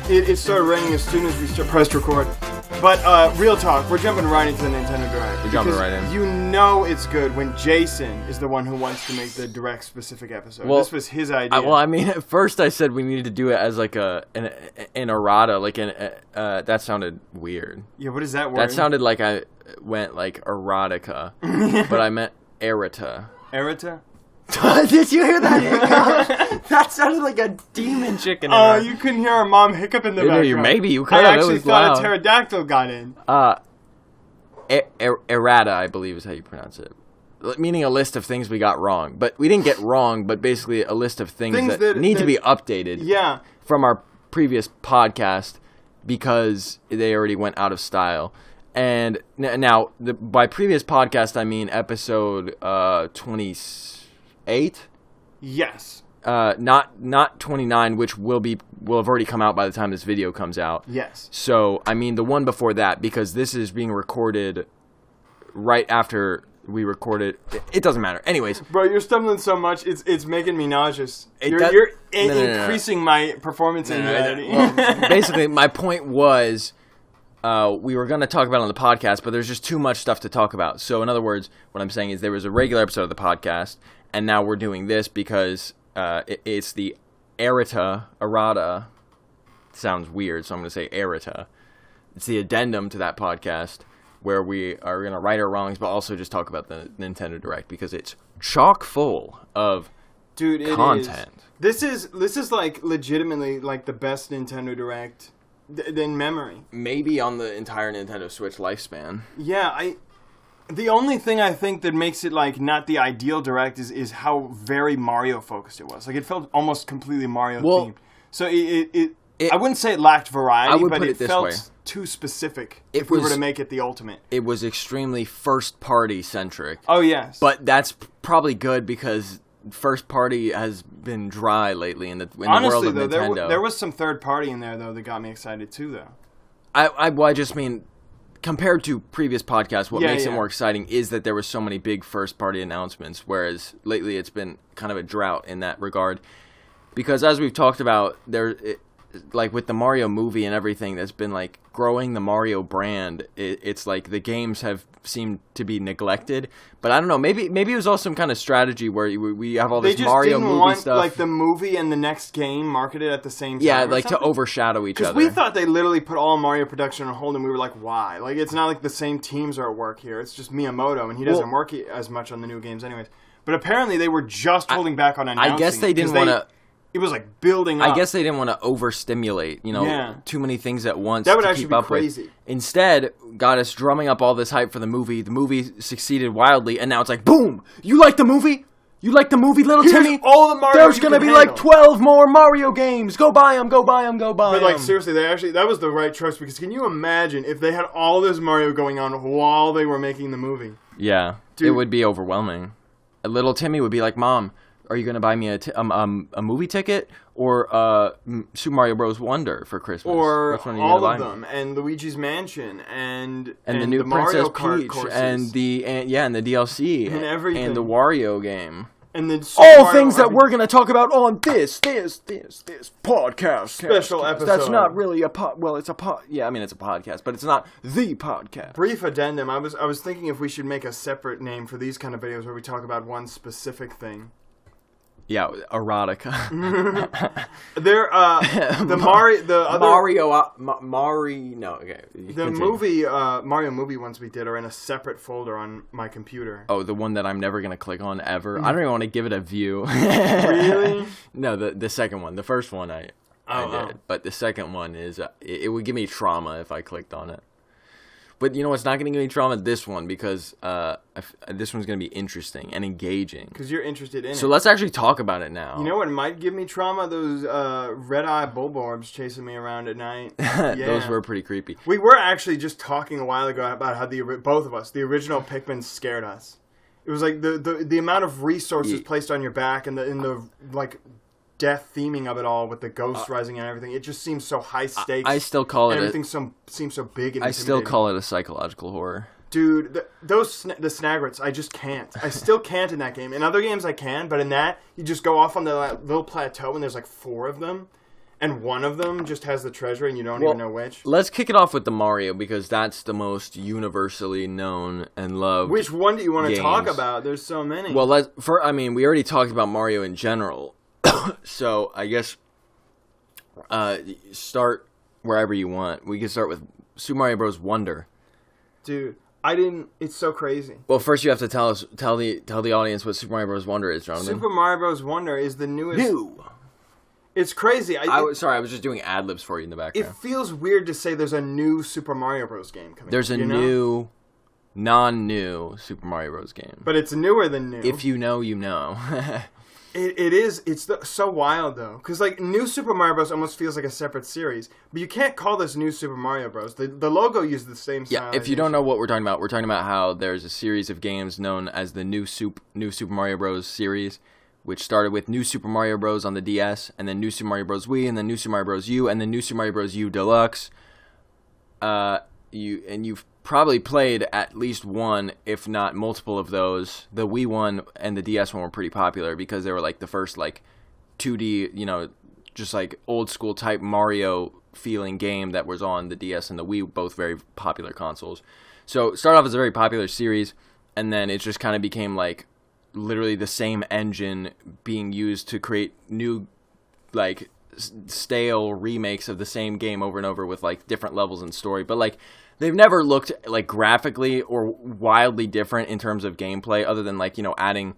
It started ringing as soon as we pressed record. But real talk, we're jumping right into the Nintendo Direct. We're jumping right in. You know it's good when Jason is the one who wants to make the Direct specific episode. Well, this was his idea. At first I said we needed to do it as like an errata, like that sounded weird. Yeah, what is that word? That sounded like I went like erotica, but I meant errata. Errata? Did you hear that? That sounded like a demon chicken. Oh, you couldn't hear our mom hiccup in the background. Maybe you could. I actually thought a pterodactyl got in. Errata, I believe, is how you pronounce it. Meaning a list of things we got wrong. But we didn't get wrong, but basically a list of things that need to be updated from our previous podcast because they already went out of style. And now, by previous podcast, I mean episode 28? Yes. Not 29, which will have already come out by the time this video comes out. Yes. So, I mean the one before that, because this is being recorded right after we recorded. It doesn't matter. Anyways. Bro, you're stumbling so much, it's making me nauseous. You're increasing my performance anxiety. Well, basically, my point was we were going to talk about it on the podcast, but there's just too much stuff to talk about. So, in other words, what I'm saying is there was a regular episode of the podcast, and now we're doing this because it's the errata. Sounds weird, so I'm going to say errata. It's the addendum to that podcast where we are going to right our wrongs, but also just talk about the Nintendo Direct because it's chock full of content. This is like legitimately like the best Nintendo Direct in memory. Maybe on the entire Nintendo Switch lifespan. Yeah, the only thing I think that makes it like not the ideal Direct is how very Mario focused it was. Like it felt almost completely Mario themed. So it I wouldn't say it lacked variety, but it felt too specific if we were to make it the ultimate. It was extremely first party centric. Oh yes. But that's probably good because first party has been dry lately in the world of Nintendo. There was some third party in there though that got me excited too though. I just mean compared to previous podcasts, what makes it more exciting is that there were so many big first-party announcements, whereas lately it's been kind of a drought in that regard. Because as we've talked about, like with the Mario movie and everything that's been like growing the Mario brand, it's like the games have seemed to be neglected. But I don't know, maybe it was also some kind of strategy where we have all this Mario movie stuff. Like the movie and the next game marketed at the same time. Yeah, like to overshadow each other. Because we thought they literally put all Mario production on hold, and we were like, why? Like it's not like the same teams are at work here. It's just Miyamoto, and he doesn't work as much on the new games anyways. But apparently they were just holding back on announcing. I guess they didn't want to. It was like building up. I guess they didn't want to overstimulate, too many things at once. That would to actually keep be up crazy. With. Instead, got us drumming up all this hype for the movie. The movie succeeded wildly, and now it's like, boom! You like the movie? You like the movie, little Timmy? All the Mario There's going to be like 12 more Mario games. Go buy them, go buy them, go buy them. But like seriously, that was the right choice because can you imagine if they had all this Mario going on while they were making the movie? Yeah, dude. It would be overwhelming. Little Timmy would be like, Mom, are you going to buy me a movie ticket or Super Mario Bros. Wonder for Christmas? Or all of them, and Luigi's Mansion, and the new the Princess Mario Kart Peach, courses. and the DLC, and everything, and the Wario game. And then all things that we're going to talk about on this podcast. Special episode. That's not really a it's a yeah, I mean, it's a podcast, but it's not the podcast. Brief addendum. I was thinking if we should make a separate name for these kind of videos where we talk about one specific thing. Yeah, erotica. Mario movie ones we did are in a separate folder on my computer. Oh, the one that I'm never gonna click on ever. I don't even want to give it a view. Really? No, the second one. The first one I did, but the second one is it would give me trauma if I clicked on it. But you know what's not going to give me trauma? This one, because this one's going to be interesting and engaging. Because you're interested in it. So let's actually talk about it now. You know what might give me trauma? Those red-eye bulborbs chasing me around at night. Yeah. Those were pretty creepy. We were actually just talking a while ago about how both of us, the original Pikmin scared us. It was like the amount of resources placed on your back and the like death theming of it all with the ghosts rising and everything. It just seems so high stakes. I still call it everything seems so big and I still call it a psychological horror. Dude, the Snagrets, I just can't. I still can't in that game. In other games I can, but in that, you just go off on the little plateau and there's like 4 of them. and one of them just has the treasure and you don't even know which. Let's kick it off with the Mario, because that's the most universally known and loved. Which one do you want to talk about? There's so many. Well, we already talked about Mario in general, so I guess start wherever you want. We can start with Super Mario Bros. Wonder. Dude, it's so crazy. Well, first you have to tell the audience what Super Mario Bros. Wonder is, Jonathan. Super Mario Bros. Wonder is the newest... It's crazy. Sorry, I was just doing ad-libs for you in the background. It feels weird to say there's a new Super Mario Bros. Game coming out. There's a new, non-new Super Mario Bros. Game. But it's newer than new. If you know, you know. It is. It's so wild, though. Because, like, new Super Mario Bros. Almost feels like a separate series. But you can't call this new Super Mario Bros. The logo uses the same style. Yeah, if you don't know what we're talking about how there's a series of games known as the new Super Mario Bros. Series, which started with New Super Mario Bros. On the DS, and then New Super Mario Bros. Wii, and then New Super Mario Bros. U, and then New Super Mario Bros. U Deluxe. You've probably played at least one, if not multiple of those. The Wii one and the DS one were pretty popular because they were like the first like 2D, just like old school type Mario feeling game that was on the DS and the Wii, both very popular consoles. So it started off as a very popular series, and then it just kind of became like literally the same engine being used to create new, like, stale remakes of the same game over and over with, like, different levels and story. But, like, they've never looked, like, graphically or wildly different in terms of gameplay, other than, like, adding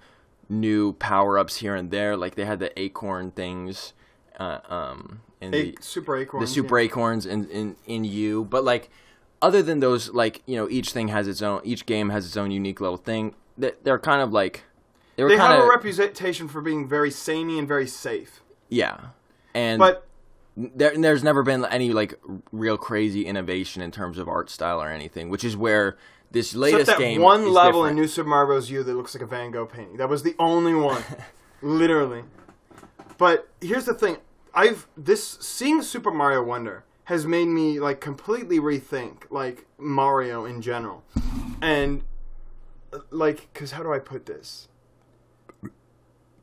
new power-ups here and there. Like, they had the acorn things Super Acorns. The Super Acorns in U. But, like, other than those, like, each game has its own unique little thing. They're kind of, like... They have a reputation for being very samey and very safe. Yeah. But there's never been any like real crazy innovation in terms of art style or anything, which is where this latest game one is level different. in New Super Mario Bros. U that looks like a Van Gogh painting. That was the only one. Literally. But here's the thing. Seeing Super Mario Wonder has made me like completely rethink like Mario in general. And like, cuz how do I put this?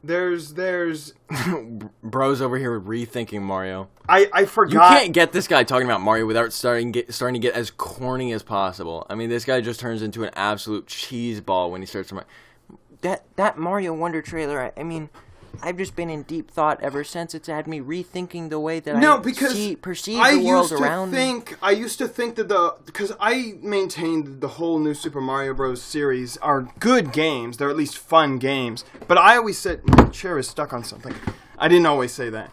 There's Bro's over here rethinking Mario. I forgot. You can't get this guy talking about Mario without starting to get as corny as possible. I mean, this guy just turns into an absolute cheese ball when he starts to... That Mario Wonder trailer, I mean, I've just been in deep thought ever since. It's had me rethinking the way that perceive the world around me. I used to think that because I maintained the whole New Super Mario Bros. Series are good games. They're at least fun games. But I always said, my chair is stuck on something. I didn't always say that.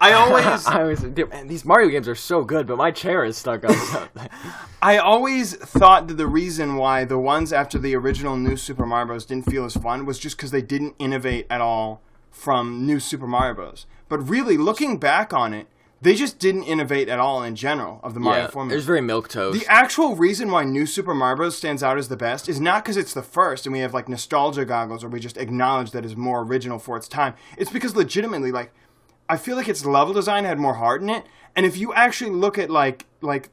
I always man, these Mario games are so good, but my chair is stuck on something. I always thought that the reason why the ones after the original New Super Mario Bros. Didn't feel as fun was just because they didn't innovate at all from New Super Mario Bros. But really, looking back on it, they just didn't innovate at all in general of the Mario formula. It was very milquetoast. The actual reason why New Super Mario Bros. Stands out as the best is not because it's the first and we have like nostalgia goggles or we just acknowledge that it's more original for its time. It's because legitimately, like, I feel like its level design had more heart in it, and if you actually look at like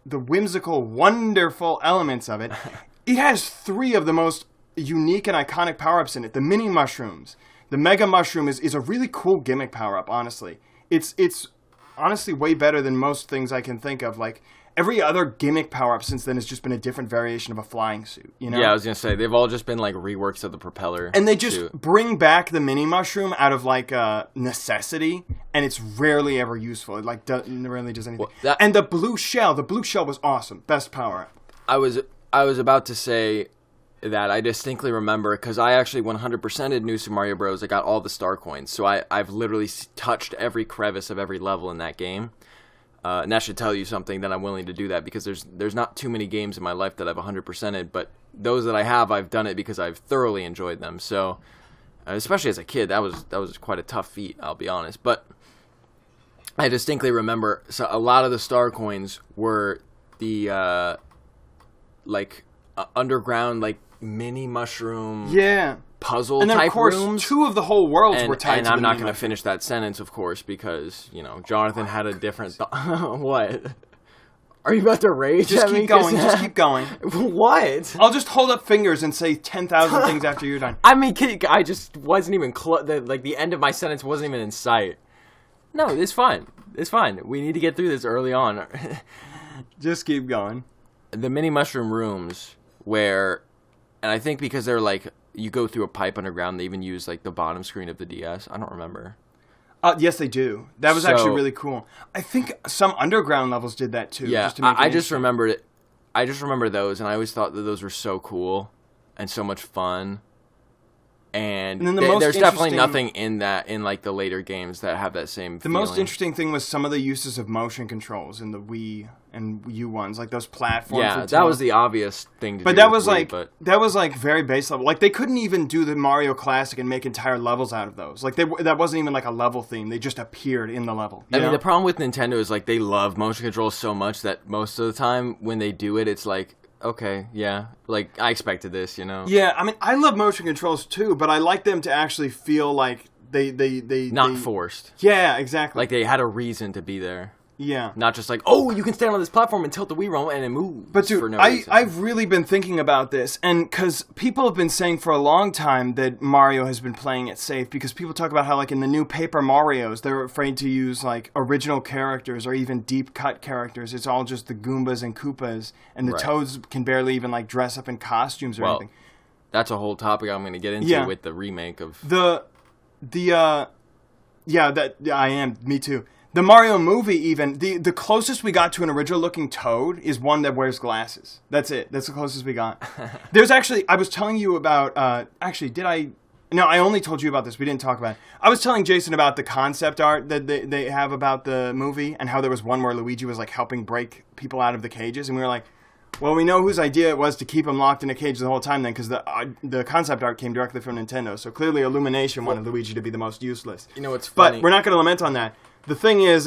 the whimsical, wonderful elements of it, it has 3 of the most unique and iconic power-ups in it. The mini mushrooms, the mega mushroom is a really cool gimmick power-up. Honestly, it's honestly way better than most things I can think of. Like every other gimmick power-up since then has just been a different variation of a flying suit. Yeah, I was gonna say they've all just been like reworks of the propeller, and they just bring back the mini mushroom out of like necessity, and it's rarely ever useful. It like rarely does anything. And the blue shell was awesome, best power-up. I was about to say that I distinctly remember because I actually 100%ed New Super Mario Bros. I got all the star coins, so I've literally touched every crevice of every level in that game. And that should tell you something that I'm willing to do that because there's not too many games in my life that I've 100%ed, but those that I have, I've done it because I've thoroughly enjoyed them. So, especially as a kid, that was quite a tough feat, I'll be honest. But I distinctly remember a lot of the star coins were the underground like mini mushroom puzzle and then, type of course, rooms. 2 of the whole worlds were tied to the I'm not going to finish that sentence, of course, because, Jonathan had a different What? Are you about to rage Just at me? Just keep going. What? I'll just hold up fingers and say 10,000 things after you're done. I mean, I just wasn't even the end of my sentence wasn't even in sight. No, it's fine. It's fine. We need to get through this early on. Just keep going. The mini mushroom rooms where, and I think because they're like, you go through a pipe underground, they even use like the bottom screen of the DS. I don't remember. Yes, they do. That was actually really cool. I think some underground levels did that too. Yeah, I just remembered it. I just remember those, and I always thought that those were so cool and so much fun. And there's definitely nothing in like the later games that have that same feeling. Most interesting thing was some of the uses of motion controls in the Wii and U ones, like those platforms. Yeah, that was the obvious thing to do. But that was like very base level. Like they couldn't even do the Mario Classic and make entire levels out of those. Like that wasn't even like a level theme. They just appeared in the level. I mean, the problem with Nintendo is like they love motion controls so much that most of the time when they do it, it's like, okay, yeah, like I expected this, you know. Yeah, I mean, I love motion controls too, but I like them to actually feel like they not forced. Yeah, exactly. Like they had a reason to be there. Yeah. Not just like, oh, you can stand on this platform and tilt the Wii remote and it moves. But dude, for no reason. I've really been thinking about this, and because people have been saying for a long time that Mario has been playing it safe, because people talk about how like in the new Paper Marios, they're afraid to use like original characters or even deep cut characters. It's all just the Goombas and Koopas, and the Toads can barely even like dress up in costumes or anything. That's a whole topic I'm going to get into with the remake of me too. The Mario movie, even, the closest we got to an original-looking Toad is one that wears glasses. That's it. That's the closest we got. There's actually, I was telling you about, No, I only told you about this. We didn't talk about it. I was telling Jason about the concept art that they have about the movie, and how there was one where Luigi was, like, helping break people out of the cages, and we were like, well, we know whose idea it was to keep him locked in a cage the whole time then, because the concept art came directly from Nintendo, so clearly Illumination wanted Luigi to be the most useless. You know what's funny? But we're not going to lament on that. The thing is,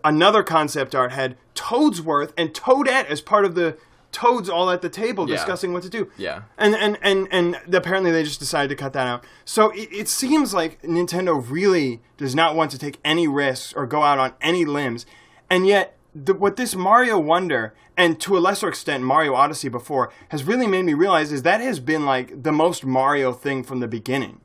another concept art had Toadsworth and Toadette as part of the Toads all at the table discussing what to do. Yeah. And apparently they just decided to cut that out. So it seems like Nintendo really does not want to take any risks or go out on any limbs. And yet, what this Mario Wonder, and to a lesser extent Mario Odyssey before, has really made me realize is that has been like the most Mario thing from the beginning,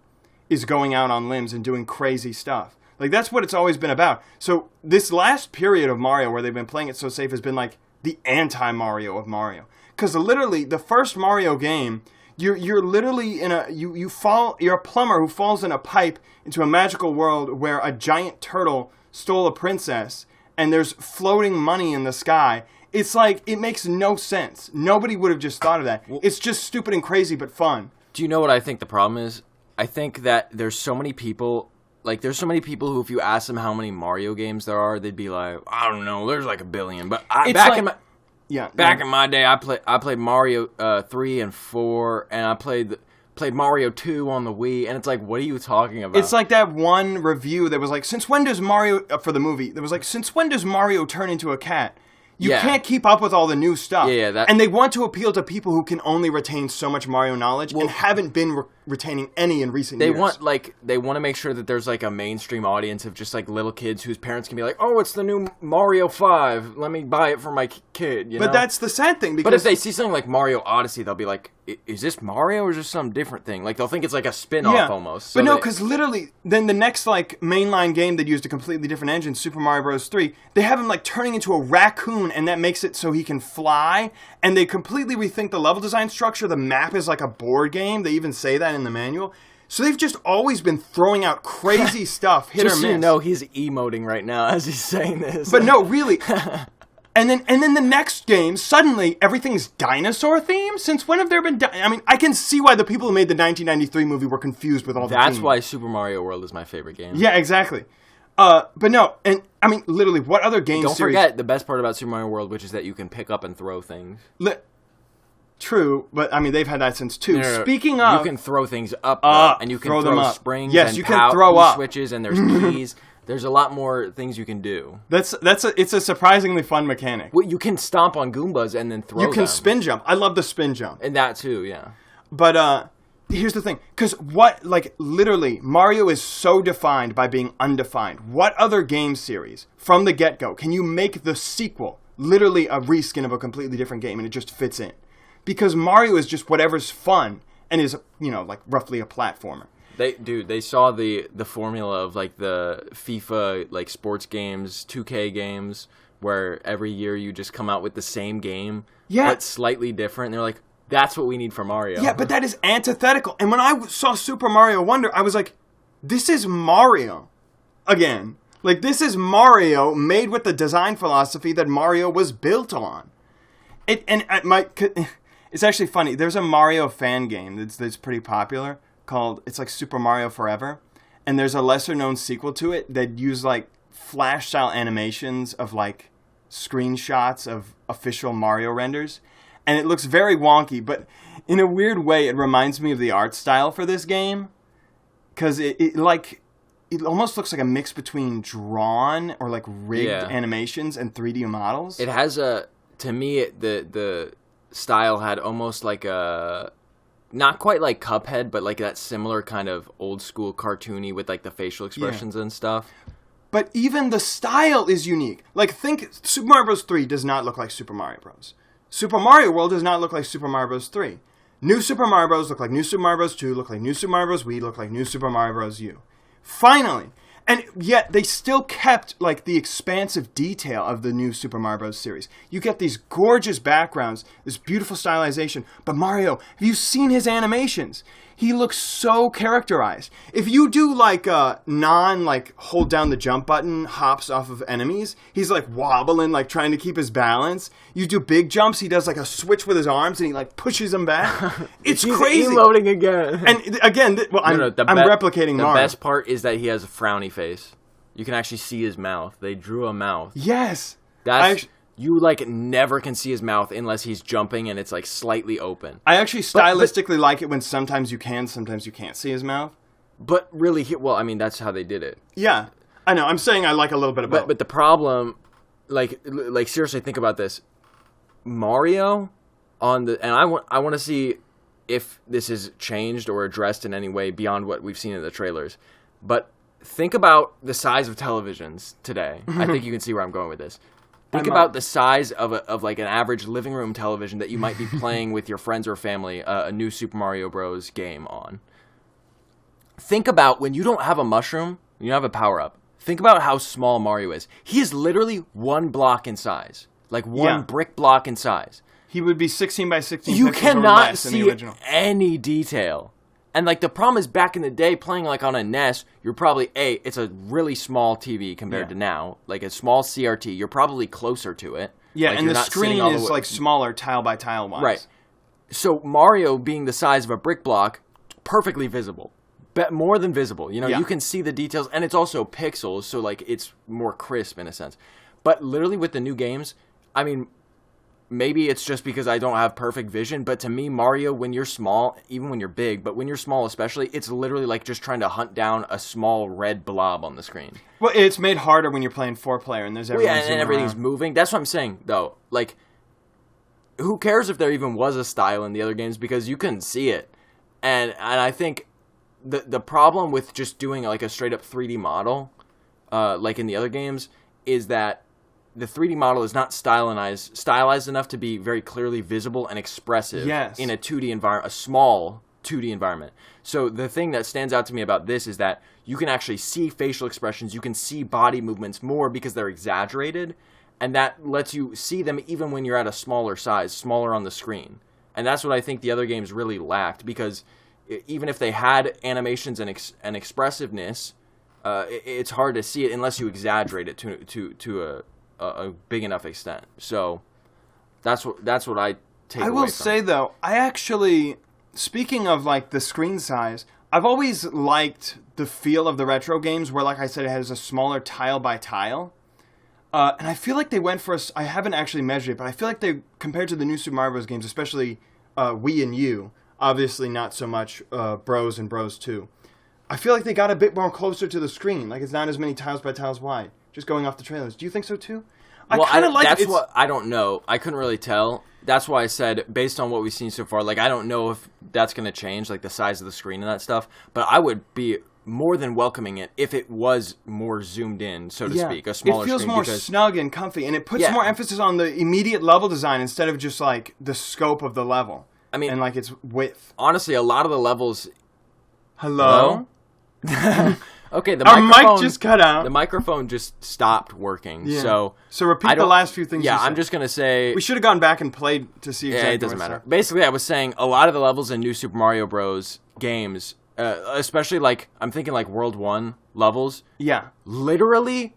is going out on limbs and doing crazy stuff. Like, that's what it's always been about. So this last period of Mario where they've been playing it so safe has been like the anti-Mario of Mario. Because literally, the first Mario game, you're literally in you're a plumber who falls in a pipe into a magical world where a giant turtle stole a princess and there's floating money in the sky. It's like, it makes no sense. Nobody would have just thought of that. It's just stupid and crazy, but fun. Do you know what I think the problem is? I think that there's so many people... Like, there's so many people who, if you ask them how many Mario games there are, they'd be like, I don't know, there's like a billion. But back in my day, I played Mario 3 and 4, and I played Mario 2 on the Wii, and it's like, what are you talking about? It's like that one review that was like, since when does Mario, for the movie, that was like, since when does Mario turn into a cat? You can't keep up with all the new stuff. And they want to appeal to people who can only retain so much Mario knowledge and haven't been retaining any in recent years. They want to make sure that there's like a mainstream audience of just like little kids whose parents can be like, oh, it's the new Mario 5. Let me buy it for my kid. You know? But that's the sad thing. Because but if they see something like Mario Odyssey, they'll be like, is this Mario or is this some different thing? Like, they'll think it's like a spin-off almost. So but no, because literally, then the next like mainline game that used a completely different engine, Super Mario Bros. 3, they have him like turning into a raccoon, and that makes it so he can fly, and they completely rethink the level design structure. The map is like a board game. They even say that in the manual. So they've just always been throwing out crazy stuff, hit or miss. Just so you know, he's emoting right now as he's saying this. But no, really. And then the next game, suddenly, everything's dinosaur themed? Since when have there been... I mean, I can see why the people who made the 1993 movie were confused with all the That's why Super Mario World is my favorite game. Yeah, exactly. But no, and I mean, literally, what other game series... Don't forget the best part about Super Mario World, which is that you can pick up and throw things. True, but I mean, they've had that since 2. No. Speaking of... You can throw things up, and you can throw springs and you can throw up switches, and there's keys. There's a lot more things you can do. It's a surprisingly fun mechanic. Well, you can stomp on Goombas and then throw them. You can spin jump. I love the spin jump. And that too, yeah. But here's the thing. Because literally, Mario is so defined by being undefined. What other game series, from the get-go, can you make the sequel literally a reskin of a completely different game and it just fits in? Because Mario is just whatever's fun and is, like, roughly a platformer. They saw the formula of like the FIFA like sports games, 2K games, where every year you just come out with the same game, but slightly different. And they're like, that's what we need for Mario. Yeah, but that is antithetical. And when I saw Super Mario Wonder, I was like, this is Mario again. Like, this is Mario made with the design philosophy that Mario was built on. It's actually funny. There's a Mario fan game that's pretty popular called, it's like Super Mario Forever. And there's a lesser known sequel to it that use like Flash style animations of like screenshots of official Mario renders. And it looks very wonky, but in a weird way, it reminds me of the art style for this game. Because it almost looks like a mix between drawn or like rigged animations and 3D models. It has to me, the style had almost like a, not quite like Cuphead, but like that similar kind of old school cartoony with like the facial expressions and stuff. But even the style is unique. Like, think Super Mario Bros. 3 does not look like Super Mario Bros. Super Mario World does not look like Super Mario Bros. 3. New Super Mario Bros. Look like New Super Mario Bros. 2, look like New Super Mario Bros. Wii, look like New Super Mario Bros. U. Finally! And yet, they still kept, like, the expansive detail of the new Super Mario Bros. Series. You get these gorgeous backgrounds, this beautiful stylization. But Mario, have you seen his animations? He looks so characterized. If you do, like, hold down the jump button, hops off of enemies, he's, like, wobbling, like, trying to keep his balance. You do big jumps, he does, like, a switch with his arms, and he, like, pushes them back. It's crazy. He's loading again. And, again, I'm replicating Mario. The best part is that he has a frowny face. You can actually see his mouth. They drew a mouth. Yes. You, like, never can see his mouth unless he's jumping and it's, like, slightly open. I actually stylistically like it when sometimes you can, sometimes you can't see his mouth. But really, that's how they did it. Yeah. I know. I'm saying I like a little bit of both. But the problem, like seriously, think about this. Mario and I want to see if this is changed or addressed in any way beyond what we've seen in the trailers. But think about the size of televisions today. I think you can see where I'm going with this. Think about the size of like an average living room television that you might be playing with your friends or family a new Super Mario Bros. Game on. Think about when you don't have a mushroom, you don't have a power-up. Think about how small Mario is. He is literally one block in size. Like one brick block in size. He would be 16 by 16 You pixels cannot or less see in the original. any detail. And, like, the problem is back in the day, playing, like, on a NES, you're probably, it's a really small TV compared to now. Like, a small CRT. You're probably closer to it. Yeah, like, and the screen is, like, smaller tile by tile wise. Right. So, Mario being the size of a brick block, perfectly visible. More than visible. You know, you can see the details, and it's also pixels, so, like, it's more crisp in a sense. But literally with the new games, I mean, maybe it's just because I don't have perfect vision, but to me, Mario, when you're small, even when you're big, but when you're small especially, it's literally like just trying to hunt down a small red blob on the screen. Well, it's made harder when you're playing 4-player and there's everyone and everything's around. Moving. That's what I'm saying, though. Like, who cares if there even was a style in the other games, because you couldn't see it. And I think the problem with just doing like a straight up 3D model, like in the other games, is that the 3D model is not stylized enough to be very clearly visible and expressive in a 2D environment, a small 2D environment. So the thing that stands out to me about this is that you can actually see facial expressions, you can see body movements more because they're exaggerated, and that lets you see them even when you're at a smaller size, smaller on the screen. And that's what I think the other games really lacked, because even if they had animations and expressiveness, it's hard to see it unless you exaggerate it to a big enough extent. So that's what I take away from. I will say though, I actually, speaking of like the screen size, I've always liked the feel of the retro games where, like I said, it has a smaller tile by tile. And I feel like they went for I haven't actually measured it, but I feel like they, compared to the new Super Mario Bros. Games, especially Wii and U, obviously not so much Bros and Bros 2. I feel like they got a bit more closer to the screen. Like, it's not as many tiles by tiles wide. Just going off the trailers. Do you think so too? I don't know. I couldn't really tell. That's why I said, based on what we've seen so far, like, I don't know if that's going to change, like the size of the screen and that stuff. But I would be more than welcoming it if it was more zoomed in, so to speak, a smaller screen. It feels more snug and comfy, and it puts more emphasis on the immediate level design instead of just like the scope of the level. I mean, and like its width. Honestly, a lot of the levels Hello? Okay, our mic just cut out. The microphone just stopped working. Yeah. So repeat the last few things you said. I'm just going to say... We should have gone back and played to see exactly it doesn't matter. Basically, I was saying a lot of the levels in New Super Mario Bros. Games, especially like, I'm thinking like World 1 levels. Yeah. Literally...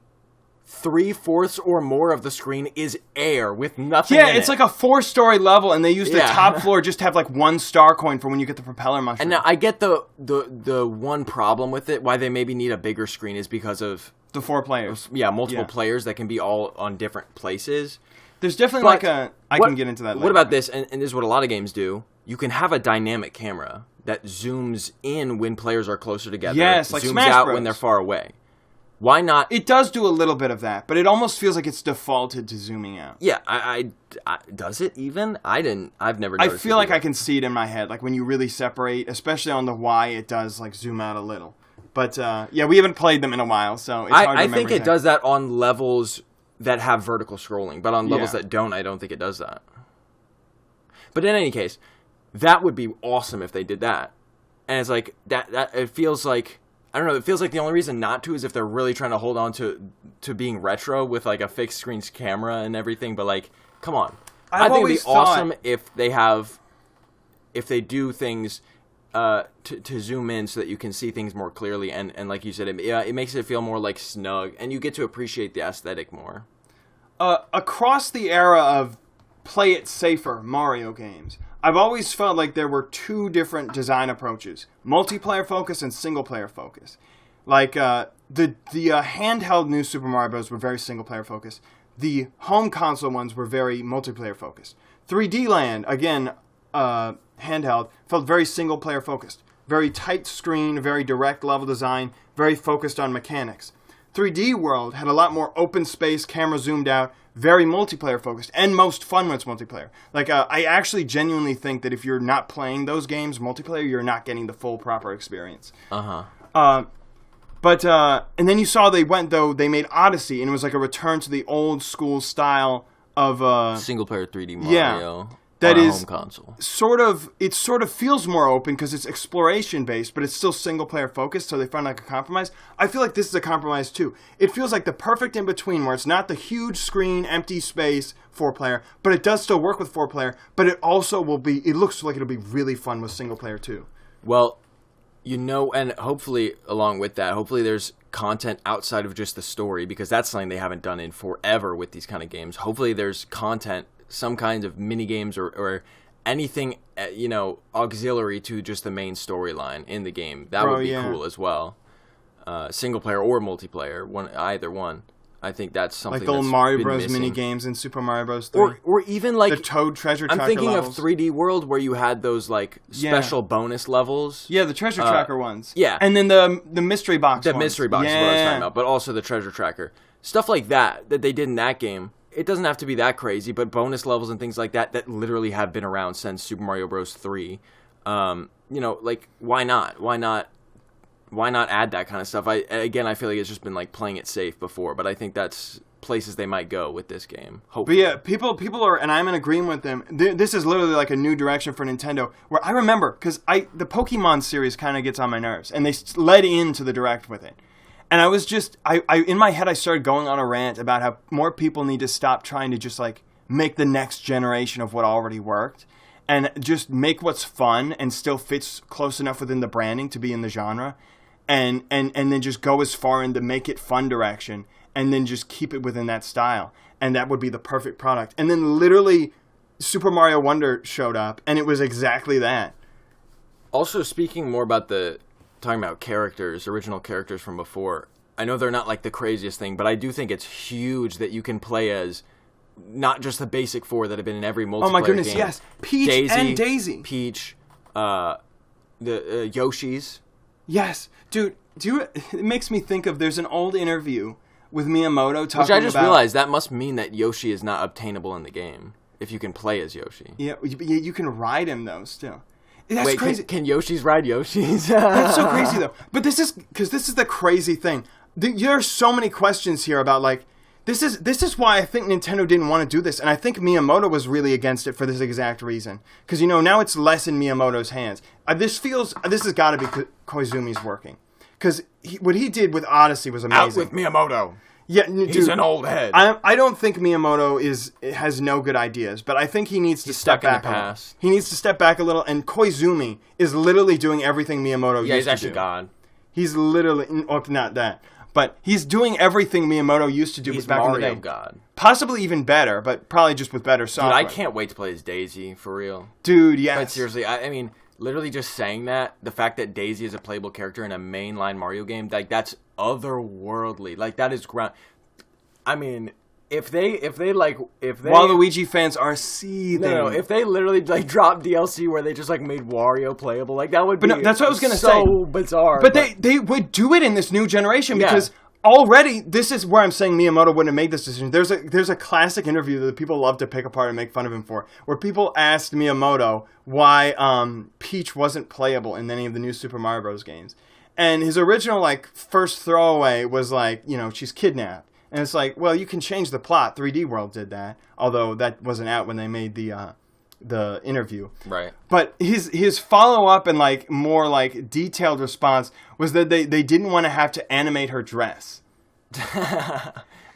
3/4 or more of the screen is air with nothing in it. Yeah, it's like a 4-story level, and they use the top floor just to have like 1 star coin for when you get the propeller mushroom. And now I get the one problem with it, why they maybe need a bigger screen is because of... the 4 players. Multiple players that can be all on different places. There's definitely I can get into that later. What about this, and this is what a lot of games do, you can have a dynamic camera that zooms in when players are closer together. Yes, like zooms Smash out Bros. when they're far away. Why not? It does do a little bit of that, but it almost feels like it's defaulted to zooming out. Yeah, I does it even? I've never noticed I feel like I can see it in my head. Like when you really separate, especially on the Y, it does like zoom out a little. But we haven't played them in a while, so it's hard to remember. I think it does that on levels that have vertical scrolling, but on levels that don't, I don't think it does that. But in any case, that would be awesome if they did that. And it's like that it feels like... I don't know, it feels like the only reason not to is if they're really trying to hold on to being retro with like a fixed screen camera and everything, but like, come on. I think it'd be awesome if they do things to zoom in so that you can see things more clearly, and like you said, it makes it feel more like snug, and you get to appreciate the aesthetic more. Across the era of play it safer Mario games, I've always felt like there were 2 different design approaches: multiplayer focus and single player focus. Like the handheld New Super Mario Bros. Were very single player focused. The home console ones were very multiplayer focused. 3D Land, again, handheld, felt very single player focused. Very tight screen, very direct level design, very focused on mechanics. 3D World had a lot more open space, camera zoomed out, very multiplayer focused, and most fun when it's multiplayer. Like, I actually genuinely think that if you're not playing those games multiplayer, you're not getting the full proper experience. And then you saw they made Odyssey, and it was like a return to the old school style of single player 3D Mario. That on a is home console. It sort of feels more open because it's exploration based, but it's still single player focused, so they found like a compromise. I feel like this is a compromise too. It feels like the perfect in between where it's not the huge screen, empty space 4-player, but it does still work with 4-player, but it also it looks like it'll be really fun with single player too. Well, and hopefully along with that, hopefully there's content outside of just the story, because that's something they haven't done in forever with these kind of games. Hopefully there's content, some kinds of mini games or anything, auxiliary to just the main storyline in the game. That would be cool as well. Single player or multiplayer, either one. I think that's something like the old Mario Bros. Mini games in Super Mario Bros. 3. Or even like the Toad Treasure Tracker. I'm thinking levels. of 3D World where you had those like special bonus levels. Yeah, the Treasure Tracker ones. Yeah, and then the Mystery Box. The Mystery Box is what I was talking about, but also the Treasure Tracker. Stuff like that they did in that game. It doesn't have to be that crazy, but bonus levels and things like that literally have been around since Super Mario Bros. 3. Like why not? Why not add that kind of stuff? I feel like it's just been like playing it safe before, but I think that's places they might go with this game. Hopefully. But yeah, people are, and I'm in agreement with them. This is literally like a new direction for Nintendo. Where I remember, because the Pokemon series kind of gets on my nerves, and they led into the Direct with it. And I was just, in my head, I started going on a rant about how more people need to stop trying to just like make the next generation of what already worked, and just make what's fun and still fits close enough within the branding to be in the genre. And then just go as far in the make it fun direction, and then just keep it within that style. And that would be the perfect product. And then literally Super Mario Wonder showed up, and it was exactly that. Also, speaking more about talking about characters, original characters from before, I know they're not like the craziest thing, but I do think it's huge that you can play as not just the basic 4 that have been in every multiplayer game. Oh my goodness, yes. Peach and Daisy. Peach, the Yoshis. Yes, dude. It makes me think of, there's an old interview with Miyamoto talking about... Which I just realized that must mean that Yoshi is not obtainable in the game, if you can play as Yoshi. Yeah, you can ride him, though, still. That's crazy. Can Yoshis ride Yoshis? That's so crazy, though. But this is the crazy thing. There are so many questions here about, like, This is why I think Nintendo didn't want to do this, and I think Miyamoto was really against it for this exact reason. Because, now it's less in Miyamoto's hands. This has got to be Koizumi's working. Because what he did with Odyssey was amazing. Out with Miyamoto. Yeah, dude, he's an old head. I don't think Miyamoto has no good ideas, but I think he needs to step back a little. He needs to step back a little, and Koizumi is literally doing everything Miyamoto used to do. Yeah, he's actually God. He's literally... not that. But he's doing everything Miyamoto used to do back in the day. God. Possibly even better, but probably just with better software. Dude, I can't wait to play as Daisy, for real. Dude, yes. But seriously, I mean, literally just saying that, the fact that Daisy is a playable character in a mainline Mario game, like, that's otherworldly. Like, that is ground... I mean... If they Waluigi fans are seething. No, if they literally like dropped DLC where they just like made Wario playable, like that would be that's what I was gonna say. So bizarre. But they would do it in this new generation because already this is where I'm saying Miyamoto wouldn't have made this decision. There's a classic interview that people love to pick apart and make fun of him for, where people asked Miyamoto why Peach wasn't playable in any of the new Super Mario Bros. Games, and his original first throwaway was she's kidnapped. And it's like, well, you can change the plot. 3D World did that, although that wasn't out when they made the interview. Right. But his follow-up and more detailed response was that they didn't want to have to animate her dress.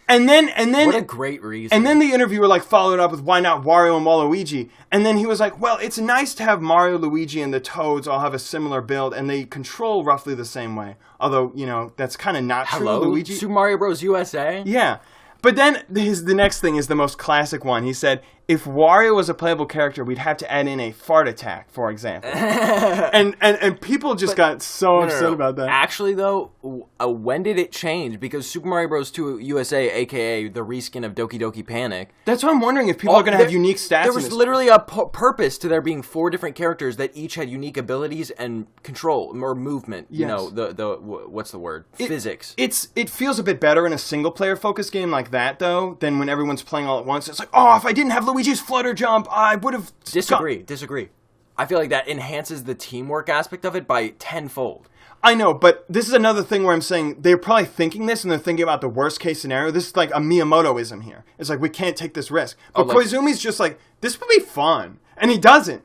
And then what a great reason. And then the interviewer followed up with why not Wario and Waluigi, and then he was like, well, it's nice to have Mario, Luigi, and the Toads all have a similar build, and they control roughly the same way. Although that's kind of not true. Luigi, Super Mario Bros. USA. Yeah. But then the next thing is the most classic one. He said, if Wario was a playable character, we'd have to add in a fart attack, for example. and people just got so upset about that. Actually, though, when did it change? Because Super Mario Bros. 2 USA, a.k.a. the reskin of Doki Doki Panic. That's what I'm wondering, if people are going to have unique stats. There was literally a purpose to there being 4 different characters that each had unique abilities and control, or movement. Yes. What's the word? Physics. It feels a bit better in a single-player focused game like that, though, than when everyone's playing all at once. It's like, oh, if I didn't have Luigi's flutter jump, I would have... Disagree. I feel like that enhances the teamwork aspect of it by tenfold. I know, but this is another thing where I'm saying they're probably thinking this, and they're thinking about the worst-case scenario. This is like a Miyamoto-ism here. It's like, we can't take this risk. But Koizumi's just like, this would be fun. And he doesn't.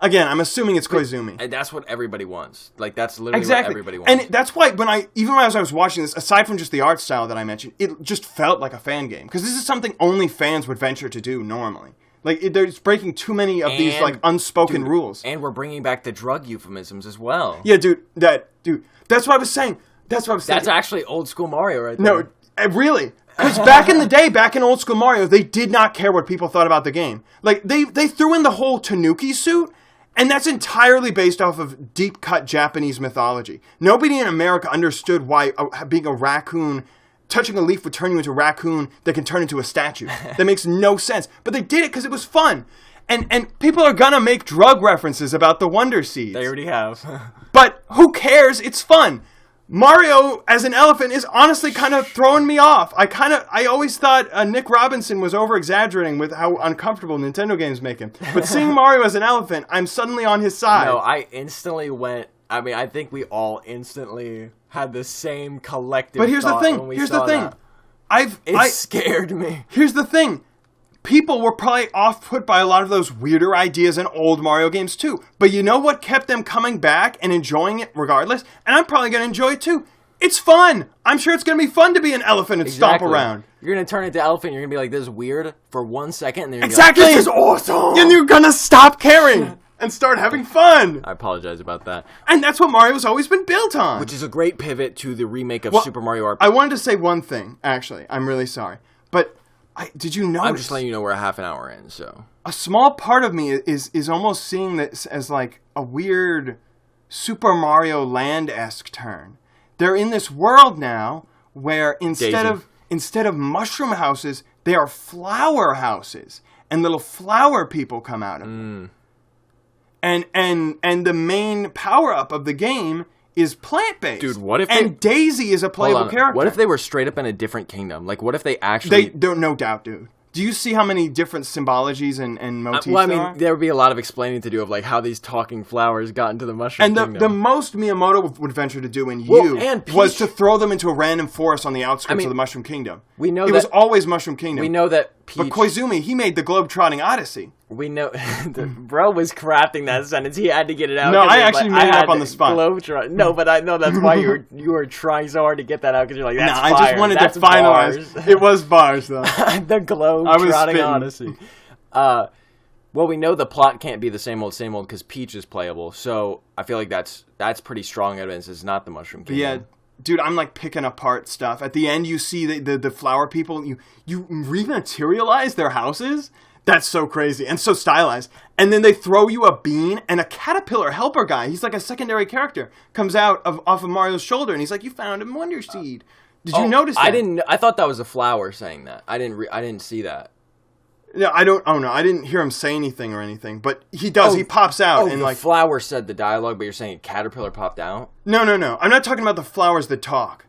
Again, I'm assuming it's Koizumi. And that's what everybody wants. That's literally what everybody wants. And that's why even as I was watching this, aside from just the art style that I mentioned, it just felt like a fan game. Because this is something only fans would venture to do normally. There's breaking too many of these unspoken rules. And we're bringing back the drug euphemisms as well. Yeah, dude, that's what I was saying. That's actually old school Mario right there. No, really. Because back in the day, back in old school Mario, they did not care what people thought about the game. They threw in the whole Tanuki suit. And that's entirely based off of deep-cut Japanese mythology. Nobody in America understood why being a raccoon, touching a leaf would turn you into a raccoon that can turn into a statue. That makes no sense. But they did it because it was fun. And people are gonna make drug references about the Wonder Seeds. They already have. But who cares? It's fun. Mario as an elephant is honestly kind of throwing me off. I always thought Nick Robinson was over-exaggerating with how uncomfortable Nintendo games make him. But seeing Mario as an elephant, I'm suddenly on his side. No, I instantly went... I mean, I think we all instantly had the same collective But here's the thing. It scared me. Here's the thing. People were probably off-put by a lot of those weirder ideas in old Mario games, too. But you know what kept them coming back and enjoying it regardless? And I'm probably going to enjoy it, too. It's fun. I'm sure it's going to be fun to be an elephant and stomp around. You're going to turn into elephant. You're going to be like, this is weird for 1 second. And then you're exactly. Like, this is awesome. And you're going to stop caring and start having fun. I apologize about that. And that's what Mario's always been built on. Which is a great pivot to the remake of Super Mario RPG. I wanted to say one thing, actually. I'm really sorry. But... did you notice? I'm just letting you know we're a half an hour in, so. A small part of me is almost seeing this as like a weird Super Mario Land-esque turn. They're in this world now where instead of mushroom houses, they are flower houses. And little flower people come out of them. And the main power-up of the game is plant-based. Dude, what if Daisy is a playable character. What if they were straight up in a different kingdom? Like, what if they actually... They're no doubt, dude. Do you see how many different symbologies and motifs well, I mean, there are? there would be a lot of explaining to do of like how these talking flowers got into the mushroom And kingdom. the most Miyamoto would venture to do in was to throw them into a random forest on the outskirts of the Mushroom Kingdom. We know it was always Mushroom Kingdom. We know that Peach... But Koizumi, he made the Globe-Trotting Odyssey. We know... Bro was crafting that sentence. He had to get it out. No, I actually made it up on the spot. No, but I know that's why you were trying so hard to get that out, because you're like, that's fire. I just wanted to finalize. Bars. It was bars, though. The Globe-Trotting Odyssey. Well, we know the plot can't be the same old, because Peach is playable. So I feel like that's pretty strong evidence it's not the Mushroom Kingdom. Yeah, dude, I'm like picking apart stuff. At the end, you see the flower people. You rematerialize their houses. That's so crazy and so stylized. And then they throw you a bean, and a caterpillar helper guy. He's like a secondary character. Comes out off of Mario's shoulder, and he's like, "You found a Wonder Seed." Did you notice that? I didn't. I thought that was a flower saying that. I didn't see that. No, I don't. Oh no, I didn't hear him say anything or anything. But he does. He pops out and the flower said the dialogue, but you're saying a caterpillar popped out? No. I'm not talking about the flowers that talk.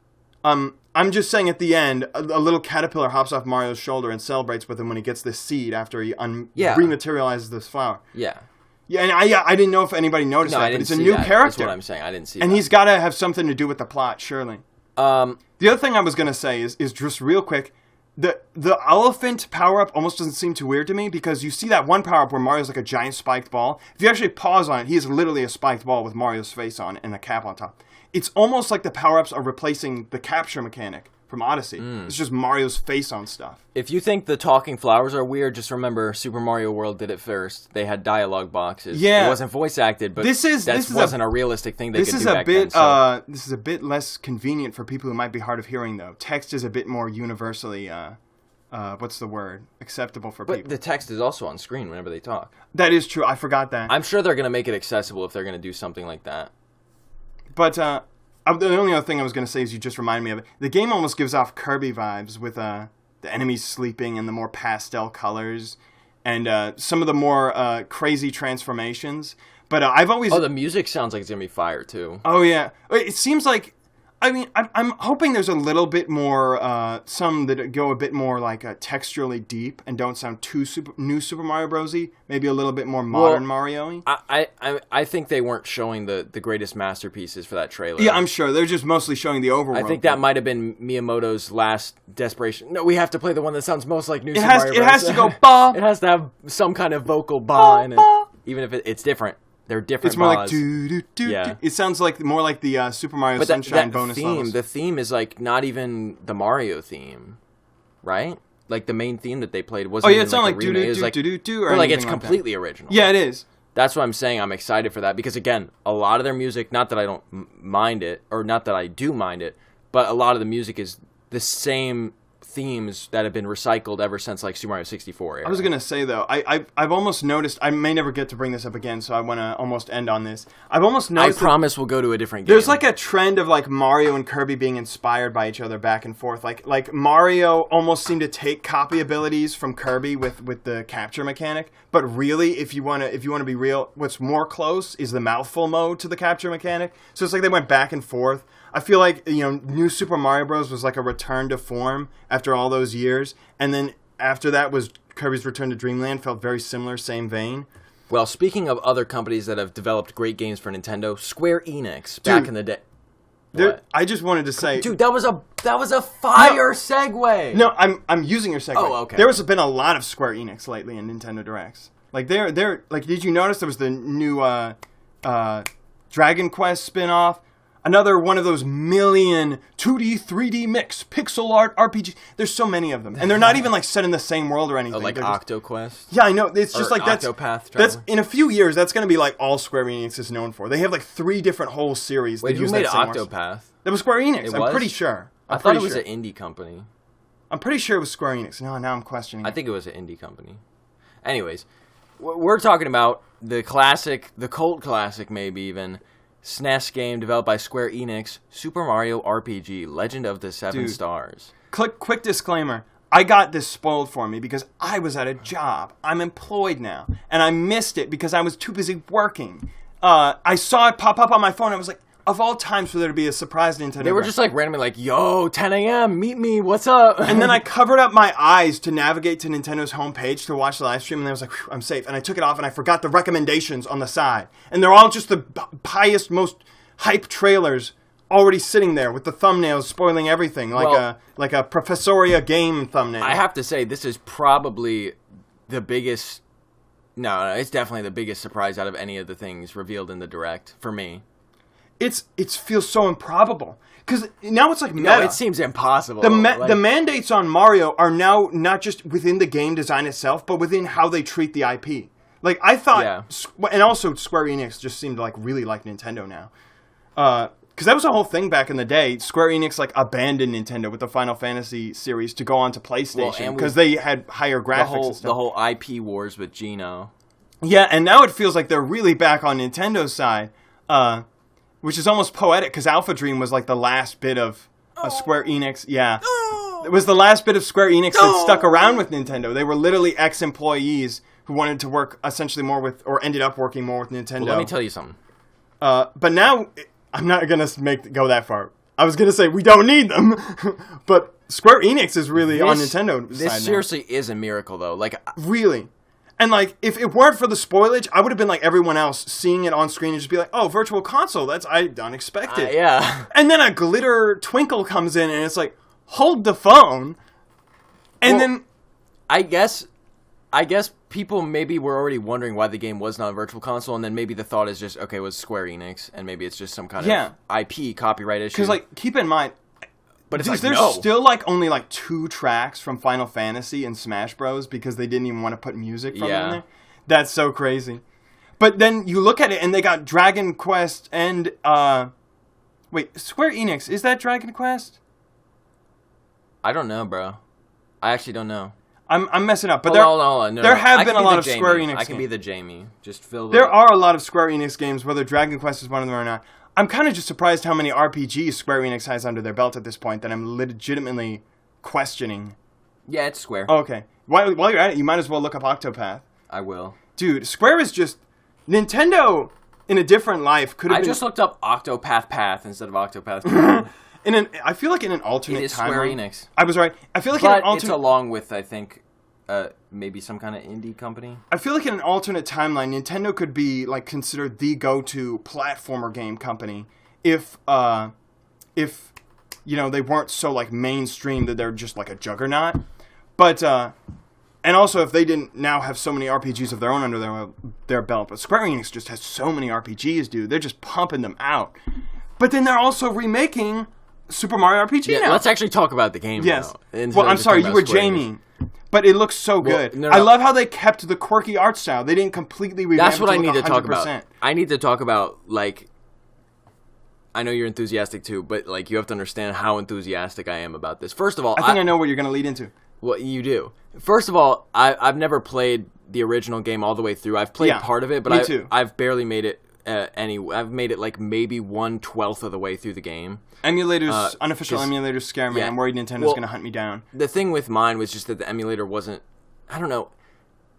I'm just saying at the end, a little caterpillar hops off Mario's shoulder and celebrates with him when he gets this seed after he rematerializes this flower. Yeah. Yeah, and I didn't know if anybody noticed that, but it's a new character. That's what I'm saying. I didn't see that. And he's got to have something to do with the plot, surely. The other thing I was going to say is just real quick, the elephant power-up almost doesn't seem too weird to me, because you see that one power-up where Mario's like a giant spiked ball. If you actually pause on it, he is literally a spiked ball with Mario's face on it and a cap on top. It's almost like the power-ups are replacing the capture mechanic from Odyssey. It's just Mario's face on stuff. If you think the talking flowers are weird, just remember Super Mario World did it first. They had dialogue boxes. Yeah. It wasn't voice acted, but this wasn't a realistic thing they could do back then. This is a bit less convenient for people who might be hard of hearing, though. Text is a bit more universally, what's the word? Acceptable for people. But the text is also on screen whenever they talk. That is true. I forgot that. I'm sure they're going to make it accessible if they're going to do something like that. But the only other thing I was going to say is you just reminded me of it. The game almost gives off Kirby vibes with the enemies sleeping and the more pastel colors and some of the more crazy transformations. But I've always... Oh, the music sounds like it's going to be fire, too. Oh, yeah. It seems like... I mean, I'm hoping there's a little bit more, some that go a bit more like texturally deep and don't sound too new Super Mario Bros.-y. Maybe a little bit more modern Mario-y. I think they weren't showing the greatest masterpieces for that trailer. Yeah, I'm sure. They're just mostly showing the overworld. I think that might have been Miyamoto's last desperation. No, we have to play the one that sounds most like New Super Mario Bros. It has to go ba. It has to have some kind of vocal ba in it. Even if it's different. They're different. It's more like do. Yeah. It sounds like more like the Super Mario Sunshine bonus levels. The theme is like not even the Mario theme, right? Like the main theme that they played wasn't. Oh yeah, it sounded like do or like it's completely original. Yeah, it is. That's what I'm saying. I'm excited for that because again, a lot of their music. Not that I don't mind it, or not that I do mind it, but a lot of the music is the same themes that have been recycled ever since like Super Mario 64 era. I was gonna say though, I've almost noticed. I may never get to bring this up again, so I want to almost end on this. I've almost noticed. I promise we'll go to a different game. There's like a trend of like Mario and Kirby being inspired by each other back and forth. Like Mario almost seemed to take copy abilities from Kirby with the capture mechanic, but really, if you wanna be real, what's more close is the mouthful mode to the capture mechanic. So it's like they went back and forth. I feel like, New Super Mario Bros. Was like a return to form after all those years. And then after that was Kirby's Return to Dreamland, felt very similar, same vein. Well, speaking of other companies that have developed great games for Nintendo, Square Enix, back in the day. I just wanted to say... Dude, that was a fire segue! No, I'm using your segue. Oh, okay. There has been a lot of Square Enix lately in Nintendo Directs. Like, they're like, did you notice there was the new Dragon Quest spin-off? Another one of those million 2D, 3D mix, pixel art, RPG. There's so many of them. And they're not even like set in the same world or anything. Oh, like OctoQuest? Yeah, I know. It's just like Octopath that's in a few years, that's going to be like all Square Enix is known for. They have like 3 different whole series. Wait, who made Octopath? That was Square Enix. I'm pretty sure. I thought it was an indie company. I'm pretty sure it was Square Enix. No, now I'm questioning. I think it was an indie company. Anyways, we're talking about the classic, the cult classic maybe even, SNES game developed by Square Enix, Super Mario RPG, Legend of the Seven Stars. Quick disclaimer. I got this spoiled for me because I was at a job. I'm employed now. And I missed it because I was too busy working. I saw it pop up on my phone. I was like, of all times for there to be a surprise Nintendo They were just like randomly like, yo, 10 a.m., meet me, what's up? And then I covered up my eyes to navigate to Nintendo's homepage to watch the live stream, and I was like, I'm safe. And I took it off, and I forgot the recommendations on the side. And they're all just the highest, most hype trailers already sitting there with the thumbnails spoiling everything, like a Professoria game thumbnail. I have to say, this is probably the biggest... No, it's definitely the biggest surprise out of any of the things revealed in the Direct, for me. It feels so improbable. Because now it's like meta. No, it seems impossible. The mandates on Mario are now not just within the game design itself, but within how they treat the IP. Like, I thought... And also, Square Enix just seemed like really like Nintendo now. Because that was a whole thing back in the day. Square Enix like abandoned Nintendo with the Final Fantasy series to go on to PlayStation because they had higher graphics and stuff. The whole IP wars with Geno. Yeah, and now it feels like they're really back on Nintendo's side, which is almost poetic because Alpha Dream was like the last bit of Square Enix. Yeah, it was the last bit of Square Enix that stuck around with Nintendo. They were literally ex-employees who wanted to work essentially more with, or ended up working more with Nintendo. Well, let me tell you something. But now... I'm not going to go that far. I was going to say we don't need them, but Square Enix is really on Nintendo's side now. This seriously is a miracle, though. Like, really. And, like, if it weren't for the spoilage, I would have been like everyone else, seeing it on screen and just be like, oh, Virtual Console, that's unexpected. Yeah. And then a glitter twinkle comes in, and it's like, hold the phone. And then... I guess people maybe were already wondering why the game was not a Virtual Console, and then maybe the thought is just, okay, it was Square Enix, and maybe it's just some kind of IP copyright issue. Because, like, keep in mind, but it's there's still, like, only, like, 2 tracks from Final Fantasy and Smash Bros. Because they didn't even want to put music from in there. That's so crazy. But then you look at it, and they got Dragon Quest and, wait, Square Enix, is that Dragon Quest? I don't know, bro. I actually don't know. I'm messing up, but there have been a lot of Square Enix games. I can be the Jamie. Just fill There are a lot of Square Enix games, whether Dragon Quest is one of them or not. I'm kind of just surprised how many RPGs Square Enix has under their belt at this point that I'm legitimately questioning. Yeah, it's Square. Oh, okay. While you're at it, you might as well look up Octopath. I will. Dude, Square is just... Nintendo, in a different life, could have been... I just looked up Octopath Path instead of Octopath Path. I feel like in an alternate timeline... It is Square Enix. I was right. I feel like in an alternate... it's along with, I think... maybe some kind of indie company. I feel like in an alternate timeline, Nintendo could be like considered the go-to platformer game company if you know they weren't so like mainstream that they're just like a juggernaut. But and also if they didn't now have so many RPGs of their own under their belt. But Square Enix just has so many RPGs, dude. They're just pumping them out. But then they're also remaking Super Mario RPG now. Let's actually talk about the game. Yes. Now, well, I'm sorry, you were Jamie. But it looks so good. No. I love how they kept the quirky art style. They didn't completely revamp it. That's what I need to talk about. I need to talk about, like... I know you're enthusiastic too, but like you have to understand how enthusiastic I am about this. First of all... I think I know what you're going to lead into. Well, you do. First of all, I've never played the original game all the way through. I've played part of it, but I've barely made it I've made it like maybe 1/12 of the way through the game. Emulators, unofficial emulators scare me. I'm worried Nintendo's going to hunt me down. The thing with mine was just that the emulator wasn't... I don't know.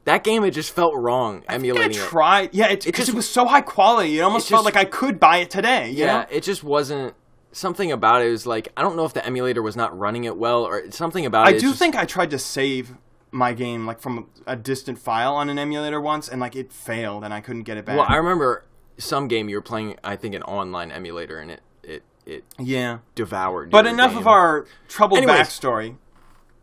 That game, it just felt wrong emulating it. I tried. Yeah, because it was so high quality. It almost felt like I could buy it today. You know? It just wasn't... Something about it was like... I don't know if the emulator was not running it well or something about it. I do think I tried to save my game like from a distant file on an emulator once, and like it failed, and I couldn't get it back. Well, I remember some game you were playing, I think, an online emulator, and it devoured. But enough of our troubled backstory.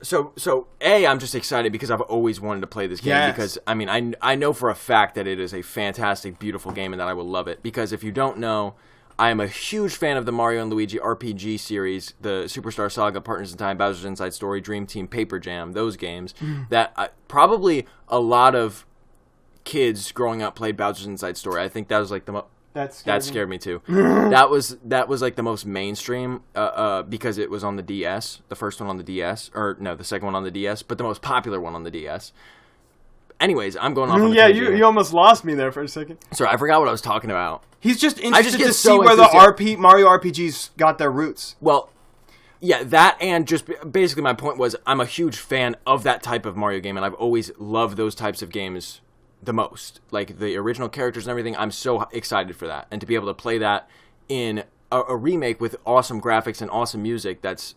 So I'm just excited because I've always wanted to play this game because I mean I know for a fact that it is a fantastic, beautiful game and that I will love it. Because if you don't know, I am a huge fan of the Mario and Luigi RPG series, the Superstar Saga, Partners in Time, Bowser's Inside Story, Dream Team, Paper Jam, those games that probably a lot of kids growing up played Bowser's Inside Story. I think that was like the that scared me too. that was like the most mainstream because it was on the DS, the first one on the DS, or no, the second one on the DS, but the most popular one on the DS. Anyways, I'm going off on a tangent. You almost lost me there for a second. Sorry, I forgot what I was talking about. He's just interested to see where the Mario RPGs got their roots. Well, yeah, that and just basically my point was I'm a huge fan of that type of Mario game, and I've always loved those types of games the most. Like the original characters and everything, I'm so excited for that. And to be able to play that in a remake with awesome graphics and awesome music that's,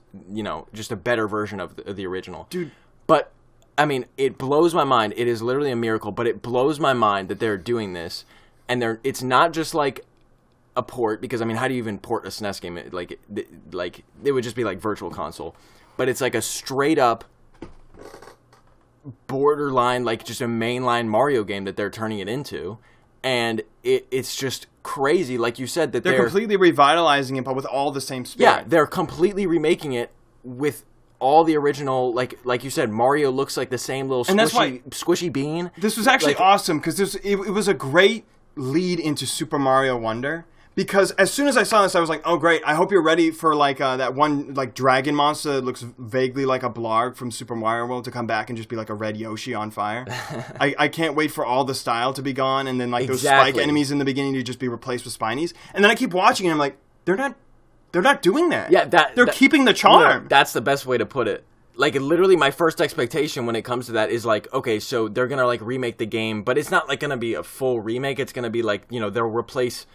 just a better version of the original. Dude. But, I mean, it blows my mind. It is literally a miracle, but it blows my mind that they're doing this. And it's not just like a port, because, I mean, how do you even port a SNES game? Like, it would just be like Virtual Console. But it's like a straight up borderline, like just a mainline Mario game that they're turning it into. And it's just crazy, like you said, that they're completely revitalizing it, but with all the same spirit. Yeah, they're completely remaking it with all the original, like you said, Mario looks like the same little squishy bean. This was actually awesome, because it was a great lead into Super Mario Wonder. Because as soon as I saw this, I was like, oh, great. I hope you're ready for, like, that one, like, dragon monster that looks vaguely like a Blarg from Super Mario World to come back and just be like a red Yoshi on fire. I can't wait for all the style to be gone, and then, like, those spike enemies in the beginning to just be replaced with Spinies. And then I keep watching, and I'm like, they're not doing that. Yeah, they're keeping the charm. No, that's the best way to put it. Like, literally, my first expectation when it comes to that is, like, okay, so they're going to, like, remake the game, but it's not, like, going to be a full remake. It's going to be, like, they'll replace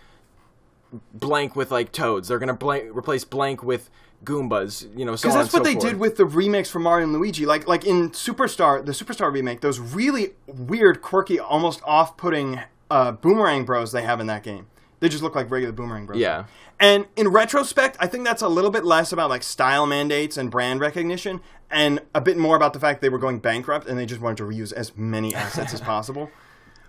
blank with, like, Toads. They're going to replace blank with Goombas, so on and so forth. Because that's what they did with the remakes for Mario and Luigi. Like in Superstar, the Superstar remake, those really weird, quirky, almost off-putting Boomerang Bros they have in that game. They just look like regular Boomerang Bros. Yeah. And in retrospect, I think that's a little bit less about, like, style mandates and brand recognition, and a bit more about the fact they were going bankrupt and they just wanted to reuse as many assets as possible.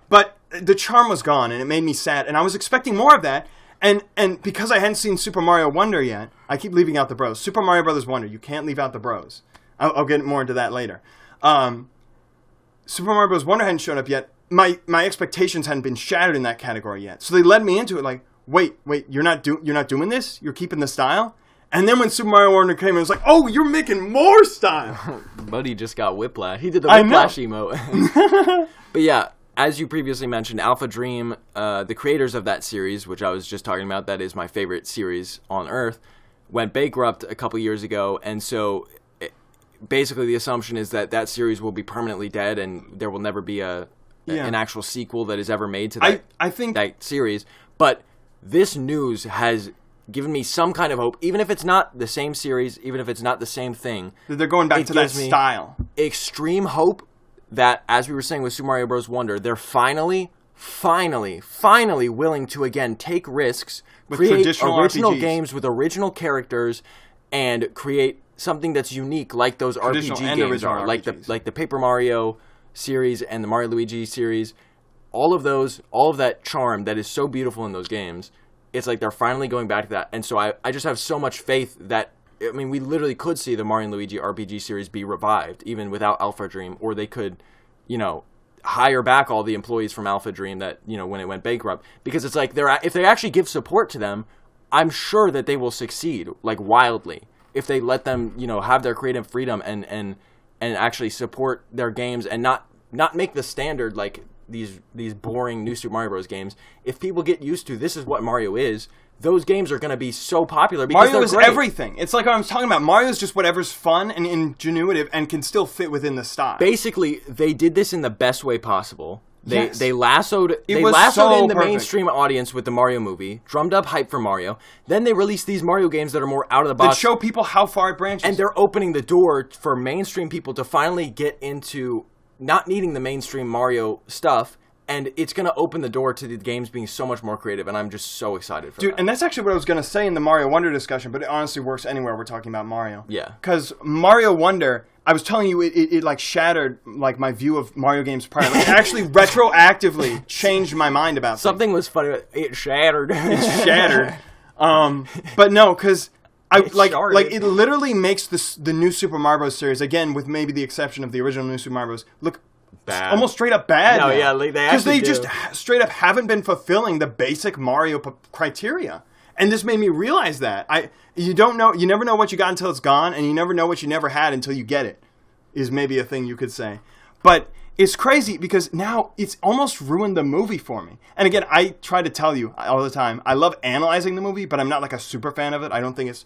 But the charm was gone, and it made me sad, and I was expecting more of that. And because I hadn't seen Super Mario Wonder yet, I keep leaving out the bros. Super Mario Brothers Wonder, you can't leave out the bros. I'll get more into that later. Super Mario Bros. Wonder hadn't shown up yet. My expectations hadn't been shattered in that category yet. So they led me into it like, wait, you're not doing this? You're keeping the style? And then when Super Mario Wonder came in, it was like, oh, you're making more style. Buddy just got whiplash. He did the whiplash emote. But yeah. As you previously mentioned, Alpha Dream, the creators of that series, which I was just talking about, that is my favorite series on Earth, went bankrupt a couple years ago, and so basically the assumption is that series will be permanently dead, and there will never be an actual sequel that is ever made to that series. But this news has given me some kind of hope, even if it's not the same series, even if it's not the same thing. They're going back to that style. Extreme hope that, as we were saying with Super Mario Bros. Wonder, they're finally willing to, again, take risks, create original games with original characters, and create something that's unique, like those RPG games are, like the Paper Mario series and the Mario Luigi series. All of that charm that is so beautiful in those games, it's like they're finally going back to that. And so I just have so much faith that, I mean, we literally could see the Mario and Luigi RPG series be revived, even without Alpha Dream, or they could, hire back all the employees from Alpha Dream that, when it went bankrupt. Because it's like, if they actually give support to them, I'm sure that they will succeed, like, wildly. If they let them, have their creative freedom and actually support their games and not make the standard, like, these boring new Super Mario Bros. Games. If people get used to, this is what Mario is, those games are going to be so popular because Mario is everything. It's like I was talking about. Mario is just whatever's fun and ingenuitive and can still fit within the style. Basically, they did this in the best way possible. They lassoed in the mainstream audience with the Mario movie, drummed up hype for Mario. Then they released these Mario games that are more out of the box. That show people how far it branches. And they're opening the door for mainstream people to finally get into not needing the mainstream Mario stuff. And it's going to open the door to the games being so much more creative, and I'm just so excited for that. Dude, and that's actually what I was going to say in the Mario Wonder discussion, but it honestly works anywhere we're talking about Mario. Yeah. Because Mario Wonder, I was telling you, it like shattered like my view of Mario games prior. Like, it actually retroactively changed my mind about something. Things. Was funny. It shattered. It shattered. But no, because it literally makes the new Super Mario Bros. Series, again, with maybe the exception of the original new Super Mario Bros., look bad. Almost straight up bad. No, yeah, because they just straight up haven't been fulfilling the basic Mario criteria, and this made me realize that you never know what you got until it's gone, and you never know what you never had until you get it. Is maybe a thing you could say, but it's crazy because now it's almost ruined the movie for me. And again, I try to tell you all the time, I love analyzing the movie, but I'm not like a super fan of it. I don't think it's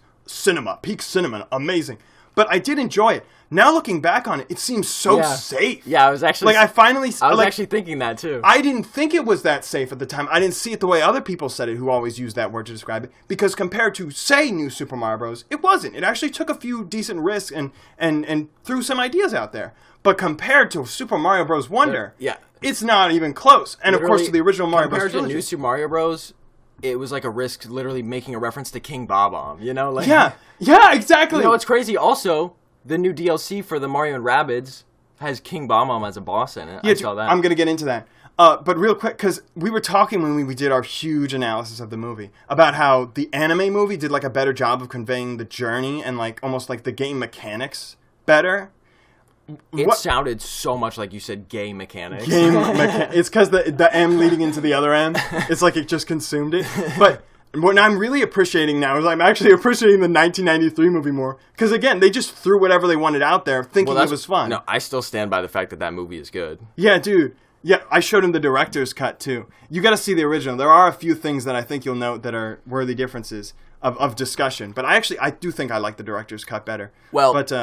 peak cinema, amazing. but I did enjoy it. Now looking back on it, it seems so safe. Yeah, I was actually... I was actually thinking that, too. I didn't think it was that safe at the time. I didn't see it the way other people said it, who always use that word to describe it. Because compared to, say, New Super Mario Bros., it wasn't. It actually took a few decent risks and threw some ideas out there. But compared to Super Mario Bros. Wonder, it's not even close. And, of course, to the original Mario Bros. Compared to New Super Mario Bros., it was like a risk literally making a reference to King Bob-omb, you know? Yeah, exactly. You know, it's crazy. Also... The new DLC for the Mario and Rabbids has King Bob-omb as a boss in it. Yeah, I saw that. I'm going to get into that. But real quick, because we were talking when we did our huge analysis of the movie about how the anime movie did like a better job of conveying the journey and like almost like the game mechanics better. It sounded so much like you said gay mechanics. It's because the M leading into the other M. It's like it just consumed it. But... what I'm really appreciating now is I'm actually appreciating the 1993 movie more. Because, again, they just threw whatever they wanted out there thinking it was fun. No, I still stand by the fact that movie is good. Yeah, dude. Yeah, I showed him the director's cut, too. You got to see the original. There are a few things that I think you'll note that are worthy differences of discussion. But I do think I like the director's cut better. Well... But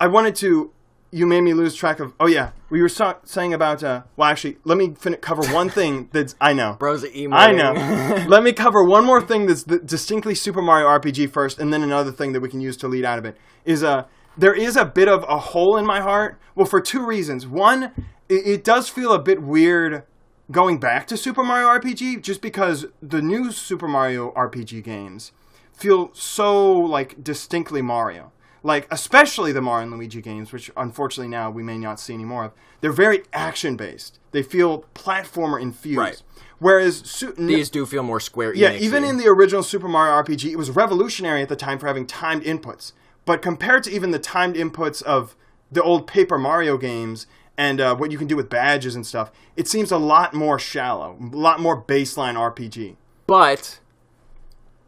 I wanted to... You made me lose track of... Oh, yeah. We were saying about... well, actually, let me cover one thing that's... I know. Bro's emo. I know. Let me cover one more thing that's distinctly Super Mario RPG first, and then another thing that we can use to lead out of it. Is there is a bit of a hole in my heart. Well, for two reasons. One, it does feel a bit weird going back to Super Mario RPG, just because the new Super Mario RPG games feel so, like, distinctly Mario. Like, especially the Mario and Luigi games, which unfortunately now we may not see any more of. They're very action-based. They feel platformer-infused. Right. Whereas... These do feel more Square Enix. Yeah, even in the original Super Mario RPG, it was revolutionary at the time for having timed inputs. But compared to even the timed inputs of the old Paper Mario games and what you can do with badges and stuff, it seems a lot more shallow, a lot more baseline RPG. But...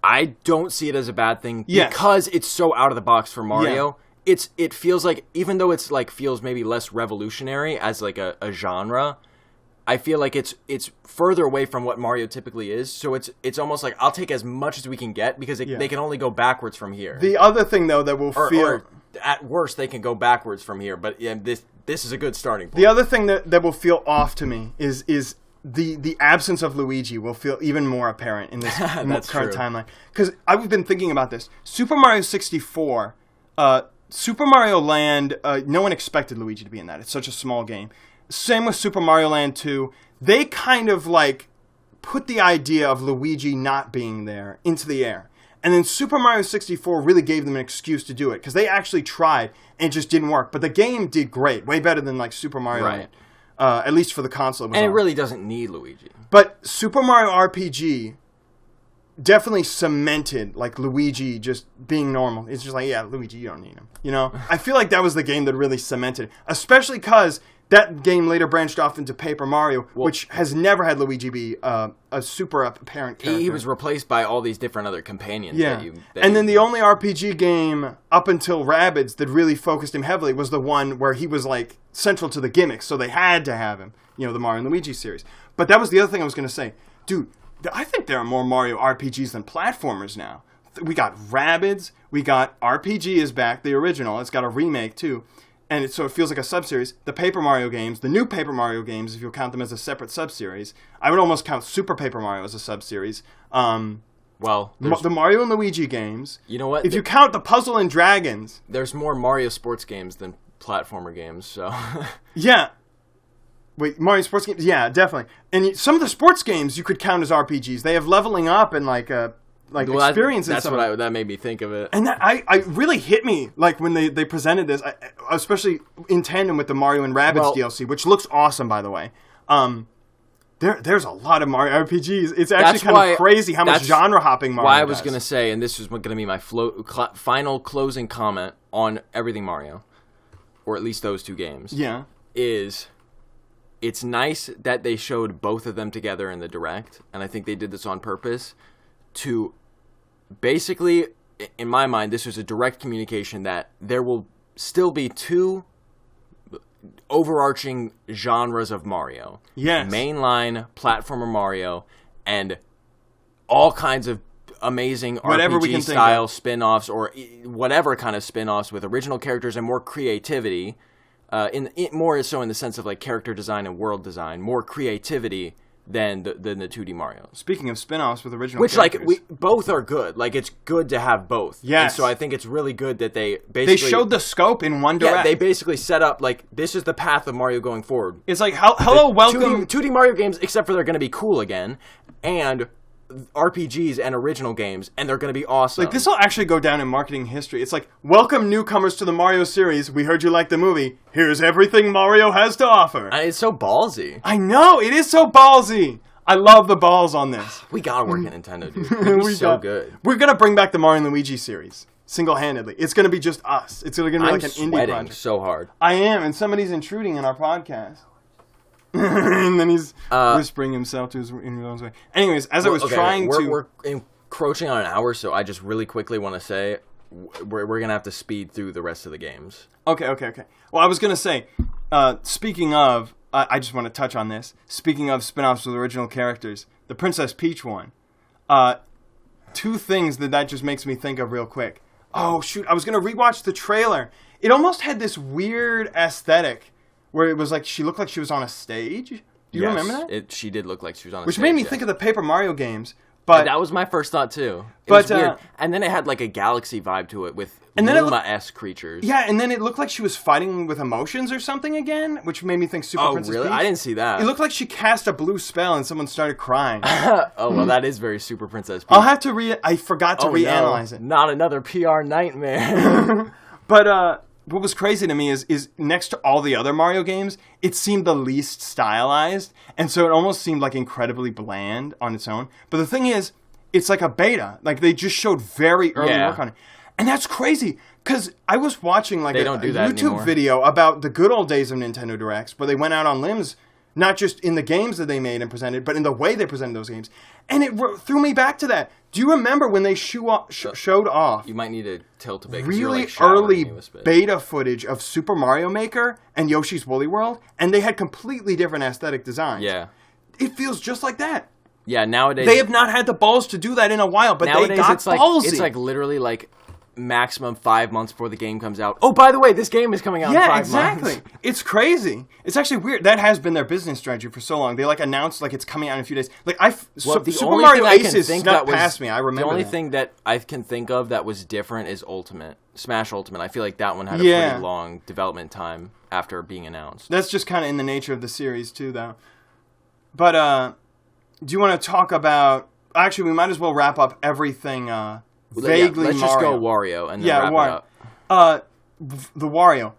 I don't see it as a bad thing because it's so out of the box for Mario. Yeah. It feels like, even though it's like feels maybe less revolutionary as like a genre, I feel like it's further away from what Mario typically is. So it's almost like I'll take as much as we can get because they can only go backwards from here. The other thing though that will feel or at worst they can go backwards from here, but this is a good starting point. The other thing that will feel off to me is the absence of Luigi will feel even more apparent in this current timeline. Because I've been thinking about this. Super Mario 64, Super Mario Land, no one expected Luigi to be in that. It's such a small game. Same with Super Mario Land 2. They kind of like put the idea of Luigi not being there into the air. And then Super Mario 64 really gave them an excuse to do it. Because they actually tried and it just didn't work. But the game did great. Way better than like Super Mario Land. At least for the console. It really doesn't need Luigi. But Super Mario RPG definitely cemented, like, Luigi just being normal. It's just like, yeah, Luigi, you don't need him. You know? I feel like that was the game that really cemented it. Especially because that game later branched off into Paper Mario, which has never had Luigi be a super apparent character. He was replaced by all these different other companions. Yeah. And then the only RPG game up until Rabbids that really focused him heavily was the one where he was, like, central to the gimmicks. So they had to have him, you know, the Mario and Luigi series. But that was the other thing I was going to say. Dude, I think there are more Mario RPGs than platformers now. We got Rabbids. We got RPG is back, the original. It's got a remake, too. And so it feels like a sub-series. The Paper Mario games, the new Paper Mario games, if you count them as a separate sub-series. I would almost count Super Paper Mario as a sub-series. The Mario and Luigi games. You know what? If you count the Puzzle and Dragons. There's more Mario sports games than platformer games, so... Yeah. Wait, Mario sports games? Yeah, definitely. And some of the sports games you could count as RPGs. They have leveling up and experience and stuff. That's what that made me think of it. And that I really hit me like when they presented this, especially in tandem with the Mario and Rabbids DLC, which looks awesome, by the way. There's a lot of Mario RPGs. It's actually kind of crazy how much genre hopping Mario does. Why I was going to say, and this is going to be my final closing comment on everything Mario, or at least those two games. Yeah, it's nice that they showed both of them together in the Direct, and I think they did this on purpose to basically, in my mind, this was a direct communication that there will still be two overarching genres of Mario. Yes. Mainline platformer Mario and all kinds of amazing RPG-style spin-offs or whatever kind of spin-offs with original characters and more creativity, more so in the sense of like character design and world design, more creativity than the 2D Mario. Speaking of spin-offs with original characters. Which, both are good. Like, it's good to have both. Yes. And so I think it's really good that they basically... They showed the scope in one direct. Yeah, they basically set up, like, this is the path of Mario going forward. It's like, hello, welcome... 2D Mario games, except for they're going to be cool again, and RPGs and original games, and they're going to be awesome. Like, this will actually go down in marketing history. It's like, welcome newcomers to the Mario series. We heard you like the movie. Here's everything Mario has to offer. And it's so ballsy. I know, it is so ballsy. I love the balls on this. We gotta work at Nintendo, dude. We're so good. We're gonna bring back the Mario and Luigi series single-handedly. It's gonna be just us. It's gonna be like an indie project. So hard. I am, and somebody's intruding in our podcast. And then he's whispering himself to his own way. Anyways, as I was trying to... We're encroaching on an hour, so I just really quickly want to say we're going to have to speed through the rest of the games. Okay. Well, I was going to say, speaking of... I just want to touch on this. Speaking of spin-offs with original characters, the Princess Peach one. Two things that just makes me think of real quick. Oh, shoot. I was going to rewatch the trailer. It almost had this weird aesthetic where it was like she looked like she was on a stage. Do you remember that? She did look like she was on a stage. Which made me think of the Paper Mario games. But that was my first thought, too. It was weird. And then it had like a galaxy vibe to it with Luma-esque creatures. Yeah, and then it looked like she was fighting with emotions or something again, which made me think Super Princess Peach. I didn't see that. It looked like she cast a blue spell and someone started crying. Oh, well, that is very Super Princess Peach. I'll have to I forgot to reanalyze it. Not another PR nightmare. But what was crazy to me is next to all the other Mario games, it seemed the least stylized, and so it almost seemed like incredibly bland on its own. But the thing is, it's like a beta. Like, they just showed very early work on it. And that's crazy, because I was watching like a YouTube video about the good old days of Nintendo Directs, where they went out on limbs, not just in the games that they made and presented, but in the way they presented those games. And it threw me back to that. Do you remember when they showed off... You might need to tilt a bit. Really early beta footage of Super Mario Maker and Yoshi's Woolly World, and they had completely different aesthetic designs. Yeah. It feels just like that. Yeah, nowadays... They have not had the balls to do that in a while, but nowadays, they got ballsy. It's like literally like... maximum 5 months before the game comes out. Oh, by the way, this game is coming out in 5 months. Yeah, exactly. It's crazy. It's actually weird. That has been their business strategy for so long. They like announced like it's coming out in a few days. Like Super Mario Aces snuck past me. I remember. The only thing that I can think of that was different is Smash Ultimate. I feel like that one had a pretty long development time after being announced. That's just kind of in the nature of the series too, though. But do you want to talk about? Actually, we might as well wrap up everything. Vaguely let's just go Wario and then wrap it up. The Wario.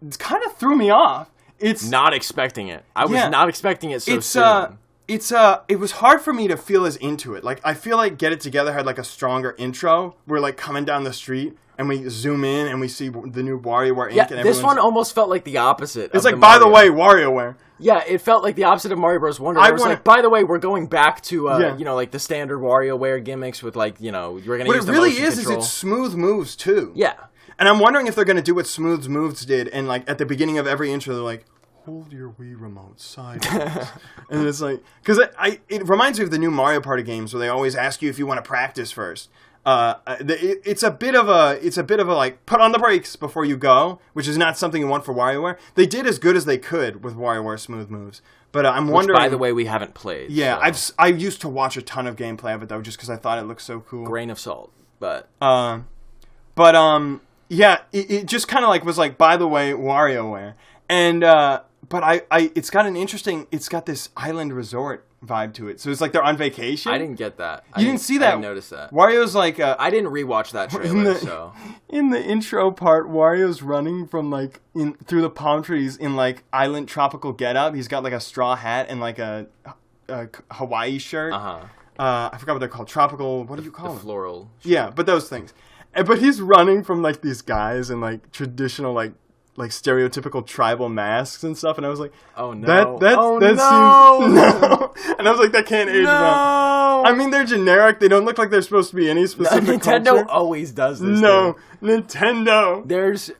It kind of threw me off. It's not expecting it. I was not expecting it so soon. It was hard for me to feel as into it. Like, I feel like Get It Together had like a stronger intro. We're like coming down the street and we zoom in and we see the new WarioWare ink. And this one almost felt like the opposite. It's like, by the way, WarioWare. Yeah, it felt like the opposite of Mario Bros. Wonder. I was like, by the way, we're going back to, like the standard WarioWare gimmicks with like, you're going to use the motion control. What it really is it's smooth moves too. Yeah. And I'm wondering if they're going to do what Smooth Moves did, and like at the beginning of every intro, they're like, hold your Wii remote sideways. And it's like, because it reminds me of the new Mario Party games where they always ask you if you want to practice first. It's a bit of a like put on the brakes before you go, which is not something you want for WarioWare. They did as good as they could with WarioWare Smooth Moves, but I'm wondering. By the way, we haven't played. Yeah, so. I used to watch a ton of gameplay of it though, just because I thought it looked so cool. Grain of salt, but. Yeah, it just kind of like was like, by the way, WarioWare, and but it's got this island resort vibe to it. So it's like they're on vacation. I didn't get that. You didn't see that? I didn't notice that. Wario's like... I didn't rewatch that trailer, so... In the intro part, Wario's running from like through the palm trees in like island tropical getup. He's got like a straw hat and like a Hawaii shirt. I forgot what they're called. Tropical... What do you call them? Floral. Yeah, but those things. But he's running from like these guys in like traditional like stereotypical tribal masks and stuff, and I was like, "Oh no, that seems no." And I was like, "That can't age well." no. I mean, they're generic. They don't look like they're supposed to be any specific Nintendo culture. always does this. No, Nintendo. There's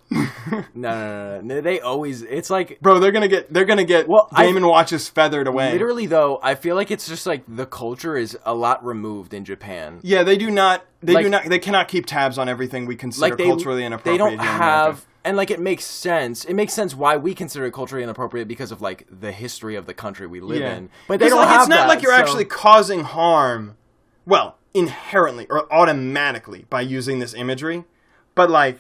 no. They always. It's like, bro, they're gonna get Game & Watches feathered away. Literally, though, I feel like it's just like the culture is a lot removed in Japan. Yeah, they do not. They cannot keep tabs on everything we consider culturally inappropriate. They don't have. And, like, it makes sense. It makes sense why we consider it culturally inappropriate because of, like, the history of the country we live in. But they don't have it's not that, like you're actually causing harm, well, inherently or automatically by using this imagery. But, like,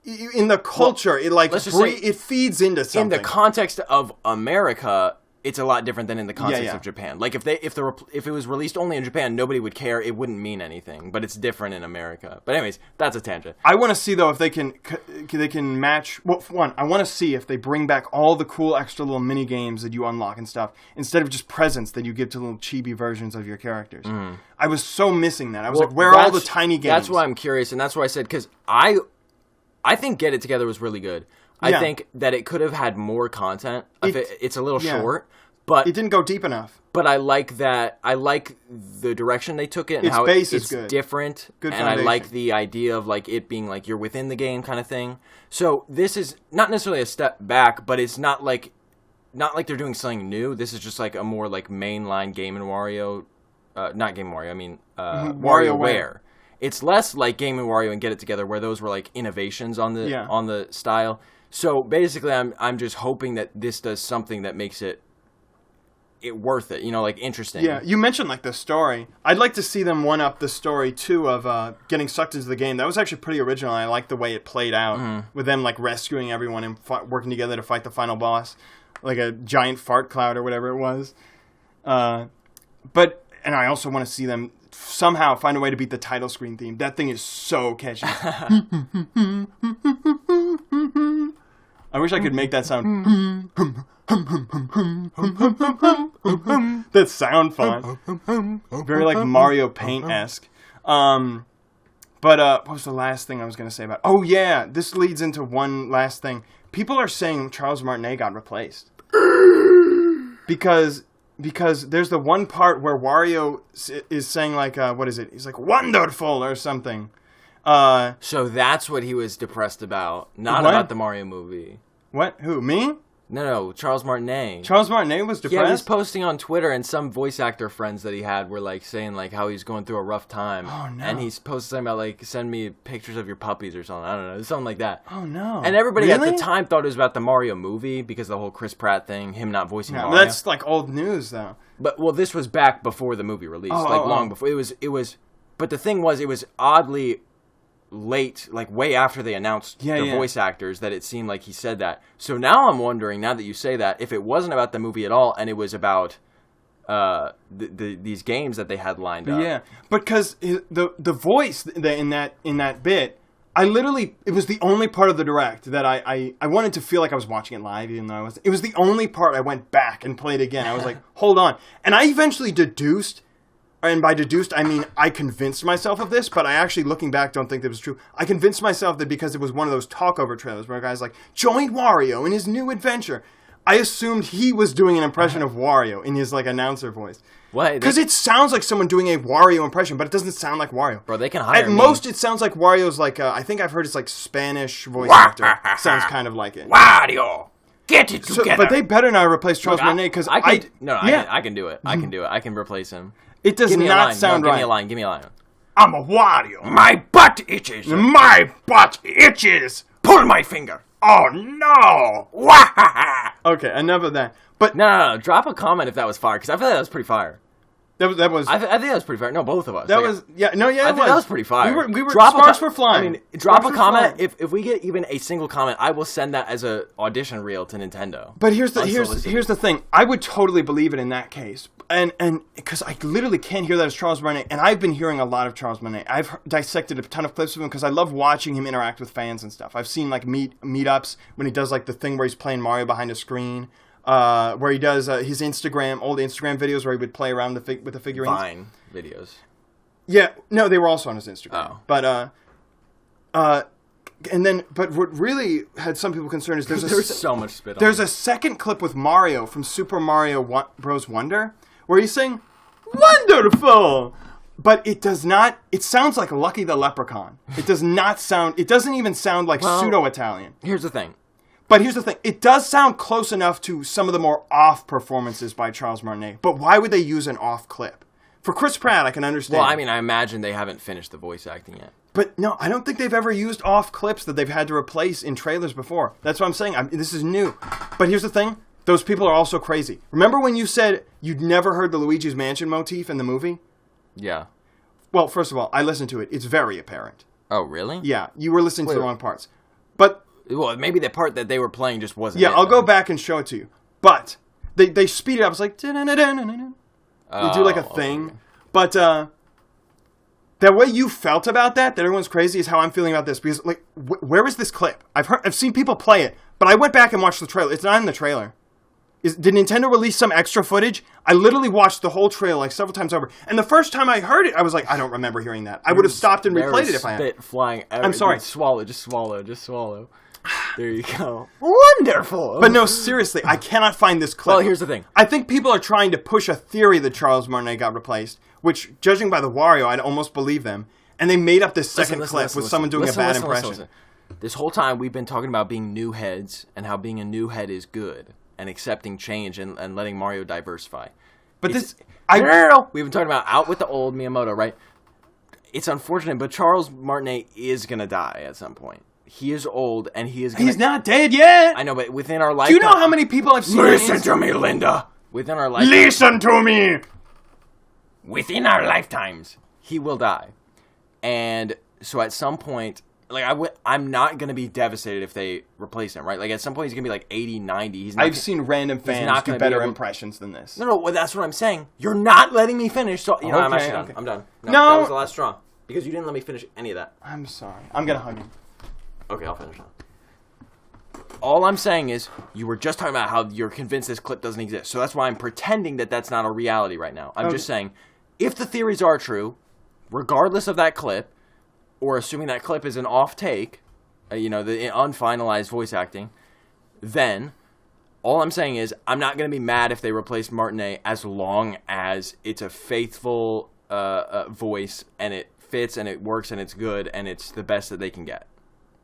in the culture, it feeds into something. In the context of America, it's a lot different than in the context of Japan. Like, if it was released only in Japan, nobody would care. It wouldn't mean anything. But it's different in America. But anyways, that's a tangent. I want to see, though, if they can match... Well, for one, I want to see if they bring back all the cool extra little mini games that you unlock and stuff, instead of just presents that you give to little chibi versions of your characters. I was so missing that. I was like, where are all the tiny games? That's why I'm curious, and that's why I said, because I think Get It Together was really good. I think that it could have had more content. It's a little short, but it didn't go deep enough. But I like that. I like the direction they took it and how it's good. Different. Good and foundation. I like the idea of like it being like you're within the game kind of thing. So this is not necessarily a step back, but it's not like they're doing something new. This is just like a more like mainline Game & Wario, not Game & Wario. I mean WarioWare. It's less like Game & Wario and Get It Together, where those were like innovations on the style. So basically, I'm just hoping that this does something that makes it worth it, like interesting. Yeah, you mentioned like the story. I'd like to see them one up the story too of getting sucked into the game. That was actually pretty original. I like the way it played out with them like rescuing everyone and working together to fight the final boss, like a giant fart cloud or whatever it was. And I also want to see them somehow find a way to beat the title screen theme. That thing is so catchy. I wish I could make that sound. That sound font. Very like Mario Paint-esque. But what was the last thing I was going to say about... Oh yeah, this leads into one last thing. People are saying Charles Martinet got replaced. Because there's the one part where Wario is saying like, what is it? He's like, wonderful or something. So that's what he was depressed about, not about the Mario movie. What? Who? Me? No, Charles Martinet. Charles Martinet was depressed? Yeah, he was posting on Twitter, and some voice actor friends that he had were like saying like how he's going through a rough time. Oh no! And he's posted something about like send me pictures of your puppies or something. I don't know, something like that. Oh no! And everybody at the time thought it was about the Mario movie because of the whole Chris Pratt thing, him not voicing Mario. But that's like old news though. But this was back before the movie released, long before. It was. But the thing was, it was oddly late, like way after they announced the voice actors, that it seemed like he said that. So now I'm wondering, now that you say that, if it wasn't about the movie at all and it was about these games that they had lined up. Yeah, because the voice in that bit, it was the only part of the direct that I wanted to feel like I was watching it live, even though it was the only part I went back and played again. I was like, hold on. And I eventually deduced, and by deduced, I mean I convinced myself of this, but I actually, looking back, don't think that was true. I convinced myself that because it was one of those talkover trailers where a guy's like, join Wario in his new adventure. I assumed he was doing an impression of Wario in his like announcer voice. What? Because it sounds like someone doing a Wario impression, but it doesn't sound like Wario. Bro, they can hire At most, it sounds like Wario's like, I think I've heard it's like Spanish voice actor. Sounds kind of like it. Wario! Get it together! But they better not replace Charles Martinet, because I can do it. I can do it. I can replace him. It does not sound right. Give me a line. I'm a Wario. My butt itches. My butt itches. Pull my finger. Oh, no. Okay, enough of that. But No. Drop a comment if that was fire, because I feel like that was pretty fire. That was. I think that was pretty fire. No, both of us. That was. Yeah. No. Yeah. I think that was pretty fire. We were. Sparks were flying. I mean, drop a comment if we get even a single comment. I will send that as a audition reel to Nintendo. But here's the thing. I would totally believe it in that case, and because I literally can't hear that as Charles Martinet, and I've been hearing a lot of Charles Martinet. I've dissected a ton of clips of him because I love watching him interact with fans and stuff. I've seen like meetups when he does like the thing where he's playing Mario behind a screen. Where he does his old Instagram videos where he would play around with the figurines. Vine videos. Yeah, no, they were also on his Instagram. Oh. But what really had some people concerned is there's so much spit on There's a second clip with Mario from Super Mario Bros. Wonder where he's saying, wonderful. But it does not. It sounds like Lucky the Leprechaun. It does not sound. It doesn't even sound like pseudo-Italian. Here's the thing. But here's the thing. It does sound close enough to some of the more off performances by Charles Martinet. But why would they use an off clip? For Chris Pratt, I can understand. Well, I mean, I imagine they haven't finished the voice acting yet. But no, I don't think they've ever used off clips that they've had to replace in trailers before. That's what I'm saying. This is new. But here's the thing. Those people are also crazy. Remember when you said you'd never heard the Luigi's Mansion motif in the movie? Yeah. Well, first of all, I listened to it. It's very apparent. Oh, really? Yeah, you were listening to the wrong parts. But... Well, maybe the part that they were playing just wasn't. Yeah, I'll go back and show it to you. But they speed it up. It's like they do like a thing. Okay. But the way you felt about that everyone's crazy, is how I'm feeling about this. Because like, where is this clip? I've seen people play it, but I went back and watched the trailer. It's not in the trailer. Did Nintendo release some extra footage? I literally watched the whole trailer like several times over. And the first time I heard it, I was like, I don't remember hearing that. I would have stopped and replayed it if I had. Spit flying. I'm sorry. Just swallow. There you go. Wonderful. But no, seriously, I cannot find this clip. Well, here's the thing. I think people are trying to push a theory that Charles Martinet got replaced, which, judging by the Wario, I'd almost believe them. And they made up this second clip with someone doing a bad impression. This whole time, we've been talking about being new heads and how being a new head is good and accepting change and letting Mario diversify. But we've been talking about out with the old Miyamoto, right? It's unfortunate, but Charles Martinet is going to die at some point. He is old, and he is gonna... He's not dead yet! I know, but within our lifetime... Do you know how many people I've seen... Listen to me, Linda! Within our lifetime... Listen to me! Within our lifetimes, he will die. And so at some point... Like, I'm not going to be devastated if they replace him, right? Like, at some point, he's going to be like 80, 90. He's not I've seen random fans do better impressions than this. No, well, that's what I'm saying. You're not letting me finish, so... You know, I'm actually done. Okay. I'm done. No, that was the last straw. Because you didn't let me finish any of that. I'm sorry. I'm going to hug you. Okay, I'll finish now. All I'm saying is, you were just talking about how you're convinced this clip doesn't exist. So that's why I'm pretending that that's not a reality right now. I'm just saying, if the theories are true, regardless of that clip, or assuming that clip is an off-take, the unfinalized voice acting, then all I'm saying is, I'm not going to be mad if they replace Martinet as long as it's a faithful voice, and it fits, and it works, and it's good, and it's the best that they can get.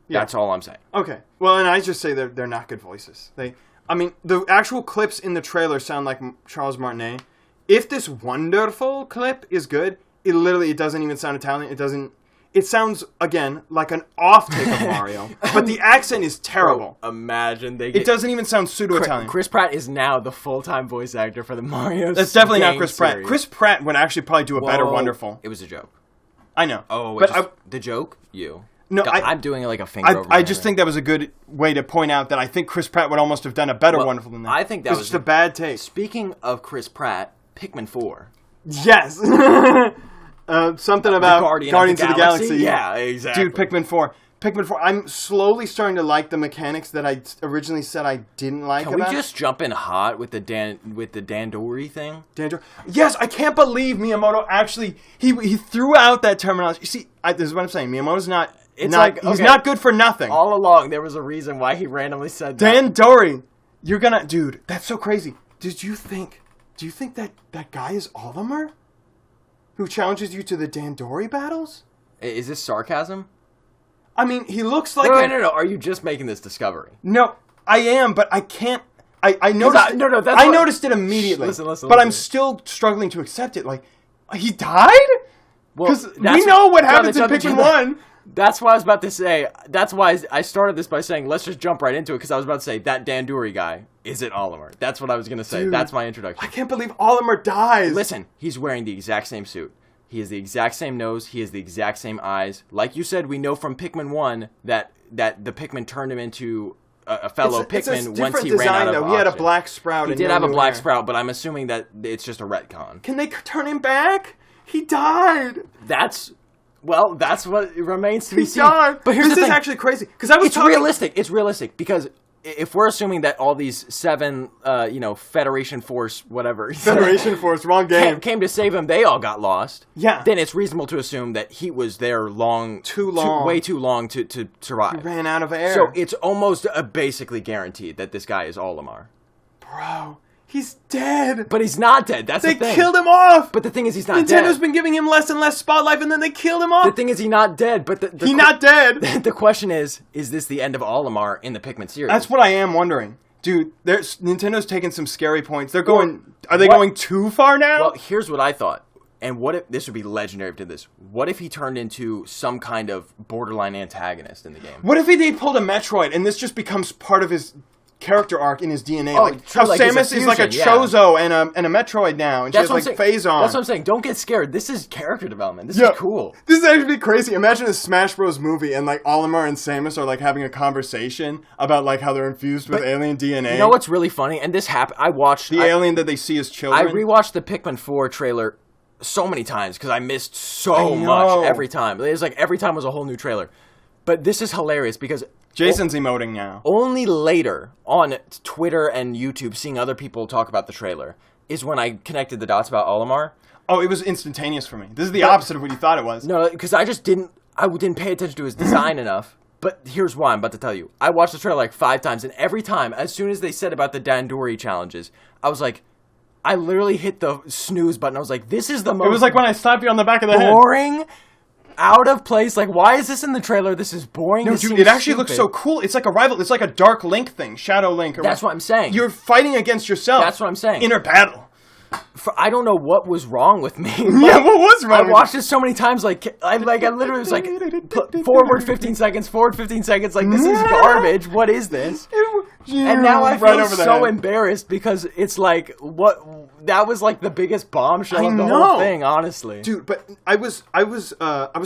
Yeah. That's all I'm saying. Okay. Well, and I just say they're not good voices. The actual clips in the trailer sound like Charles Martinet. If this wonderful clip is good, it doesn't even sound Italian. It sounds, again, like an off-take of Mario. But the accent is terrible. Bro, imagine they It doesn't even sound pseudo-Italian. Chris Pratt is now the full-time voice actor for the Mario That's definitely not Chris Pratt. series. Chris Pratt would actually probably do a better Wonderful. It was a joke. I know. Oh, but the joke? You. No, I'm doing like a finger over my I just think that was a good way to point out that I think Chris Pratt would almost have done a better Wonderful than that. I think that was just a bad take. Speaking of Chris Pratt, Pikmin 4. Yes. Something about Guardians of the Galaxy. Yeah, exactly. Dude, Pikmin 4. I'm slowly starting to like the mechanics that I originally said I didn't like. Can we just jump in hot with the Dandori thing? Dandori. Yes, I can't believe Miyamoto actually he threw out that terminology. You see, this is what I'm saying. Miyamoto's not. He's not good for nothing. All along, there was a reason why he randomly said that. Dandori, dude, that's so crazy. Do you think that guy is Olimar? Who challenges you to the Dandori battles? Is this sarcasm? I mean, he looks like... No. Are you just making this discovery? No, I am, but I can't... I noticed I noticed it immediately. Listen. I'm still struggling to accept it. Like, he died? Because we know what happens in Pikmin 1. That's what I was about to say. That's why I started this by saying, let's just jump right into it, because I was about to say, that Dandori guy, is it Olimar? That's what I was going to say. Dude, that's my introduction. I can't believe Olimar dies. Listen, he's wearing the exact same suit. He has the exact same nose. He has the exact same eyes. Like you said, we know from Pikmin 1 that the Pikmin turned him into a fellow Pikmin once he ran out of oxygen. He had a black sprout. He did have a black sprout, but I'm assuming that it's just a retcon. Can they turn him back? He died. That's what remains to be seen. But here's the thing. This is actually crazy. It's realistic. It's realistic because if we're assuming that all these 7, Federation Force, whatever. Federation Force, wrong game. Came to save him, they all got lost. Yeah. Then it's reasonable to assume that he was there way too long to survive. He ran out of air. So it's almost basically guaranteed that this guy is Olimar. Bro, He's dead. But he's not dead. That's the thing. They killed him off. But the thing is, he's not dead. Nintendo's been giving him less and less spotlight, and then they killed him off. The thing is, he's not dead. But he's not dead. The question is this the end of Olimar in the Pikmin series? That's what I am wondering. Dude, Nintendo's taking some scary points. They're going... Are they going too far now? Well, here's what I thought. And what if... This would be legendary if it did this. What if he turned into some kind of borderline antagonist in the game? What if they pulled a Metroid, and this just becomes part of his... character arc in his DNA, true, how Samus is like a Chozo and a Metroid now, and she has like Phazon. That's what I'm saying. Don't get scared. This is character development. This is cool. This is actually crazy. Imagine a Smash Bros. Movie and like Olimar and Samus are like having a conversation about like how they're infused with alien DNA. You know what's really funny? And this happened. I watched the alien that they see as children. I rewatched the Pikmin 4 trailer so many times because I missed so much every time. It was like every time was a whole new trailer. But this is hilarious because Jason's emoting now. Only later on Twitter and YouTube, seeing other people talk about the trailer, is when I connected the dots about Olimar. Oh, it was instantaneous for me. This is the opposite of what you thought it was. No, because I didn't pay attention to his design enough. But here's why I'm about to tell you. I watched the trailer like 5 times, and every time, as soon as they said about the Dandori challenges, I was like, I literally hit the snooze button. I was like, this is the most... It was like when I slapped you on the back of the head. Boring... out of place. Like, why is this in the trailer? This is boring. No, dude, it actually looks so cool. It's like a rival. It's like a Dark Link thing. Shadow Link. That's what I'm saying. You're fighting against yourself. That's what I'm saying. Inner battle. I don't know what was wrong with me. Yeah, what was wrong? I watched it so many times. I literally was like, forward 15 seconds, forward 15 seconds. Like, this is garbage. What is this? And now I feel so embarrassed because it's like, that was like the biggest bombshell of the whole thing, honestly. Dude, but I was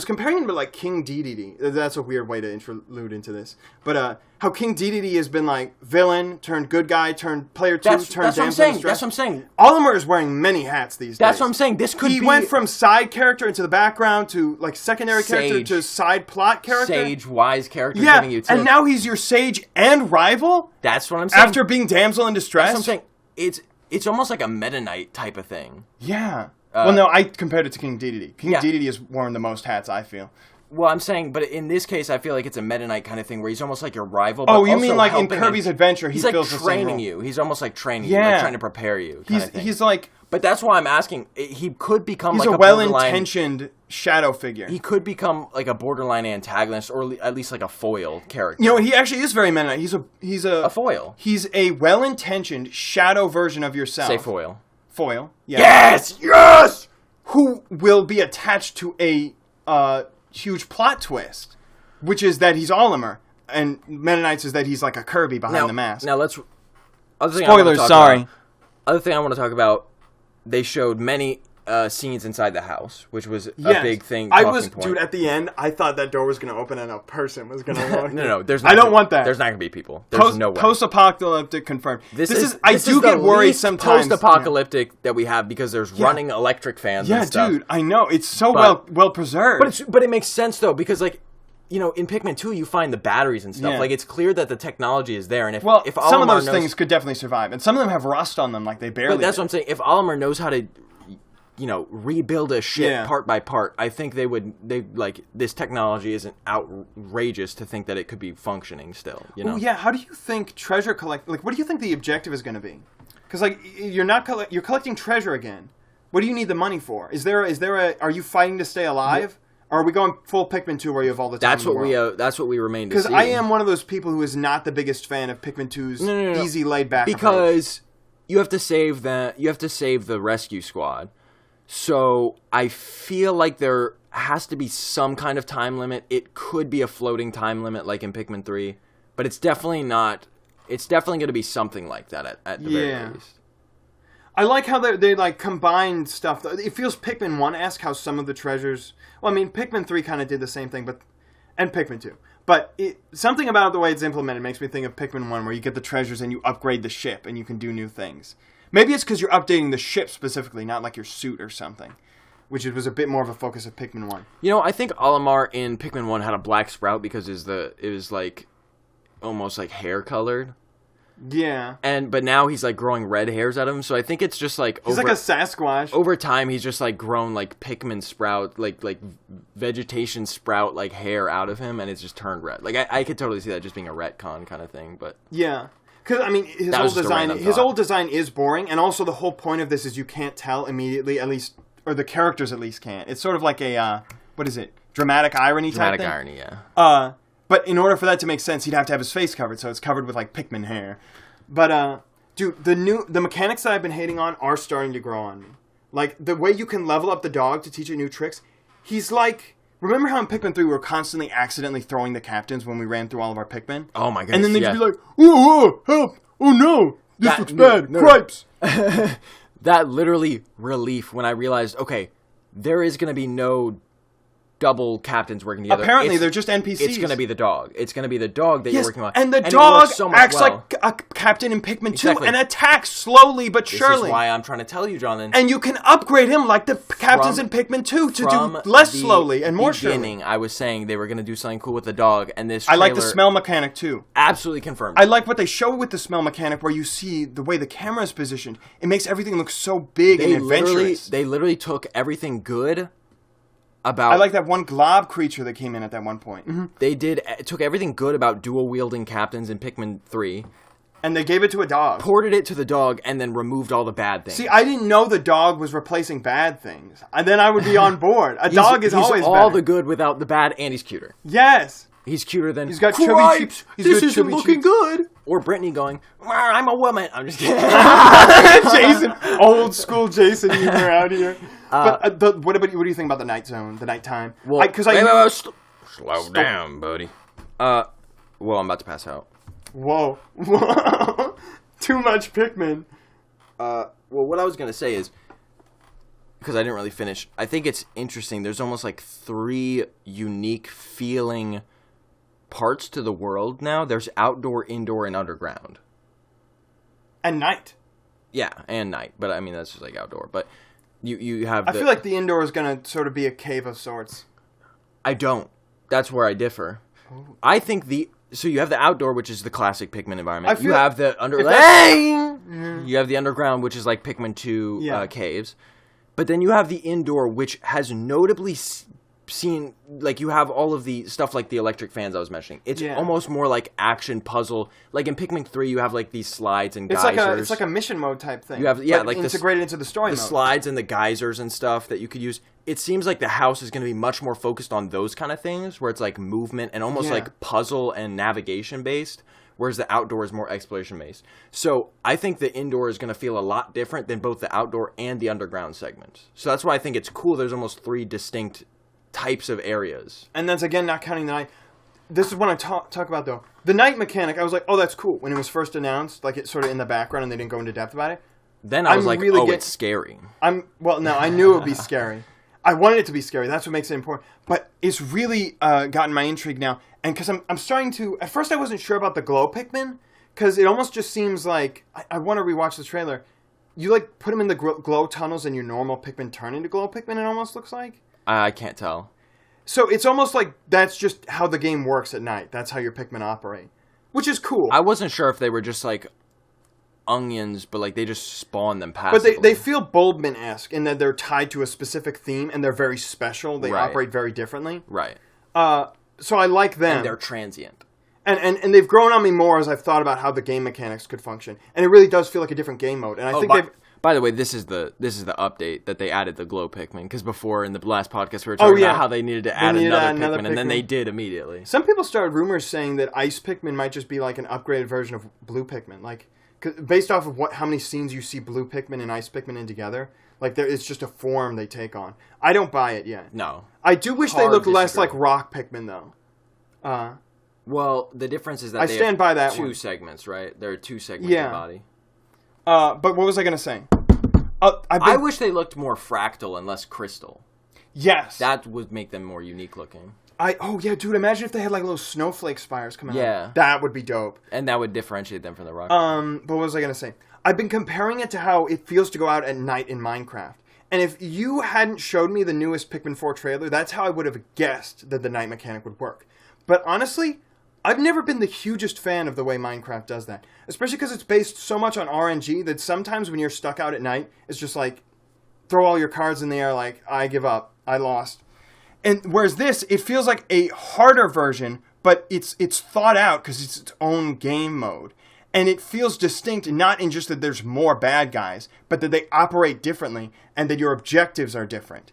comparing him to like King Dedede. That's a weird way to interlude into this. But how King Dedede has been like villain turned good guy turned player 2 turned damsel in distress. That's what I'm saying. Olimar is wearing many hats these days. That's what I'm saying. He went from side character into the background to like secondary character to side plot character. Sage, wise character giving you tips. And now he's your sage and rival? That's what I'm saying. After being damsel in distress? That's what I'm saying. It's almost like a Meta Knight type of thing. Yeah. Well, no, I compared it to King Dedede. King Dedede has worn the most hats, I feel. Well, I'm saying, but in this case, I feel like it's a Meta Knight kind of thing where he's almost like your rival. But you mean like in Kirby's Adventure, he's he like feels the same training you. He's almost like training you, like trying to prepare you. He's like... But that's why I'm asking. He could become he's like a well-intentioned shadow figure. He could become like a borderline antagonist, or at least like a foil character. You know, he actually is very Meta Knight. He's a foil. He's a well-intentioned shadow version of yourself. Say foil. Foil. Yeah. Yes! Who will be attached to a huge plot twist, which is that he's Olimar, and Meta Knight says that he's like a Kirby behind the mask. Now let's... Spoilers, sorry. Other thing I want to talk about, they showed many scenes inside the house, which was a big thing. Dude, at the end, I thought that door was going to open and a person was going to walk. No, there's not. I don't want that. There's not going to be people. There's no way. Post-apocalyptic confirmed. I do get worried sometimes. Post-apocalyptic that we have because there's running electric fans and stuff. Yeah, dude, I know. It's so well preserved. But it makes sense, though, because, like, you know, in Pikmin 2, you find the batteries and stuff. Yeah. Like, it's clear that the technology is there. And if some of those things could definitely survive. And some of them have rust on them, like they barely But that's what I'm saying. If Olimar knows how to, you know, rebuild a ship part by part, I think this technology isn't outrageous to think that it could be functioning still, you know? Well, yeah, how do you think treasure what do you think the objective is going to be? Because, like, you're collecting treasure again. What do you need the money for? Are you fighting to stay alive? Or are we going full Pikmin 2 where you have all the time? That's what we remain to see. Because I am one of those people who is not the biggest fan of Pikmin 2's easy laid back because you have to save the rescue squad. So I feel like there has to be some kind of time limit. It could be a floating time limit like in Pikmin 3, but it's definitely not. It's definitely going to be something like that at the very least. I like how they like combine stuff. It feels Pikmin 1-esque how some of the treasures... Well, I mean, Pikmin 3 kind of did the same thing, and Pikmin 2. But something about the way it's implemented makes me think of Pikmin 1, where you get the treasures and you upgrade the ship and you can do new things. Maybe it's because you're updating the ship specifically, not like your suit or something, which was a bit more of a focus of Pikmin 1. You know, I think Olimar in Pikmin 1 had a black sprout because it was like almost like hair colored. Yeah. But now he's like growing red hairs out of him, so I think it's just like he's like a Sasquatch. Over time, he's just like grown like Pikmin sprout, like vegetation sprout like hair out of him, and it's just turned red. Like I could totally see that just being a retcon kind of thing, but yeah, Because, I mean, his old design is boring, and also the whole point of this is you can't tell immediately, at least, or the characters at least can't. It's sort of like a, what is it, dramatic irony type thing? Dramatic irony, yeah. But in order for that to make sense, he'd have to have his face covered, so it's covered with, like, Pikmin hair. But, dude, the mechanics that I've been hating on are starting to grow on me. Like, the way you can level up the dog to teach it new tricks, he's like... Remember how in Pikmin 3 we were constantly accidentally throwing the captains when we ran through all of our Pikmin? Oh my goodness, and then they'd be like, oh, help! Oh no! This looks bad! Cripes! That literally relief when I realized, okay, there is going to be no double captains working together. Apparently, they're just NPCs. It's going to be the dog. It's going to be the dog that you're working on. And the dog acts like a captain in Pikmin 2 and attacks slowly but surely. This is why I'm trying to tell you, Jonathan. And you can upgrade him like the captains in Pikmin 2 to do less slowly and more surely. I was saying they were going to do something cool with the dog, and this trailer... I like the smell mechanic too. Absolutely confirmed. I like what they show with the smell mechanic where you see the way the camera is positioned. It makes everything look so big and adventurous. They literally took everything good... I like that one glob creature that came in at that one point. Mm-hmm. They took everything good about dual-wielding captains in Pikmin 3. And they gave it to a dog. Ported it to the dog and then removed all the bad things. See, I didn't know the dog was replacing bad things. And then I would be on board. Dog is always all better. The good without the bad, and he's cuter. Yes. He's cuter than... He's got chubby cheeks. This isn't looking good. Or Brittany going, I'm a woman. I'm just kidding. Jason. Old school Jason humor out here. But what do you think about the night zone, the nighttime? Well, wait, slow down, buddy. Well, I'm about to pass out. Whoa. Too much Pikmin. Well, what I was going to say is, because I didn't really finish, I think it's interesting. There's almost like 3 unique feeling parts to the world now. There's outdoor, indoor, and underground. And night. Yeah, and night. But, I mean, that's just like outdoor. But you have... I feel like the indoor is going to sort of be a cave of sorts. I don't. That's where I differ. Oh. I think So you have the outdoor, which is the classic Pikmin environment. You have the You have the underground, which is like Pikmin 2 caves. But then you have the indoor, which has notably seen, like, you have all of the stuff like the electric fans I was mentioning. It's almost more like action puzzle. Like in Pikmin 3, you have like these slides and geysers. It's like a mission mode type thing. You have like integrated into the story mode. The slides and the geysers and stuff that you could use. It seems like the house is going to be much more focused on those kind of things, where it's like movement and almost like puzzle and navigation based, whereas the outdoor is more exploration based. So I think the indoor is going to feel a lot different than both the outdoor and the underground segments. So that's why I think it's cool. There's almost 3 distinct types of areas. And that's, again, not counting the night. This is what I talk about, though. The night mechanic, I was like, oh, that's cool. When it was first announced, like, it's sort of in the background and they didn't go into depth about it. Then I was like, it's scary. Well, no, I knew it would be scary. I wanted it to be scary. That's what makes it important. But it's really gotten my intrigue now. And because I'm starting to... At first, I wasn't sure about the glow Pikmin, because it almost just seems like... I want to rewatch the trailer. You, like, put them in the glow tunnels and your normal Pikmin turn into glow Pikmin, it almost looks like. I can't tell. So it's almost like that's just how the game works at night. That's how your Pikmin operate. Which is cool. I wasn't sure if they were just, like, onions, but, like, they just spawn them passively. But they feel Bulbmin-esque in that they're tied to a specific theme, and they're very special. They operate very differently. Right. So I like them. And they're transient. And they've grown on me more as I've thought about how the game mechanics could function. And it really does feel like a different game mode. And I think they've... By the way, this is the update that they added the glow Pikmin, because before in the last podcast we were talking about how they needed to add another Pikmin, and then they did immediately. Some people started rumors saying that Ice Pikmin might just be like an upgraded version of Blue Pikmin, like based off of how many scenes you see Blue Pikmin and Ice Pikmin in together. Like it's just a form they take on. I don't buy it yet. No, I do wish they looked less like Rock Pikmin though. Well, the difference is that they stand by that 2 segments, right? There are 2 segments of the body. But what was I going to say? I wish they looked more fractal and less crystal. Yes. That would make them more unique looking. Dude, imagine if they had like little snowflake spires coming out. Yeah. That would be dope. And that would differentiate them from the rock. But what was I going to say? I've been comparing it to how it feels to go out at night in Minecraft. And if you hadn't showed me the newest Pikmin 4 trailer, that's how I would have guessed that the night mechanic would work. But honestly, I've never been the hugest fan of the way Minecraft does that. Especially because it's based so much on RNG that sometimes when you're stuck out at night, it's just like, throw all your cards in the air like, I give up, I lost. And whereas this, it feels like a harder version, but it's thought out because it's its own game mode. And it feels distinct, not in just that there's more bad guys, but that they operate differently and that your objectives are different.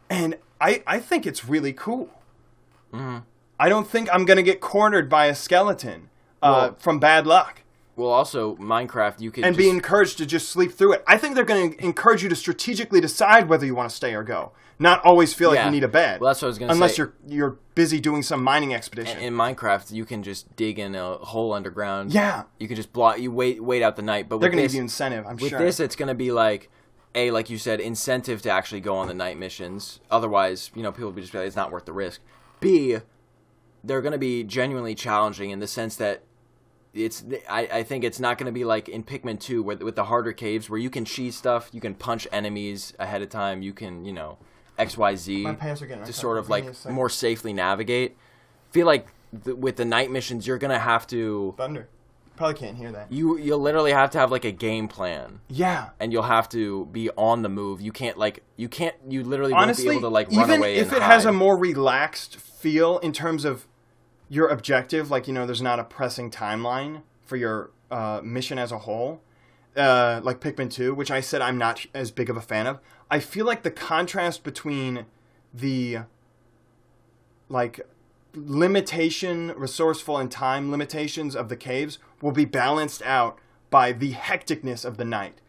And I think it's really cool. Mm-hmm. I don't think I'm going to get cornered by a skeleton from bad luck. Well, also, Minecraft, you can and be encouraged to just sleep through it. I think they're going to encourage you to strategically decide whether you want to stay or go. Not always feel like you need a bed. Well, that's what I was going to say. Unless you're busy doing some mining expedition. In Minecraft, you can just dig in a hole underground. Yeah. You can just wait out the night. But they're going to give you incentive, I'm sure. With this, it's going to be like, A, like you said, incentive to actually go on the night missions. Otherwise, people will be just like, it's not worth the risk. B, they're going to be genuinely challenging in the sense that I think it's not going to be like in Pikmin 2 with the harder caves where you can cheese stuff, you can punch enemies ahead of time, you can, XYZ to sort of like more safely navigate. I feel like with the night missions, you're going to have to... Thunder. Probably can't hear that. You'll literally have to have like a game plan. Yeah. And you'll have to be on the move. You literally won't be able to like run away and even if it has a more relaxed feel in terms of your objective, like, there's not a pressing timeline for your mission as a whole, like Pikmin 2, which I said I'm not as big of a fan of. I feel like the contrast between the, like, resourceful and time limitations of the caves will be balanced out by the hecticness of the night.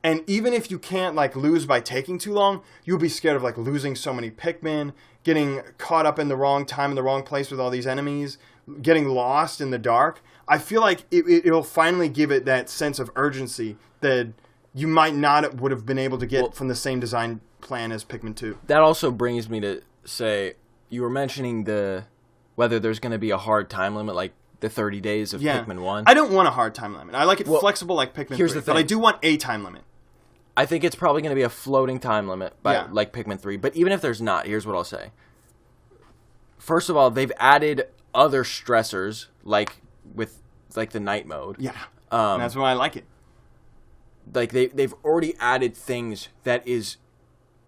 And even if you can't, like, lose by taking too long, you'll be scared of, like, losing so many Pikmin, getting caught up in the wrong time in the wrong place with all these enemies, getting lost in the dark. I feel like it'll finally give it that sense of urgency that you might not would have been able to get from the same design plan as Pikmin 2. That also brings me to say, you were mentioning whether there's going to be a hard time limit, like the 30 days of Pikmin 1. I don't want a hard time limit. I like it flexible like Pikmin 3, the thing. but I do want a time limit. I think it's probably going to be a floating time limit, like Pikmin 3. But even if there's not, here's what I'll say. First of all, they've added other stressors, like with like the night mode. Yeah, and that's why I like it. Like they've already added things that is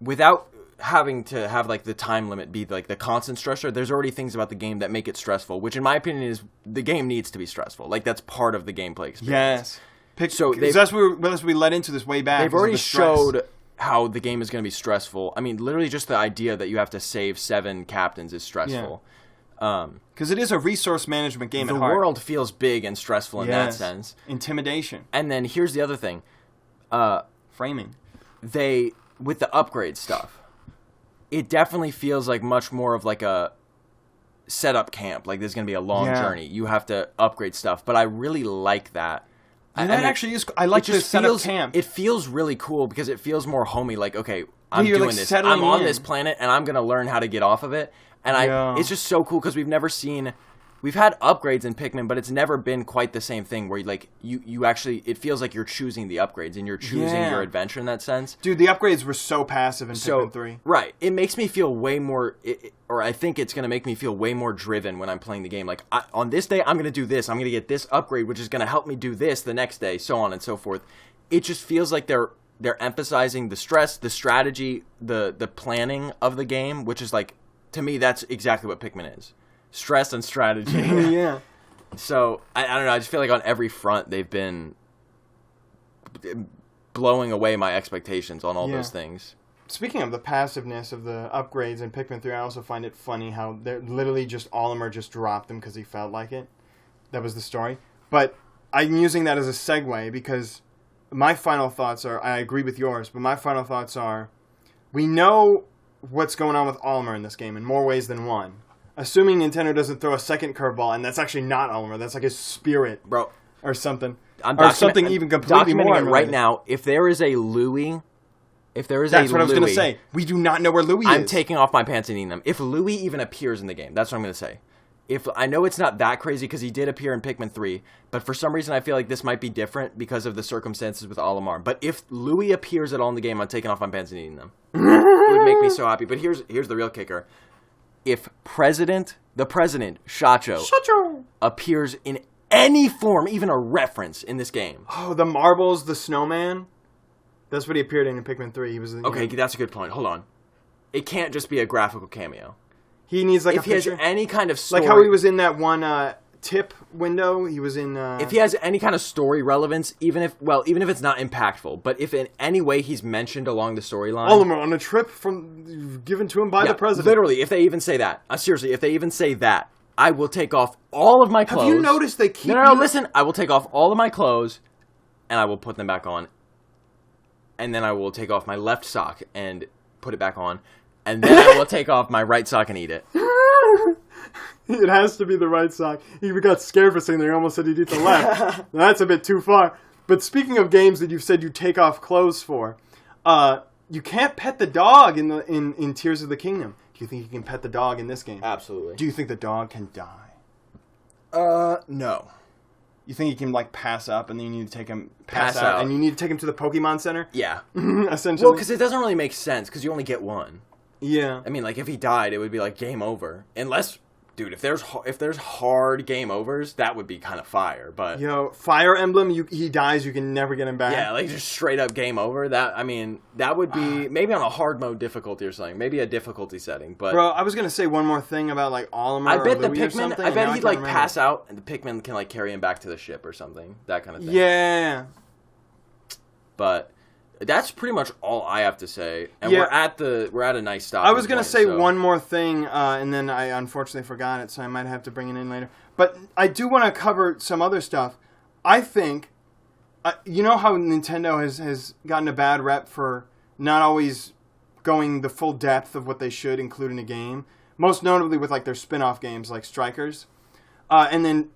without having to have like the time limit be like the constant stressor. There's already things about the game that make it stressful, which in my opinion is the game needs to be stressful. Like that's part of the gameplay experience. Yes. So that's what we led into this way back. They've already showed how the game is going to be stressful. I mean, literally just the idea that you have to save 7 captains is stressful. Because it is a resource management game at heart. The world feels big and stressful in that sense. Intimidation. And then here's the other thing. Framing. With the upgrade stuff, it definitely feels like much more of like a setup camp. Like there's going to be a long journey. You have to upgrade stuff. But I really like that. And that actually is... I like this setup camp. It feels really cool because it feels more homey. Like, okay, I'm doing this. I'm on this planet, and I'm going to learn how to get off of it. And it's just so cool because we've never seen... We've had upgrades in Pikmin, but it's never been quite the same thing where you actually... It feels like you're choosing the upgrades, and you're choosing your adventure in that sense. Dude, the upgrades were so passive in Pikmin 3. Right. It makes me feel way more... or I think it's going to make me feel way more driven when I'm playing the game. Like, on this day, I'm going to do this. I'm going to get this upgrade, which is going to help me do this the next day, so on and so forth. It just feels like they're emphasizing the stress, the strategy, the planning of the game, which is like... To me, that's exactly what Pikmin is. Stress and strategy. Yeah. So, I don't know. I just feel like on every front, they've been blowing away my expectations on all those things. Speaking of the passiveness of the upgrades in Pikmin 3, I also find it funny how they're literally just Olimar just dropped them because he felt like it. That was the story. But I'm using that as a segue because my final thoughts are, I agree with yours, but my final thoughts are, we know what's going on with Olimar in this game in more ways than one. Assuming Nintendo doesn't throw a second curveball, and that's actually not Olimar, that's like his spirit, bro, or something, something even completely more unrelated. Right now. If there is a Louie, that's what I was going to say. We do not know where Louie is. I'm taking off my pants and eating them. If Louie even appears in the game, that's what I'm going to say. If I know it's not that crazy because he did appear in Pikmin 3, but for some reason I feel like this might be different because of the circumstances with Olimar. But if Louie appears at all in the game, I'm taking off my pants and eating them. It would make me so happy. But here's the real kicker. If the president, Shacho, appears in any form, even a reference in this game. Oh, the marbles, the snowman? That's what he appeared in Pikmin 3. He was okay, that's a good point. Hold on. It can't just be a graphical cameo. He needs like if he has any kind of story. Like how he was in that one tip window. He was in. If he has any kind of story relevance, even if it's not impactful, but if in any way he's mentioned along the storyline, Olimar on a trip given to him by the president. Literally, if they even say that, seriously, if they even say that, I will take off all of my clothes. Have you noticed they keep? No, listen. I will take off all of my clothes, and I will put them back on, and then I will take off my left sock and put it back on, and then I will take off my right sock and eat it. It has to be the right sock. He got scared for saying that. He almost said he'd eat the left. That's a bit too far. But speaking of games that you've said you take off clothes for, you can't pet the dog in Tears of the Kingdom. Do you think you can pet the dog in this game? Absolutely. Do you think the dog can die? No. You think he can pass up and then you need to take him pass out and you need to take him to the Pokemon Center? Yeah. Essentially. Well, because it doesn't really make sense because you only get one. Yeah. I mean, if he died, it would be game over. Unless, dude, if there's hard game overs, that would be kind of fire. But Fire Emblem, he dies, you can never get him back. Yeah, just straight up game over. That would be maybe on a hard mode difficulty or something, maybe a difficulty setting. But bro, I was gonna say one more thing about Olimar. I bet the Pikmin. I bet he'd pass out and the Pikmin can carry him back to the ship or something. That kind of thing. Yeah. But that's pretty much all I have to say, and we're at a nice stop. I was gonna say one more thing, and then I unfortunately forgot it, so I might have to bring it in later. But I do want to cover some other stuff. I think, you know how Nintendo has gotten a bad rep for not always going the full depth of what they should include in a game, most notably with their spin-off games like Strikers, and then.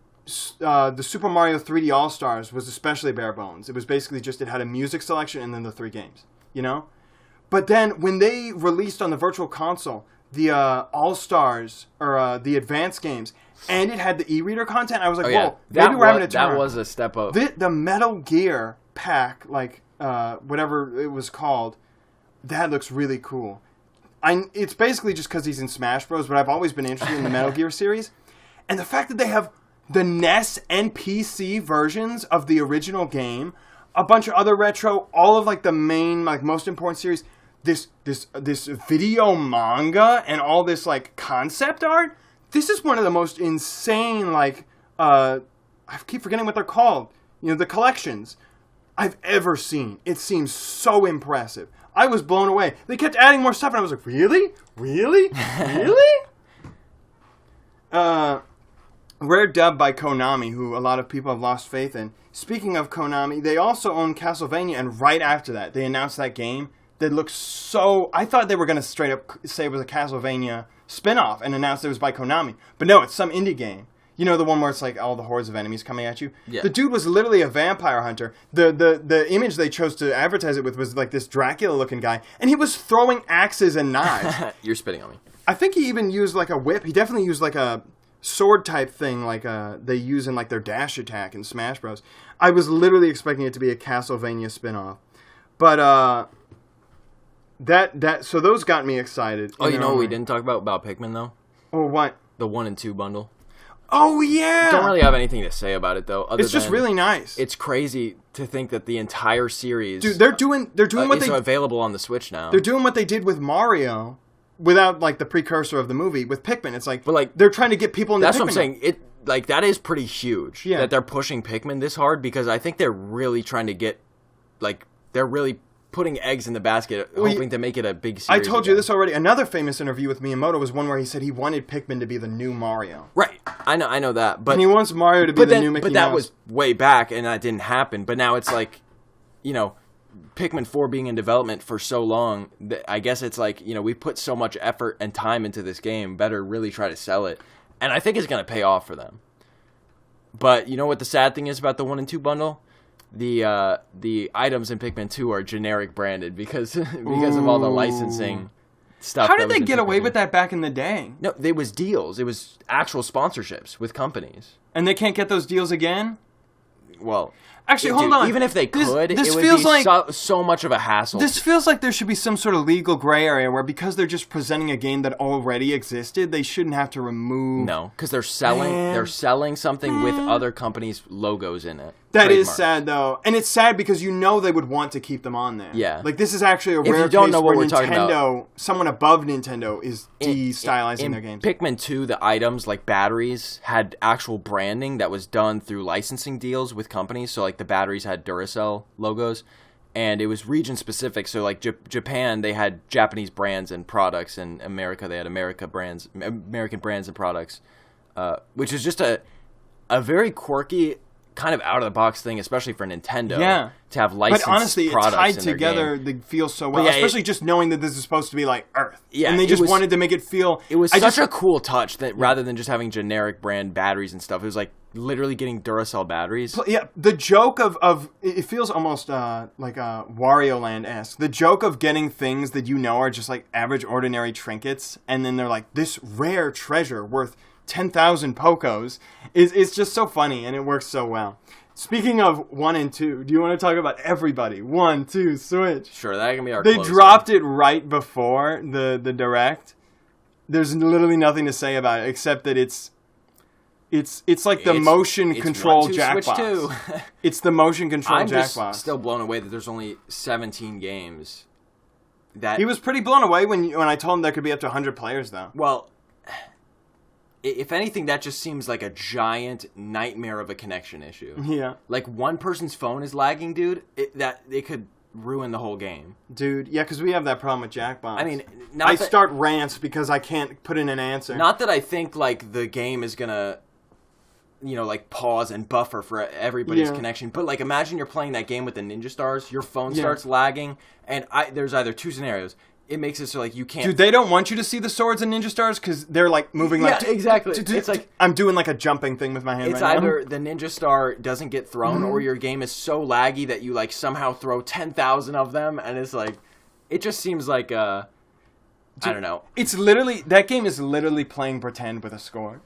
The Super Mario 3D All-Stars was especially bare bones. It was basically just it had a music selection and then the 3 games, But then when they released on the Virtual Console the All-Stars or the advanced games and it had the e-reader content, I was like, whoa, maybe we're having a turn. That was a step up. The Metal Gear pack, whatever it was called, that looks really cool. It's basically just because he's in Smash Bros, but I've always been interested in the Metal Gear series. And the fact that they have the NES and PC versions of the original game, a bunch of other retro, all of the main most important series, this video manga and all this concept art. This is one of the most insane I keep forgetting what they're called. The collections I've ever seen. It seems so impressive. I was blown away. They kept adding more stuff and I was like, really? Really? Really? Rare dub by Konami, who a lot of people have lost faith in. Speaking of Konami, they also own Castlevania, and right after that, they announced that game that looks so... I thought they were going to straight up say it was a Castlevania spin-off and announce it was by Konami. But no, it's some indie game. The one where it's all the hordes of enemies coming at you? Yeah. The dude was literally a vampire hunter. The image they chose to advertise it with was this Dracula-looking guy, and he was throwing axes and knives. You're spitting on me. I think he even used a whip. He definitely used a sword type thing they use in their dash attack in Smash Bros. I was literally expecting it to be a Castlevania spin-off. But so those got me excited. Oh, you know what we didn't talk about Pikmin though? Oh, what? The 1 and 2 bundle. Oh yeah. Don't really have anything to say about it though. It's just really nice. It's crazy to think that the entire series, dude, they're doing what is available on the Switch now. They're doing what they did with Mario. Without the precursor of the movie with Pikmin, it's they're trying to get people in the Pikmin. That's what I'm saying. It that is pretty huge that they're pushing Pikmin this hard because I think they're really trying to get they're really putting eggs in the basket, hoping to make it a big series. I told you this already. Another famous interview with Miyamoto was one where he said he wanted Pikmin to be the new Mario. Right, I know that, but and he wants Mario to be the new Mickey Mouse. But that was way back, and that didn't happen. But now it's Pikmin 4 being in development for so long, I guess it's we put so much effort and time into this game, better really try to sell it. And I think it's going to pay off for them. But you know what the sad thing is about the 1 and 2 bundle? The items in Pikmin 2 are generic branded because of all the licensing stuff. How did they get away with that back in the day? No, it was deals. It was actual sponsorships with companies. And they can't get those deals again? Well, Actually, hold on. Even if they could, this it would feels be like so much of a hassle. This feels like there should be some sort of legal gray area where because they're just presenting a game that already existed, they shouldn't have to remove. No, because they're selling something with other companies' logos in it. That is sad, though. And it's sad because you know they would want to keep them on there. Yeah. Like, this is actually a rare case where Nintendo, someone above Nintendo, is de-stylizing their games. Pikmin 2, the items, like batteries, had actual branding that was done through licensing deals with companies. So, like, the batteries had Duracell logos. And it was region-specific. So, like, Japan, they had Japanese brands and products. And America, they had American brands and products. Which is just a very quirky, kind of out-of-the-box thing, especially for Nintendo, to have licensed products. But honestly, it's tied together. They feel so well, especially just knowing that this is supposed to be like Earth. Yeah, and they just wanted to make it feel. It was such a cool touch that rather than just having generic brand batteries and stuff, it was like literally getting Duracell batteries. Yeah, the joke of it feels almost like a Wario Land-esque. The joke of getting things that you know are just like average, ordinary trinkets, and then they're like this rare treasure worth 10,000 Pokos is just so funny, and it works so well. Speaking of 1 and 2, do you want to talk about everybody? 1, 2, Switch. Sure, that can be our They closer. dropped it right before the Direct. There's literally nothing to say about it except that it's like the motion control Jackbox. It's the motion control Jackbox. I'm just still blown away that there's only 17 games. He was pretty blown away when I told him there could be up to 100 players, though. Well, if anything, that just seems like a giant nightmare of a connection issue. Yeah. Like, one person's phone is lagging, dude, it could ruin the whole game. Dude, yeah, because we have that problem with Jackbox. I mean, start rants because I can't put in an answer. Not that I think, like, the game is gonna, like, pause and buffer for everybody's connection, but, like, imagine you're playing that game with the Ninja Stars, your phone starts lagging, and there's either two scenarios. It makes it so, like, you can't... Dude, they don't want you to see the swords and Ninja Stars because they're, like, moving like... Yeah, exactly. It's like... I'm doing, like, a jumping thing with my hand right now. It's either the Ninja Star doesn't get thrown or your game is so laggy that you, like, somehow throw 10,000 of them, and it's, like... It just seems like, I don't know. It's literally... That game is literally playing pretend with a score.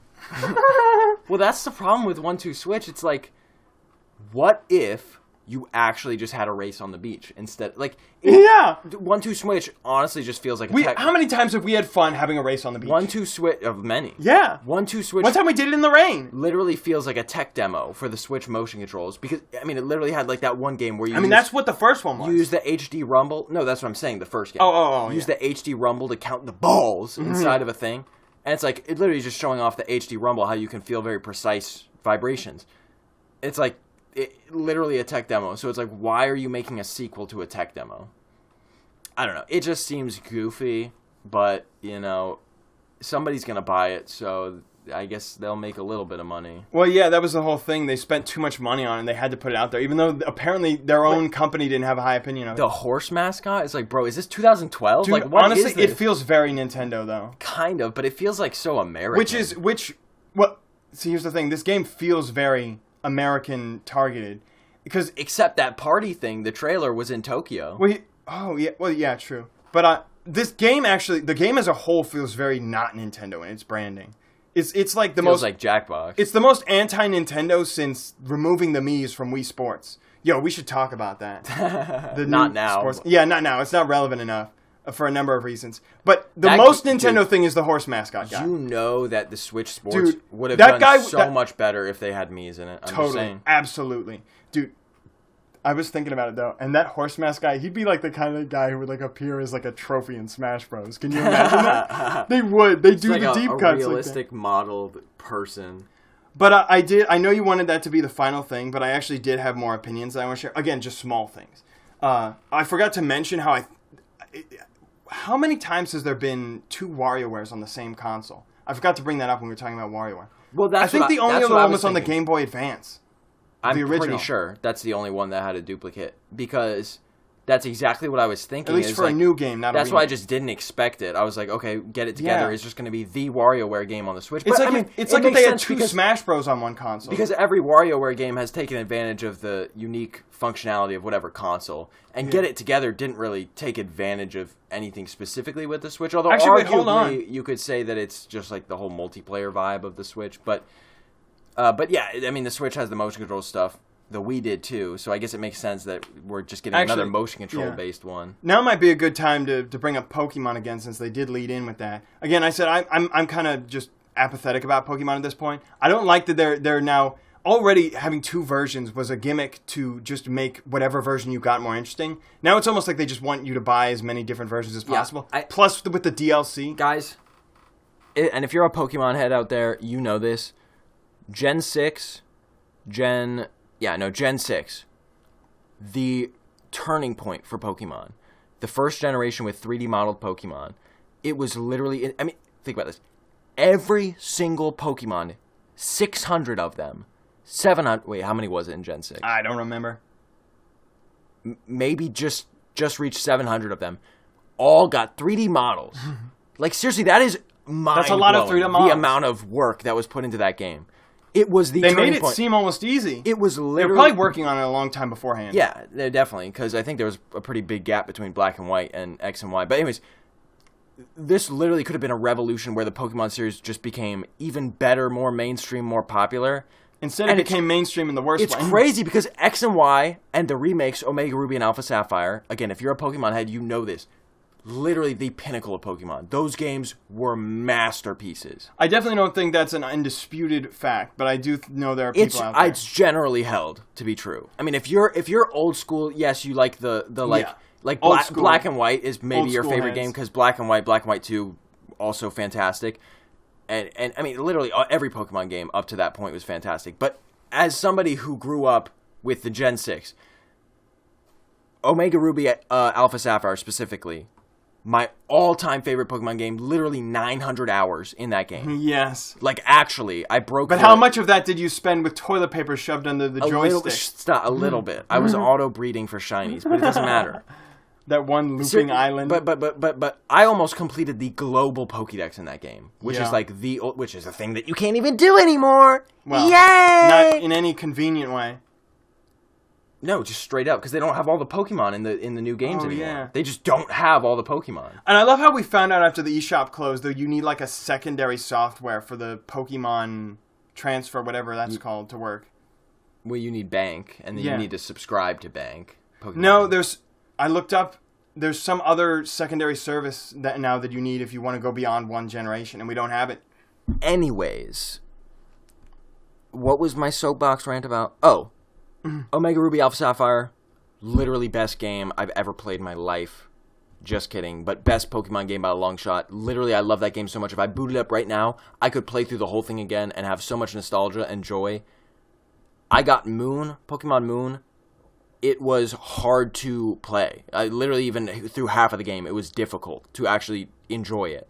Well, that's the problem with 1-2 Switch. It's like, what if... you actually just had a race on the beach instead. Like, 1-2 Switch honestly just feels like a how many times have we had fun having a race on the beach? 1-2 Switch of many. Yeah. 1-2 Switch. One time we did it in the rain. Literally feels like a tech demo for the Switch motion controls because I mean it literally had like that one game where you. That's what the first one was. You use the HD rumble. No, that's what I'm saying. The first game. Use the HD rumble to count the balls inside of a thing, and it's like it literally is just showing off the HD rumble how you can feel very precise vibrations. It's like. Literally a tech demo. So it's like, why are you making a sequel to a tech demo? I don't know. It just seems goofy, but, somebody's going to buy it, so I guess they'll make a little bit of money. Well, yeah, that was the whole thing. They spent too much money on it, and they had to put it out there, even though apparently their own company didn't have a high opinion of it. The horse mascot? It's like, bro, is this 2012? Dude, like, what honestly, is this? It feels very Nintendo, though. Kind of, but it feels like so American. See, here's the thing. This game feels very... American targeted because except that party thing, the trailer was in Tokyo. True. But this game actually, the game as a whole feels very not Nintendo in its branding. It's like the most like Jackbox. It's the most anti-Nintendo since removing the Mii's from Wii Sports. Yo, we should talk about that. Not now. Sports. Yeah, not now. It's not relevant enough. For a number of reasons. But the most Nintendo thing is the horse mascot guy. You know that the Switch Sports would have done much better if they had Mii's in it. I'm just saying. Absolutely. Dude, I was thinking about it, though. And that horse mask guy, he'd be like the kind of guy who would like appear as like a trophy in Smash Bros. Can you imagine that? They would. They do like the deep cuts. A realistic modeled person. But I know you wanted that to be the final thing, but I actually did have more opinions that I want to share. Again, just small things. I forgot to mention how many times has there been 2 WarioWares on the same console? I forgot to bring that up when we were talking about WarioWare. Well, I think the only other one was on the Game Boy Advance. I'm pretty sure that's the only one that had a duplicate because that's exactly what I was thinking. At least for a new game, not a remake. That's why I just didn't expect it. I was like, okay, get it together. Yeah. It's just going to be the WarioWare game on the Switch. It's like if they had 2 Smash Bros on one console. Because every WarioWare game has taken advantage of the unique functionality of whatever console. And Get It Together didn't really take advantage of anything specifically with the Switch. Although arguably you could say that it's just like the whole multiplayer vibe of the Switch. But yeah, I mean, the Switch has the motion control stuff. the Wii did too, so I guess it makes sense that we're just getting another motion control based one. Now might be a good time to bring up Pokemon again, since they did lead in with that. Again, I said I'm kind of just apathetic about Pokemon at this point. I don't like that they're now already having 2 versions was a gimmick to just make whatever version you got more interesting. Now it's almost like they just want you to buy as many different versions as possible. Plus with the DLC, guys. And if you're a Pokemon head out there, you know this. Gen 6, Gen 6, the turning point for Pokemon. The first generation with 3D modeled Pokemon. It was literally, I mean, think about this. Every single Pokemon, 600 of them, 700, wait, how many was it in Gen 6? I don't remember. Maybe just reached 700 of them. All got 3D models. Like, seriously, that is mind-blowing. That's a lot of 3D models. The amount of work that was put into that game. It was They made it seem almost easy. It was literally... They were probably working on it a long time beforehand. Yeah, definitely, because I think there was a pretty big gap between Black and White and X and Y. But anyways, this literally could have been a revolution where the Pokemon series just became even better, more mainstream, more popular. Instead, it became mainstream in the worst way. It's crazy because X and Y and the remakes, Omega Ruby and Alpha Sapphire, again, if you're a Pokemon head, you know this. Literally the pinnacle of Pokemon. Those games were masterpieces. I definitely don't think that's an undisputed fact, but I do know there are people out there. It's generally held to be true. I mean, if you're old school, yes, you like the Black and White is maybe your favorite game because Black and White 2, also fantastic. And I mean, literally every Pokemon game up to that point was fantastic. But as somebody who grew up with the Gen 6, Omega Ruby, Alpha Sapphire specifically, my all-time favorite Pokemon game, literally 900 hours in that game. Yes. Like, actually, I broke... But how much of that did you spend with toilet paper shoved under the joystick? A little bit. I was auto-breeding for shinies, but it doesn't matter. That one looping island. But I almost completed the global Pokédex in that game, which is like which is a thing that you can't even do anymore. Well, yay! Not in any convenient way. No, just straight up, because they don't have all the Pokemon in the new games anymore. Yeah. They just don't have all the Pokemon. And I love how we found out after the eShop closed, though, you need like a secondary software for the Pokemon transfer, whatever that's called, to work. Well, you need Bank, and then you need to subscribe to Bank. Pokemon. No, I looked up, there's some other secondary service that you need if you want to go beyond one generation, and we don't have it. Anyways, what was my soapbox rant about? Oh. Omega Ruby Alpha Sapphire, literally best game I've ever played in my life. Just kidding, but best Pokemon game by a long shot. Literally, I love that game so much. If I booted it up right now, I could play through the whole thing again and have so much nostalgia and joy. I got Pokemon Moon. It was hard to play. I literally, even through half of the game, it was difficult to actually enjoy it.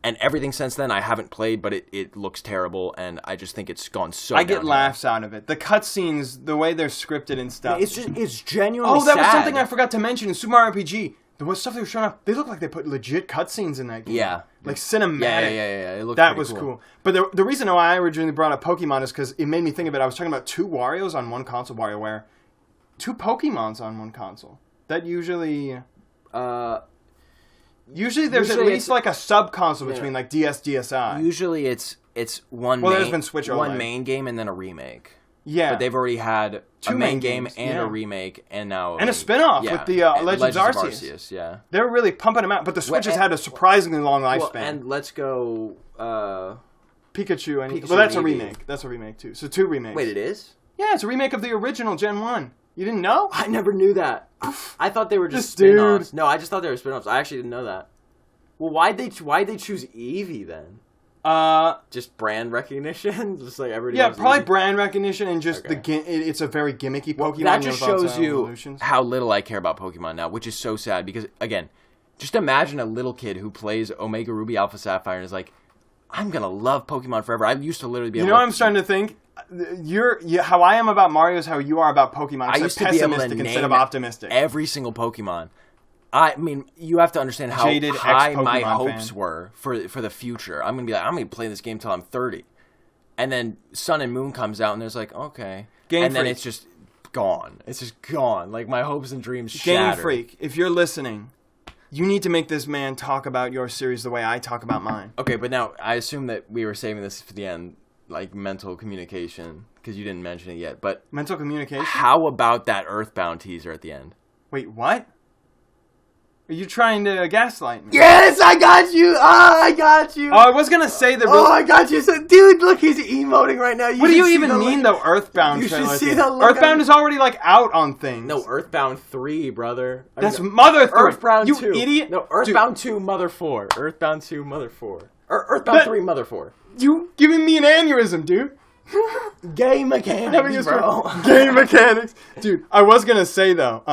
And everything since then I haven't played, but it looks terrible, and I just think it's gone so downhill. I get laughs out of it. The cutscenes, the way they're scripted and stuff. It's genuinely sad. Oh, that was something I forgot to mention in Super Mario RPG. The stuff they were showing up, they look like they put legit cutscenes in that game. Yeah. Like cinematic. Yeah. It looked that was cool. But the reason why I originally brought up Pokemon is because it made me think of it. I was talking about 2 Warios on one console, WarioWare. 2 Pokemons on one console. That usually... Usually there's at least like a sub-console between like DS, DSi. Usually it's one main game and then a remake. Yeah. But they've already had a main game and a remake and now... And a spin-off with the Legends of Arceus. Yeah. They're really pumping them out, but the Switch has had a surprisingly long lifespan. Well, and Let's Go... Pikachu. Well, that's a remake. That's a remake too. So 2 remakes. Wait, it is? Yeah, it's a remake of the original Gen 1. You didn't know? I never knew that. I thought they were just spin-offs. No, I just thought they were spin-offs. I actually didn't know that. Well, why'd they choose Eevee then? Just brand recognition? Just like everybody Yeah, probably Eevee? Brand recognition and just it's a very gimmicky Pokemon. Well, that just shows you how little I care about Pokemon now, which is so sad because, again, just imagine a little kid who plays Omega Ruby Alpha Sapphire and is like, I'm going to love Pokemon forever. I used to literally be able to... You know what I'm starting to think? How I am about Mario is how you are about Pokemon. I used to be able to name instead of optimistic. Every single Pokemon. I mean, you have to understand how Jaded high my hopes were for the future. I'm going to play this game until I'm 30. And then Sun and Moon comes out and there's like, okay. Then it's just gone. It's just gone. Like my hopes and dreams shattered. Game Freak, if you're listening, you need to make this man talk about your series the way I talk about mine. Okay, but now I assume that we were saving this for the end. Like mental communication, because you didn't mention it yet. But mental communication. How about that Earthbound teaser at the end? Wait, what? Are you trying to gaslight me? Yes, I got you. I got you. Oh, I was gonna say the. I got you. So, dude, look, he's emoting right now. What do you even mean, though? Earthbound. You should see the look. Earthbound is already like out on things. No, Earthbound 3, brother. That's Mother 3. Earthbound 2. You idiot. No, Earthbound 2, Mother 4. Earthbound 2, Mother 4. Earthbound 3, Mother 4. You giving me an aneurysm, dude. Gay mechanics, bro. Gay mechanics, dude. I was gonna say though.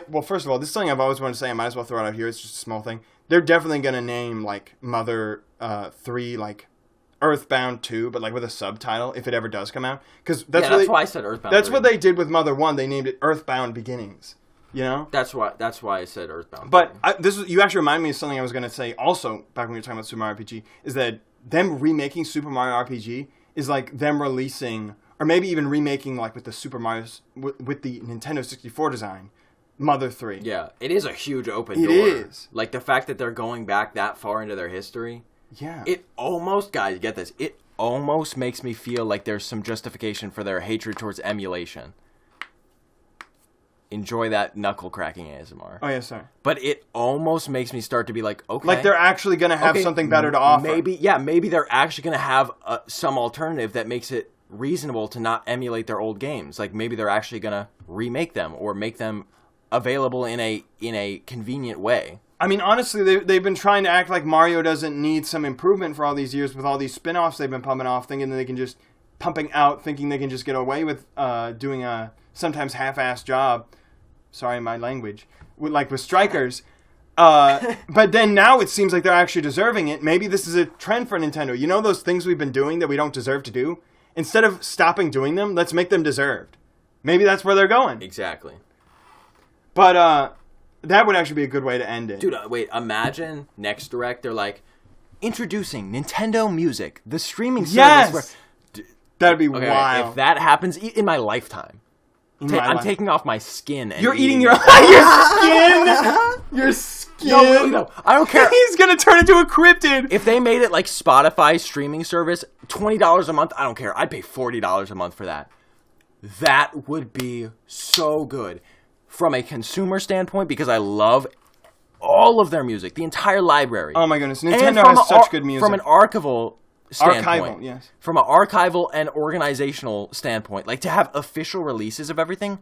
Well, first of all, this is something I've always wanted to say. I might as well throw it out here. It's just a small thing. They're definitely gonna name like Mother 3 like Earthbound 2, but like with a subtitle if it ever does come out. Because that's why I said Earthbound. That's 3. what they did with Mother 1. They named it Earthbound Beginnings. You know. That's why I said Earthbound. But you actually remind me of something I was gonna say. Also, back when we were talking about Super Mario RPG, is that them remaking Super Mario RPG is like them releasing, or maybe even remaking like with the Super Mario with the Nintendo 64 design. Mother 3. Yeah, it is a huge open door. It is. Like, the fact that they're going back that far into their history. Yeah. It almost, guys, get this. It almost makes me feel like there's some justification for their hatred towards emulation. Enjoy that knuckle-cracking ASMR. Oh, yeah, sorry. But it almost makes me start to be like, okay. Like, they're actually going to have something better to offer. Maybe they're actually going to have some alternative that makes it reasonable to not emulate their old games. Like, maybe they're actually going to remake them or make them available in a convenient way. I mean, honestly, they've been trying to act like Mario doesn't need some improvement for all these years with all these spin-offs they've been pumping off, thinking they can just get away with doing a sometimes half-assed job. Sorry, my language. With Strikers. But then now it seems like they're actually deserving it. Maybe this is a trend for Nintendo. You know those things we've been doing that we don't deserve to do? Instead of stopping doing them, let's make them deserved. Maybe that's where they're going. Exactly. But that would actually be a good way to end it. Dude, wait, imagine next Direct, they're like, introducing Nintendo Music, the streaming service. Yes! That'd be wild. If that happens in my lifetime, I'm taking off my skin. And you're eating your skin? Your skin? No, I don't care. He's going to turn into a cryptid. If they made it like Spotify streaming service, $20 a month, I don't care. I'd pay $40 a month for that. That would be so good. From a consumer standpoint, because I love all of their music, the entire library. Oh my goodness, Nintendo has such good music. From an archival standpoint. Archival, yes. From an archival and organizational standpoint, like to have official releases of everything,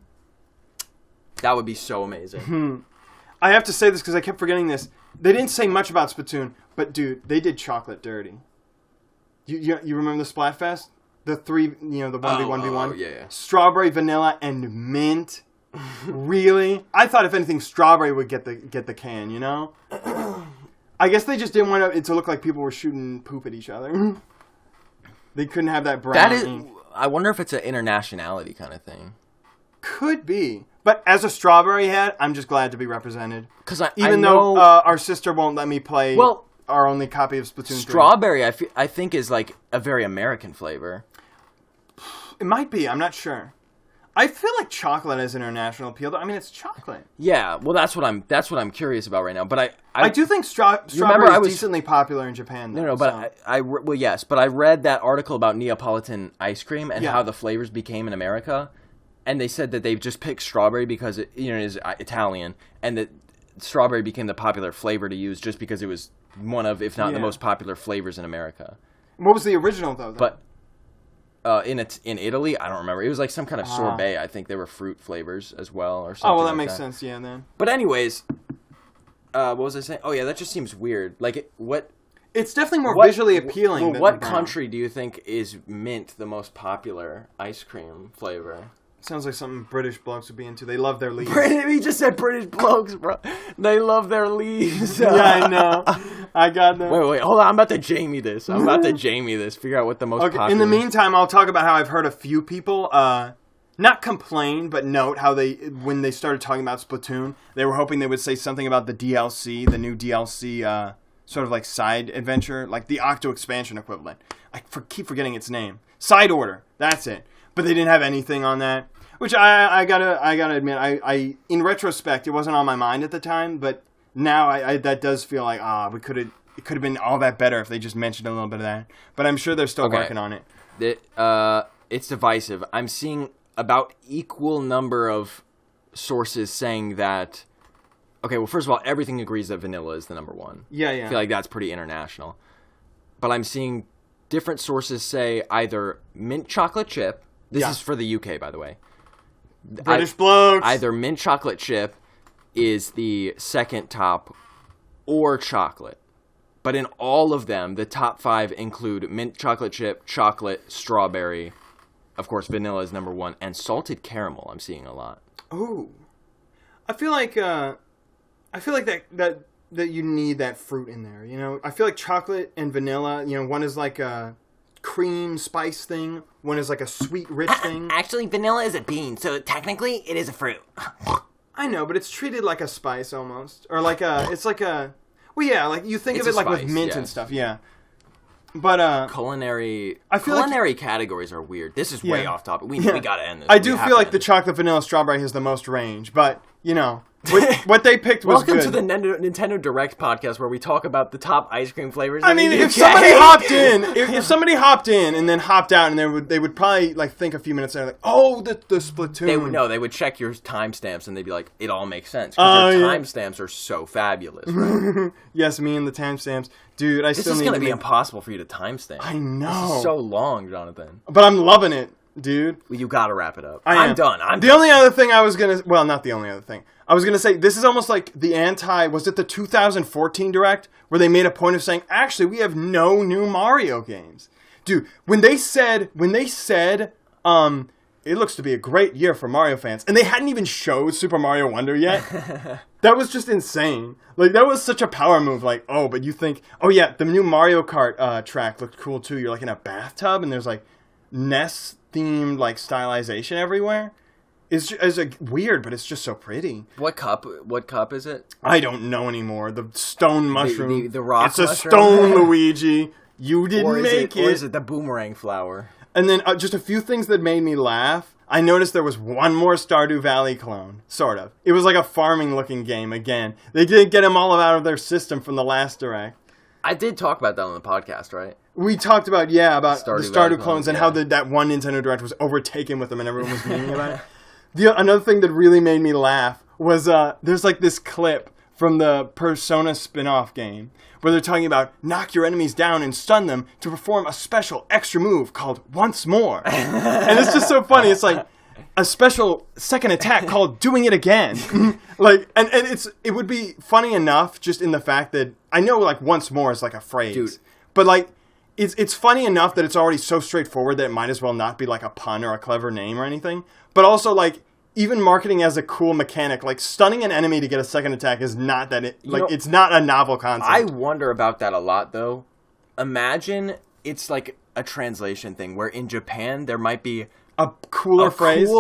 that would be so amazing. I have to say this because I kept forgetting this. They didn't say much about Splatoon, but dude, they did Chocolate Dirty. You remember the Splatfest? The 1v1v1? Yeah. Strawberry, vanilla, and mint. Really? I thought if anything, Strawberry would get the can, you know? I guess they just didn't want it to look like people were shooting poop at each other. They couldn't have that brown ink. I wonder if it's an internationality kind of thing. Could be. But as a Strawberry head, I'm just glad to be represented. Even though our sister won't let me play our only copy of Splatoon 3. Strawberry, I think, is like a very American flavor. It might be. I'm not sure. I feel like chocolate has international appeal. I mean, it's chocolate. Yeah, well, that's what I'm curious about right now. But I do think strawberry is decently popular in Japan. Though, but I read that article about Neapolitan ice cream and how the flavors became in America, and they said that they've just picked strawberry because it is Italian, and that strawberry became the popular flavor to use just because it was one of, if not the most popular flavors in America. What was the original though? But in Italy, I don't remember. It was like some kind of sorbet. I think there were fruit flavors as well, or something. Oh, well, that makes sense. Yeah, then. But anyways, what was I saying? Oh yeah, that just seems weird. Like what? It's definitely more visually appealing. Well, what country do you think is mint the most popular ice cream flavor? Sounds like something British blokes would be into. They love their leaves. He just said British blokes, bro. They love their leaves. Yeah, I know. I got that. Wait, hold on. I'm about to Jamie this. Figure out what the most popular. In the meantime, I'll talk about how I've heard a few people not complain, but note how when they started talking about Splatoon, they were hoping they would say something about the DLC, the new DLC, sort of like side adventure, like the Octo expansion equivalent. I keep forgetting its name. Side Order. That's it. But they didn't have anything on that, which I gotta admit, I in retrospect, it wasn't on my mind at the time, but now I that does feel like it could have been all that better if they just mentioned a little bit of that. But I'm sure they're still working on it. It's divisive. I'm seeing about equal number of sources saying that... Okay, well, first of all, everything agrees that vanilla is the number one. Yeah. I feel like that's pretty international. But I'm seeing different sources say either mint chocolate chip. This is for the UK, by the way. British blokes. Either mint chocolate chip is the second top or chocolate. But in all of them, the top 5 include mint chocolate chip, chocolate, strawberry. Of course, vanilla is number 1. And salted caramel I'm seeing a lot. Ooh. I feel like that you need that fruit in there, you know? I feel like chocolate and vanilla, you know, one is like a cream spice thing, one is like a sweet rich thing. Actually, vanilla is a bean, so technically it is a fruit. I know, but it's treated like a spice almost. Or like it's like a... Well, yeah, like you think of it like spice, with mint and stuff, yeah. But culinary like, categories are weird. This is way off topic. We gotta end this. I do feel like the chocolate vanilla strawberry has the most range, but you know what they picked was Welcome good. to the Nintendo Direct podcast where we talk about the top ice cream flavors. I mean, if somebody hopped in and then hopped out, and they would probably like think a few minutes later, like, oh, the Splatoon. They would check your timestamps and they'd be like, it all makes sense because your timestamps are so fabulous. Right? Yes, me and the timestamps, dude. This is going to be impossible for you to timestamp. I know. This is so long, Jonathan. But I'm loving it, dude. Well, you got to wrap it up. I'm done. Only other thing I was gonna, well, not the only other thing. I was going to say, this is almost like the was it the 2014 Direct, where they made a point of saying, actually, we have no new Mario games. Dude, when they said, it looks to be a great year for Mario fans, and they hadn't even showed Super Mario Wonder yet, that was just insane. Like, that was such a power move, like, oh, but you think, oh yeah, the new Mario Kart track looked cool too. You're like in a bathtub, and there's like NES-themed like stylization everywhere. It's like weird, but it's just so pretty. What cup is it? I don't know anymore. The stone mushroom. The rock mushroom? It's a stone, Luigi. You didn't make it. Or is it the boomerang flower? And then just a few things that made me laugh. I noticed there was one more Stardew Valley clone. Sort of. It was like a farming-looking game again. They didn't get them all out of their system from the last Direct. I did talk about that on the podcast, right? We talked about the Stardew clones and how that one Nintendo Direct was overtaken with them and everyone was memeing about it. Another thing that really made me laugh was there's like this clip from the Persona spin-off game where they're talking about knock your enemies down and stun them to perform a special extra move called Once More. And it's just so funny. It's like a special second attack called Doing It Again. Like, and it would be funny enough just in the fact that I know like Once More is like a phrase. Dude. But like it's funny enough that it's already so straightforward that it might as well not be like a pun or a clever name or anything. But also, like, even marketing as a cool mechanic, like, stunning an enemy to get a second attack is not that... it's not a novel concept. I wonder about that a lot, though. Imagine it's, like, a translation thing, where in Japan there might be... A cooler phrase?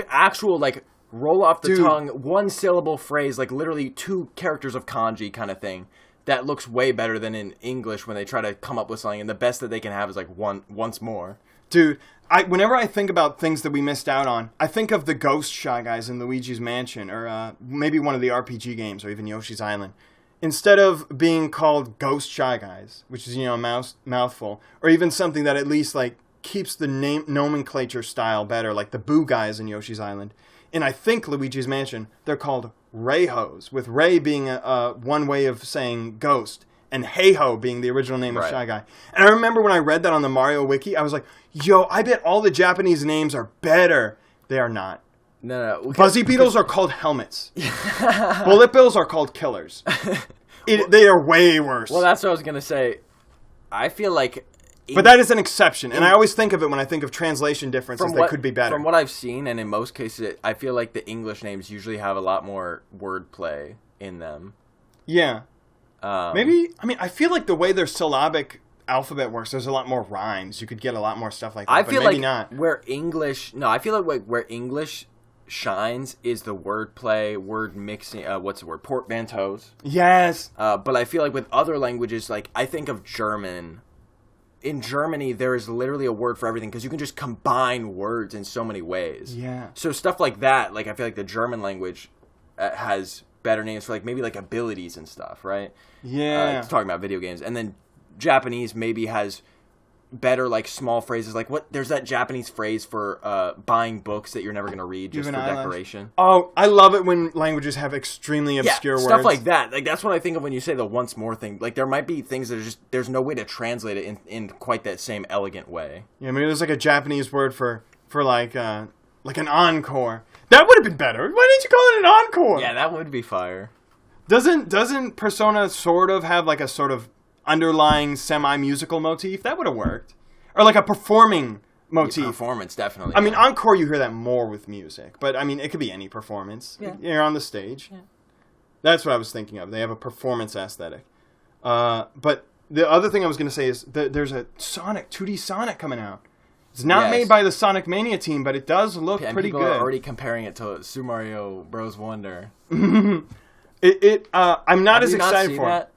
Actual, like, roll-off-the-tongue, one-syllable phrase, like, literally 2 characters of kanji kind of thing, that looks way better than in English when they try to come up with something, and the best that they can have is, like, once more. Dude, whenever I think about things that we missed out on, I think of the Ghost Shy Guys in Luigi's Mansion, or maybe one of the RPG games, or even Yoshi's Island. Instead of being called Ghost Shy Guys, which is, you know, a mouthful, or even something that at least, like, keeps the name nomenclature style better, like the Boo Guys in Yoshi's Island. And I think Luigi's Mansion, they're called Rayhos, with Ray being one way of saying ghost, and Hey-Ho being the original name of Shy Guy. And I remember when I read that on the Mario Wiki, I was like, yo, I bet all the Japanese names are better. They are not. No. Buzzy Beetles are called helmets. Bullet Bills are called killers. They are way worse. Well, that's what I was going to say. I feel like... But that is an exception, and I always think of it when I think of translation differences that could be better. From what I've seen, and in most cases, I feel like the English names usually have a lot more wordplay in them. Yeah. Maybe, I mean, I feel like the way their syllabic alphabet works, there's a lot more rhymes. You could get a lot more stuff like that, but maybe not. I feel like where English shines is the wordplay, word mixing, portmanteaus. Yes. But I feel like with other languages, like, I think of German. In Germany, there is literally a word for everything because you can just combine words in so many ways. Yeah. So stuff like that, like, I feel like the German language has better names for, like, maybe, like, abilities and stuff, right? Yeah. Talking about video games. And then Japanese maybe has better like small phrases. Like there's that Japanese phrase for buying books that you're never gonna read just for decoration. Oh, I love it when languages have extremely obscure words. Stuff like that. Like that's what I think of when you say the once more thing. Like there might be things that are just there's no way to translate it in quite that same elegant way. Yeah, maybe there's like a Japanese word for like an encore. That would have been better. Why didn't you call it an encore? Yeah, that would be fire. Doesn't Persona sort of have like a sort of underlying semi-musical motif? That would have worked. Or like a performing motif. Performance, definitely. I mean, encore, you hear that more with music. But, I mean, it could be any performance. Yeah. You're on the stage. Yeah. That's what I was thinking of. They have a performance aesthetic. But the other thing I was going to say is that there's a 2D Sonic coming out. It's not made by the Sonic Mania team, but it does look pretty good. People are already comparing it to Super Mario Bros. Wonder. I'm not as excited for it.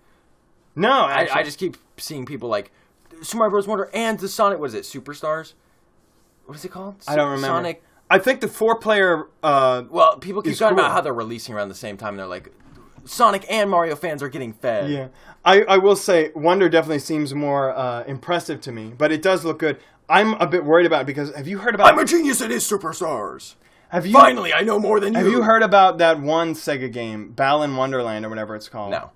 No, I just keep seeing people like Super Mario Bros. Wonder and the Sonic. What is it? Superstars? What is it called? I don't remember. Sonic. I think the 4-player. Well, people keep talking about how they're releasing around the same time. And they're like, Sonic and Mario fans are getting fed. Yeah, I will say Wonder definitely seems more impressive to me, but it does look good. I'm a bit worried about it because have you heard about? I'm a genius at his Superstars. Finally, I know more than you. Have you heard about that one Sega game, Balan Wonderland or whatever it's called? No.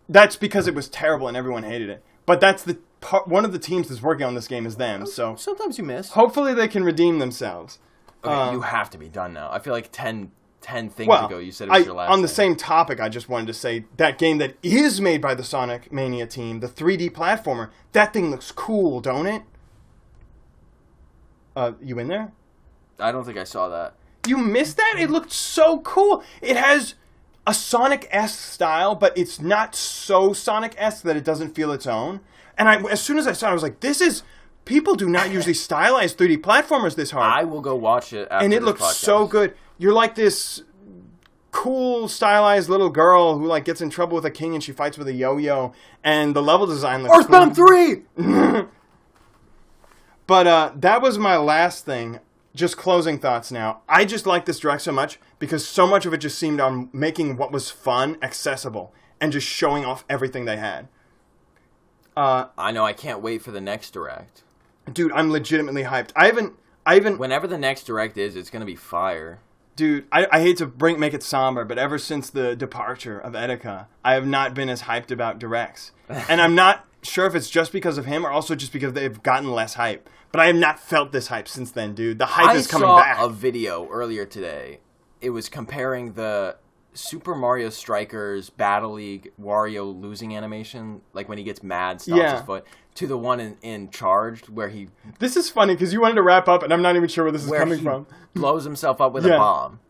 That's because it was terrible and everyone hated it. But that's one of the teams that's working on this game is them. So sometimes you miss. Hopefully they can redeem themselves. Okay, you have to be done now. I feel like 10 things ago you said it was your last on the same topic, I just wanted to say that game that is made by the Sonic Mania team, the 3D platformer, that thing looks cool, don't it? You in there? I don't think I saw that. You missed that? It looked so cool. It has a Sonic-esque style, but it's not so Sonic-esque that it doesn't feel its own. And as soon as I saw it, I was like, this is... People do not usually stylize 3D platformers this hard. I will go watch it after and it this looks podcast. So good. You're like this cool, stylized little girl who like gets in trouble with a king and she fights with a yo-yo. And the level design looks Earthbound cool. 3! But that was my last thing. Just closing thoughts now. I just like this direct so much because so much of it just seemed on making what was fun accessible and just showing off everything they had. I know. I can't wait for the next direct. Dude, I'm legitimately hyped. I haven't. Whenever the next direct is, it's gonna be fire. Dude, I hate to make it somber, but ever since the departure of Erotica, I have not been as hyped about directs. And I'm not sure if it's just because of him or also just because they've gotten less hype. But I have not felt this hype since then, dude. The hype is coming back. I saw a video earlier today. It was comparing the Super Mario Strikers Battle League Wario losing animation, like when he gets mad, stomps his foot, to the one in Charged where he... This is funny because you wanted to wrap up and I'm not even sure where this is coming from. Blows himself up with a bomb.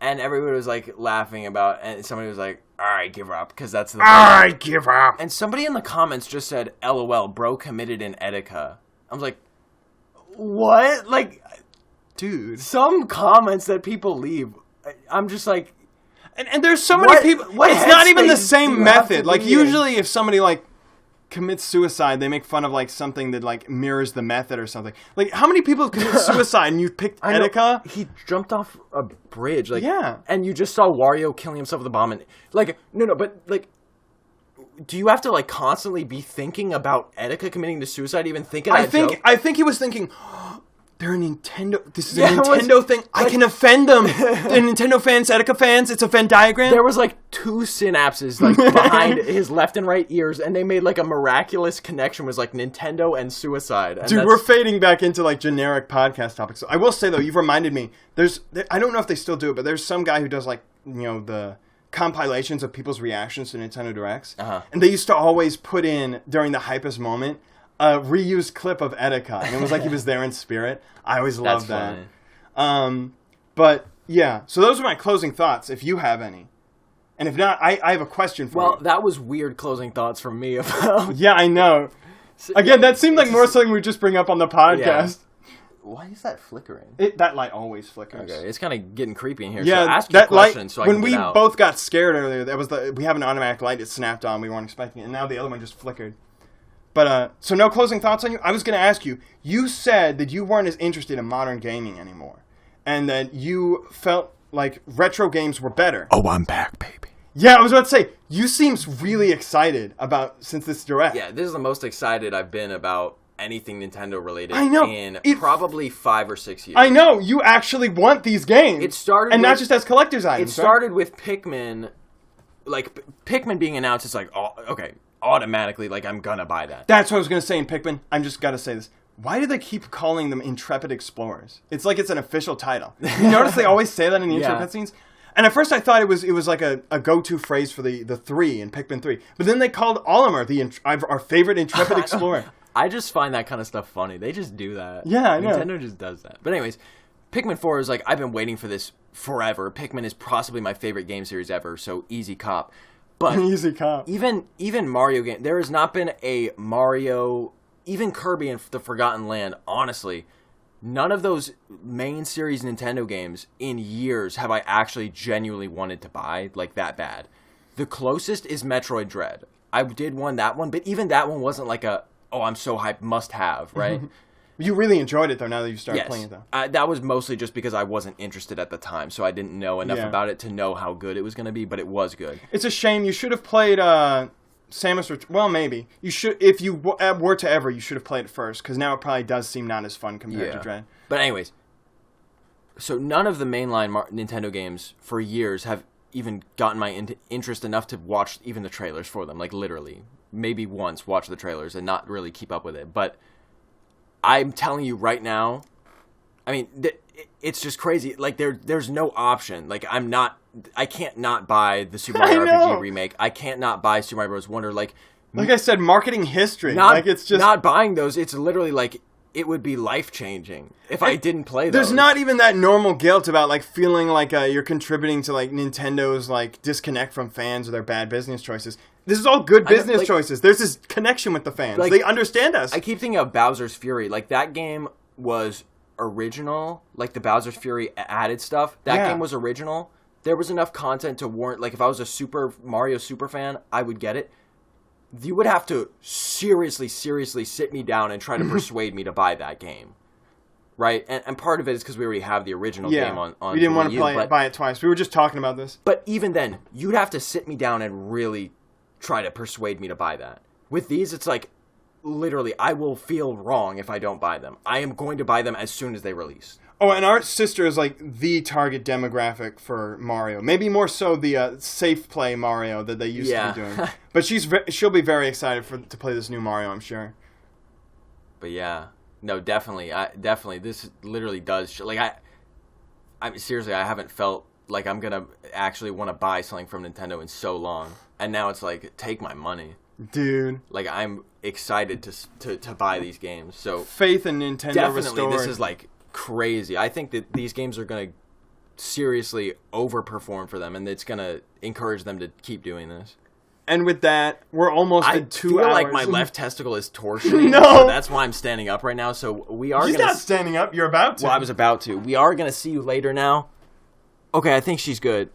And everybody was like laughing about, and somebody was like, alright, give up, because that's the... Alright, give up. And somebody in the comments just said, LOL, bro committed in Erotica. I was like, what? Like, dude. Some comments that people leave, I'm just like... And there's so many people... It's not even the same method. Like, usually if somebody, like, commits suicide, they make fun of, like, something that, like, mirrors the method or something. Like, how many people commit suicide and you picked Erotica? He jumped off a bridge. Like, yeah. And you just saw Wario killing himself with a bomb. And, like, no, but, like... Do you have to, like, constantly be thinking about Erotica committing to suicide, even thinking that joke? I think he was thinking, they're a Nintendo... This is a Nintendo thing. Like, I can offend them. They're Nintendo fans, Erotica fans. It's a Venn diagram. There was, like, 2 synapses, like, behind his left and right ears, and they made, like, a miraculous connection with, like, Nintendo and suicide. And dude, we're fading back into, like, generic podcast topics. I will say, though, you've reminded me. I don't know if they still do it, but there's some guy who does, like, you know, the... compilations of people's reactions to Nintendo Directs. And they used to always put in, during the hypest moment, a reused clip of Erotica. And it was like he was there in spirit. I always loved that. Funny. But, yeah. So those are my closing thoughts, if you have any. And if not, I have a question for you. Well, that was weird closing thoughts from me about... Yeah, I know. Again, that seemed like more something we just bring up on the podcast. Yeah. Why is that flickering? That light always flickers. Okay, it's kind of getting creepy in here. Yeah, so ask your question light, so I can get out. When we both got scared earlier, we have an automatic light. It snapped on. We weren't expecting it, and now the other one just flickered. But so no closing thoughts on you. I was going to ask you. You said that you weren't as interested in modern gaming anymore, and that you felt like retro games were better. Oh, I'm back, baby. Yeah, I was about to say you seem really excited about since this direct. Yeah, this is the most excited I've been about anything Nintendo related I know. in probably 5 or 6 years. I know. You actually want these games. It started and not just as collector's items. It started with Pikmin. Like, Pikmin being announced, it's like, oh, okay, automatically, like, I'm gonna buy that. That's what I was gonna say in Pikmin. I'm just gotta say this. Why do they keep calling them Intrepid Explorers? It's like it's an official title. You notice they always say that in the intro cutscenes? And at first I thought it was like a go-to phrase for the 3 in Pikmin 3. But then they called Olimar our favorite Intrepid Explorer. I just find that kind of stuff funny. They just do that. Yeah, I know. Nintendo just does that. But anyways, Pikmin 4 is like, I've been waiting for this forever. Pikmin is possibly my favorite game series ever, so easy cop. But easy cop. Even Mario game, there has not been a Mario, even Kirby and the Forgotten Land, honestly, none of those main series Nintendo games in years have I actually genuinely wanted to buy, like, that bad. The closest is Metroid Dread. I did want that one, but even that one wasn't like a, oh, I'm so hyped, must have, right? You really enjoyed it, though, now that you started playing it, though. That was mostly just because I wasn't interested at the time, so I didn't know enough about it to know how good it was going to be, but it was good. It's a shame. You should have played Samus. Well, maybe. You should, if you were to ever, you should have played it first, because now it probably does seem not as fun compared to Dread. But anyways, so none of the mainline Nintendo games for years have even gotten my interest enough to watch even the trailers for them, like literally. Maybe once watch the trailers and not really keep up with it, but I'm telling you right now, I mean, it's just crazy. Like, there's no option. Like, I can't not buy the Super Mario RPG remake. I can't not buy Super Mario Bros. Wonder. Like I said, marketing history. It's just not buying those. It's literally like, it would be life-changing if I didn't play those. There's not even that normal guilt about, like, feeling like you're contributing to, like, Nintendo's, like, disconnect from fans or their bad business choices. This is all good business choices. There's this connection with the fans. Like, they understand us. I keep thinking of Bowser's Fury. Like, that game was original. Like, the Bowser's Fury added stuff. That game was original. There was enough content to warrant... Like, if I was a Super Mario super fan, I would get it. You would have to seriously sit me down and try to persuade me to buy that game. Right? And part of it is because we already have the original game on we didn't want to buy it twice. We were just talking about this. But even then, you'd have to sit me down and really try to persuade me to buy that. With these, it's like, literally, I will feel wrong if I don't buy them. I am going to buy them as soon as they release. Oh, and our sister is, like, the target demographic for Mario. Maybe more so the safe play Mario that they used to be doing. But she'll be very excited to play this new Mario, I'm sure. But yeah, no, definitely, this literally does. Like, I seriously, I haven't felt like I'm gonna actually want to buy something from Nintendo in so long, and now it's like, take my money, dude. Like, I'm excited to buy these games. So faith in Nintendo definitely restored. This is like crazy. I think that these games are gonna seriously overperform for them, and it's gonna encourage them to keep doing this. And with that, we're almost at 2 hours. I feel like my left testicle is torsioning. No! So that's why I'm standing up right now. So we are She's not standing up. You're about to. Well, I was about to. We are going to see you later now. Okay, I think she's good.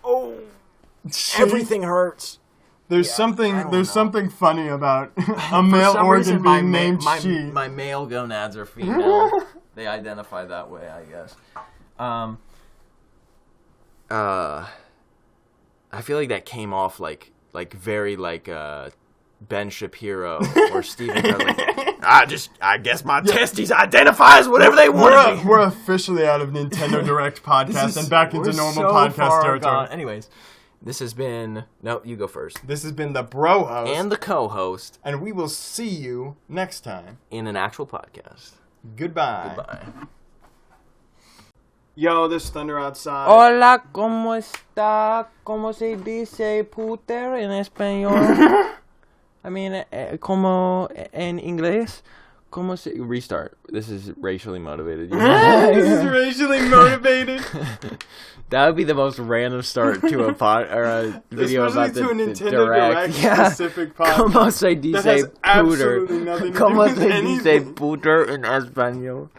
Oh, everything hurts. There's something funny about a male organ being named she. My male gonads are female. They identify that way, I guess. I feel like that came off like very Ben Shapiro or Stephen Curry. I guess my testes identify as whatever they want to be. We're officially out of Nintendo Direct podcast and back into normal podcast territory. Anyways, this has been... No, you go first. This has been the bro host. And the co-host. And we will see you next time. In an actual podcast. Goodbye. Yo, there's thunder outside. Hola, ¿cómo está? ¿Cómo se dice puter en español? I mean, como en inglés? ¿Cómo se... Restart. This is racially motivated. This is racially motivated. That would be the most random start to a pod or a video especially about to a Nintendo Direct specific podcast. ¿Cómo se dice puter? That has absolutely nothing to do ¿Cómo with se dice anything. puter en español?